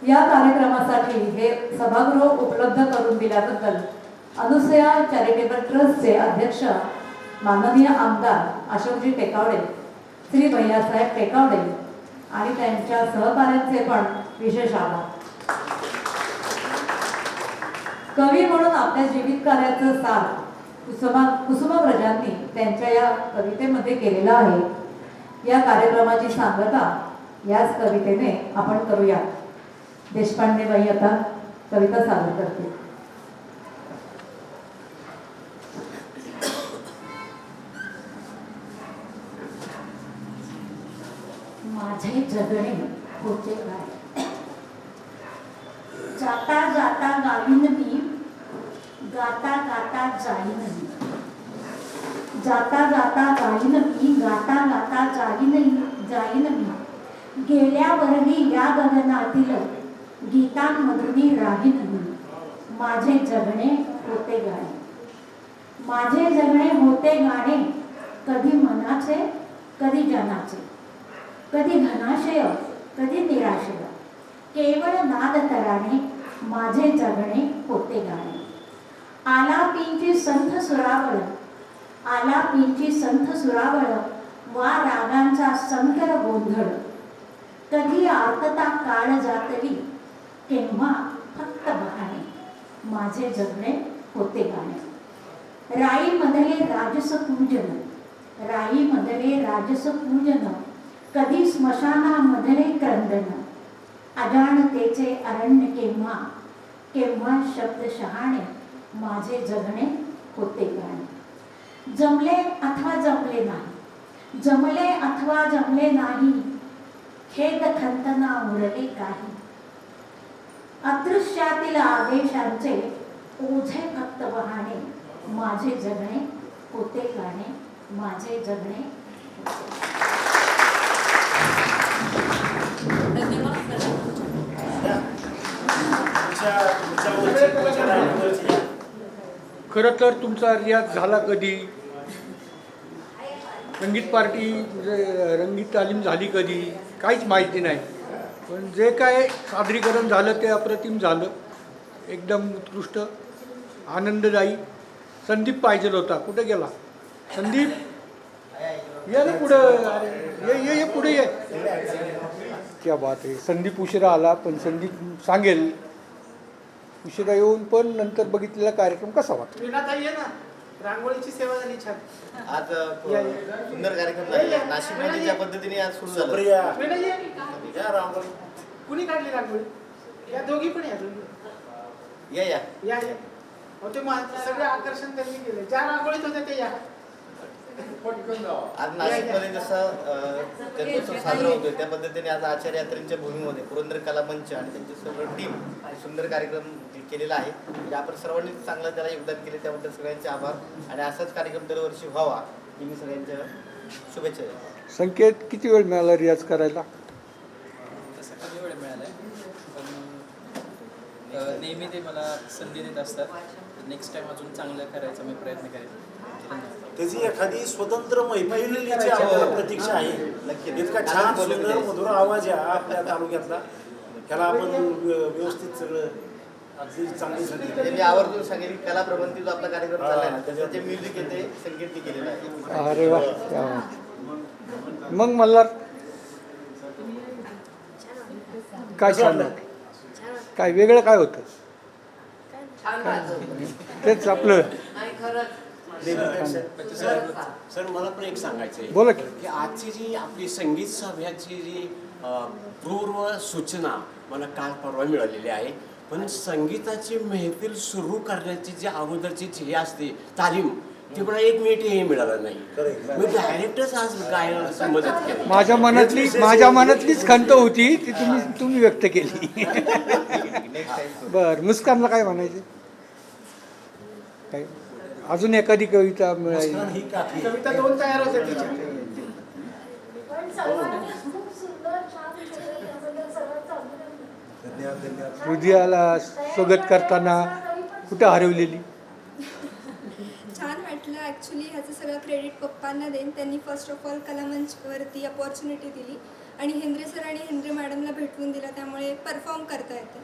या कार्यक्रमासाठी हे सभागृह उपलब्ध करून दिल्याबद्दल अनुसया चॅरिटेबल ट्रस्टचे अध्यक्ष माननीय आमदार अशोकजी टेकावडे, श्री भैयासाहेब टेकावडे आणि त्यांच्या सहकार्यांचे पण विशेष आभार. कवी म्हणून आपल्या जीवित कार्याचं सार कुसुमाग्रजांनी त्यांच्या या कवितेमध्ये केलेला आहे. या कार्यक्रमाची सांगता याच कवितेने आपण करूया. देशपांडे बाई आता कविता सादर करते. माझे जगणे होते काय. जाता जाता गावीन मी, गाता गाता जाईन मी. जाता जाता गाईन मी, गाता गाता जाईन मी. गेल्यावरही या गगनातील गीतांमधून राहीन मी. माझे जगणे होते गाणे. माझे जगणे होते गाणे, कधी मनाचे कधी जनाचे. कधी घनाशय कधी निराशय, केवळ नाद तराने माझे जगणे होते गाणे. आलापींची संथ सुरावळ, आलापींची संथ सुरावळ, वा रागांचा संकर गोंधळ, कधी आर्तता काळ जातली, केव्हा फक्त बहाणे माझे जगणे होते गाणे. राईमधले राजस पूजन, राईमधले राजस पूजन, कधी स्मशानामधले क्रंदन, अजाणतेचे अरण्य केव्हा, केव्हा शब्द शहाणे माझे जगणे होते गाणे. जमले अथवा जमले नाही, जमले अथवा जमले नाही, खेद खंतना उरले काही. अदृश्यातील आदेशांचे ओझे फक्त बहाणे माझे जगणे होते गाणे, माझे जगणे. खरं तर तुमचा रियाज झाला कधी, संगीत पार्टी रंगीत तालीम झाली कधी, काहीच माहिती नाही. पण जे काय सादरीकरण झालं ते अप्रतिम झालं, एकदम उत्कृष्ट, आनंददायी. संदीप पाहिजे होता, कुठे गेला संदीप? ये ना पुढं, अरे ये पुढे ये. क्या बात आहे. संदीप उशिरा आला, पण संदीप सांगेल. उशिरा येऊन पण नंतर बघितलेला कार्यक्रम कसा वाटतो? रांगोळीची सेवा झाली छान. आज सुंदर कार्यक्रम झाला. नाशिकमध्ये ज्या पद्धतीने आज सुरू झालं. कुणी काढली रांगोळी? या दोघी पण या दोघी. या ते सगळे आकर्षण त्यांनी केले. ज्या रांगोळीत होत्या ते या. आज नाशिकमध्ये जसं गणेशोत्सव साजरा होतोय त्या पद्धतीने आज आचार्य यात्रेच्या भूमीमध्ये पुरंदर कला मंच आणि त्यांची सर्व टीम सुंदर कार्यक्रम केलेला आहे. म्हणजे आपण सर्वांनी चांगलं त्याला योगदान केले, त्याबद्दल सगळ्यांचे आभार. आणि असाच कार्यक्रम दरवर्षी व्हावा ही मी सगळ्यांच्या शुभेच्छा देतो. संकेत, किती वेळ मिळाला रियाज करायला? तसं कधी वेळ मिळाला पण नेहमी ते मला संधी देत असतात. नेक्स्ट टाइम अजून चांगलं करायचा मी प्रयत्न करेन. त्याची एखादी स्वतंत्र मैफिलीची आपल्याला प्रतीक्षा आहे. इतका छान सुंदर मधुर आवाज आहे आपल्या तालुक्यातला. ह्याला आपण व्यवस्थित सगळं अगदी चांगली संधी. मी आवर्जून सांगेन की कला प्रबंधी जो आपला कार्यक्रम चाललाय ना, त्याचं जे म्युझिक आहे ते संकेतने केलेलं आहे. अरे वा. मग मला काय छान काय वेगळं काय होतं? तेच आपलं. सर मला पण एक सांगायचं आहे. बोला की आजची जी आपली संगीत सभेची जी पूर्व सूचना मला काल परवा मिळालेली आहे. पण संगीताची महफिल सुरू करण्याची जी अगोदरची हे असते तालीम, ती मला 1 मिनिटही मिळालं नाही. मी डायरेक्टच आज गायला मदत केली. माझ्या मनातलीच खंत होती ती तुम्ही व्यक्त केली. बर, मुस्कानला काय म्हणायचे? काय अजून एखादी कविता मिळाली? कविता 2 तयार होत्या तिच्या. हृदयाला स्वागत करताना कुठे हरवलेली? छान वाटलं. ॲक्च्युली ह्याचं सगळं क्रेडिट पप्पांना देईन. त्यांनी फर्स्ट ऑफ ऑल कलामंचवरती अपॉर्च्युनिटी दिली आणि हेनरी सर आणि हेनरी मॅडमला भेटवून दिलं, त्यामुळे परफॉर्म करता येतं.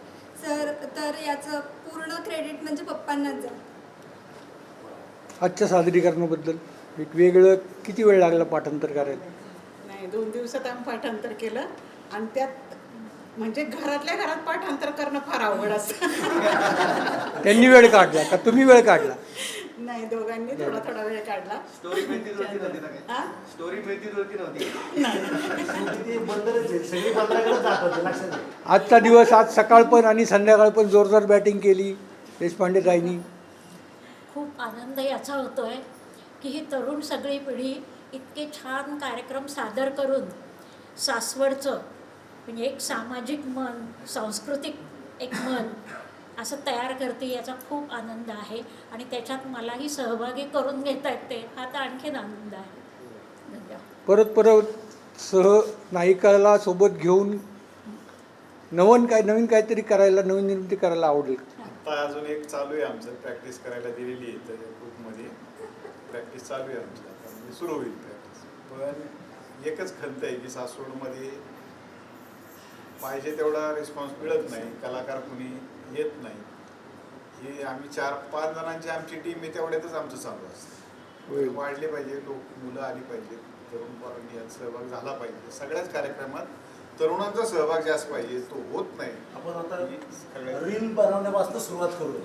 तर याचं पूर्ण क्रेडिट म्हणजे पप्पांनाच जाईल. आजच्या सादरीकरणाबद्दल एक वेगळं किती वेळ लागला पाठांतर करायला? नाही, 2 दिवसात आम्ही पाठांतर केलं आणि त्यात म्हणजे घरातल्या घरात पाठांतर करणं फार अवघड असतं. त्यांनी वेळ काढला का तुम्ही वेळ काढला? नाही, दोघांनी थोडा वेळ काढला. स्टोरी मिळती नव्हती. आजचा दिवस, आज सकाळ पण आणि संध्याकाळ पण जोरदार बॅटिंग केली देशपांडे ताईंनी. खूप आनंद याचा होतोय की ही तरुण सगळी पिढी इतके छान कार्यक्रम सादर करून सासवडचं म्हणजे एक सामाजिक मन, सांस्कृतिक एक मन असं तयार करते, याचा खूप आनंद आहे. आणि त्याच्यात मलाही सहभागी करून घेता येते, हा तर आणखीन आनंद आहे. धन्यवाद. परत नायिकाला सोबत घेऊन नवीन काहीतरी करायला, नवीन निर्मिती करायला आवडेल. आता अजून एक चालू आहे आमचं, प्रॅक्टिस करायला दिलेली आहे. त्या ग्रुपमध्ये प्रॅक्टिस चालू आहे आमची, सुरू होईल प्रॅक्टिस. पण एकच खंत आहे की सासवडमध्ये पाहिजे तेवढा रिस्पॉन्स मिळत नाही, कलाकार कुणी येत नाही. ही आम्ही 4-5 जणांची आमची टीम आहे, तेवढ्यातच आमचं चालू असतं. वाढले पाहिजे, मुलं आली पाहिजे, तरुण पोरांनी यात सहभाग झाला पाहिजे. सगळ्याच कार्यक्रमात तरुणांचा सहभाग जास्त पाहिजे, तो होत नाही. आपण आता रील बनवण्यापासून सुरुवात करू.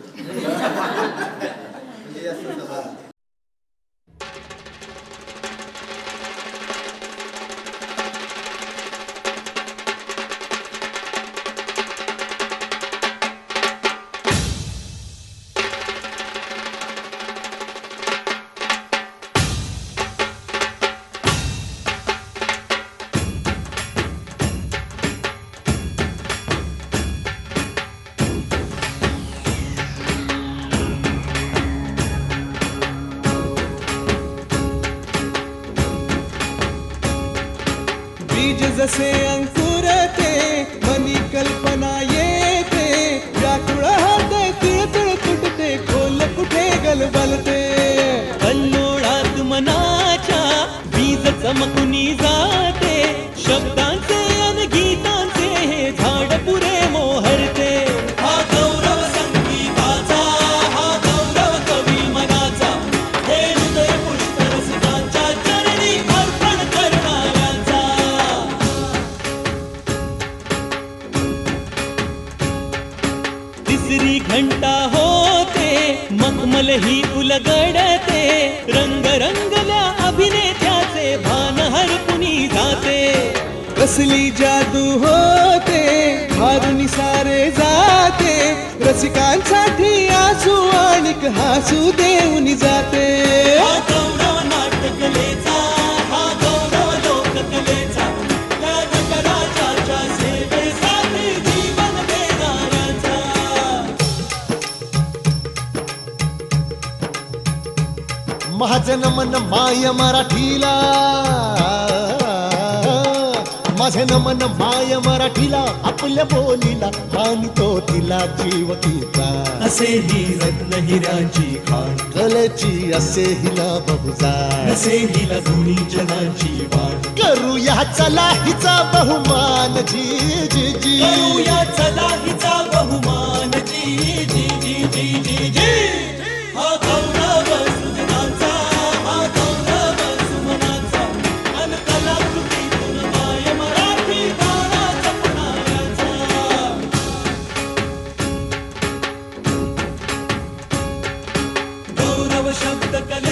बीज जसे अंकुरते मनी कल्पना येते, व्याकुळ होते तिळतिळ तुटते, खोल कुठे गलबलते. कल्लोळात मनाच्या बीज चमकुनी जाते, शब्दांचे अन गीतांचे हे झाड पुरे मोहरते. हा गौरव संगीताचा, हा गौरव कवी मनाचा, हे हृदय पुष्प रसिकांच्या चरणी अर्पण करणाऱ्यांचा. तिसरी घंटा होते मखमल ही उलगडते, रंग रंगल्या अभिनेत्याचे भान हरपुनी जाते. कसली जादू होते हारुनी सारे जाते, रसिकांसाठी आसू आणिक हासू देऊन जाते. हा गौरव नाटकलेचा, हा गौरव लोककलेचा, या नटराजाच्या सेवेसाठी जीवन देणाऱ्याचा. माझं नमन माय मराठीला, माझे नमन माय मराठीला, आपल्या बोलीला आणि तो तिला जीव तिचा. असे ही रत्न हिऱ्यांची खाण, कलेची असे हिला बहुजाण, असे हिला दोन्ही जनांची वाण. करूया चला हिचा बहुमान जी जी जी, करूया चला हिचा बहुमान जी जी जी जी जी.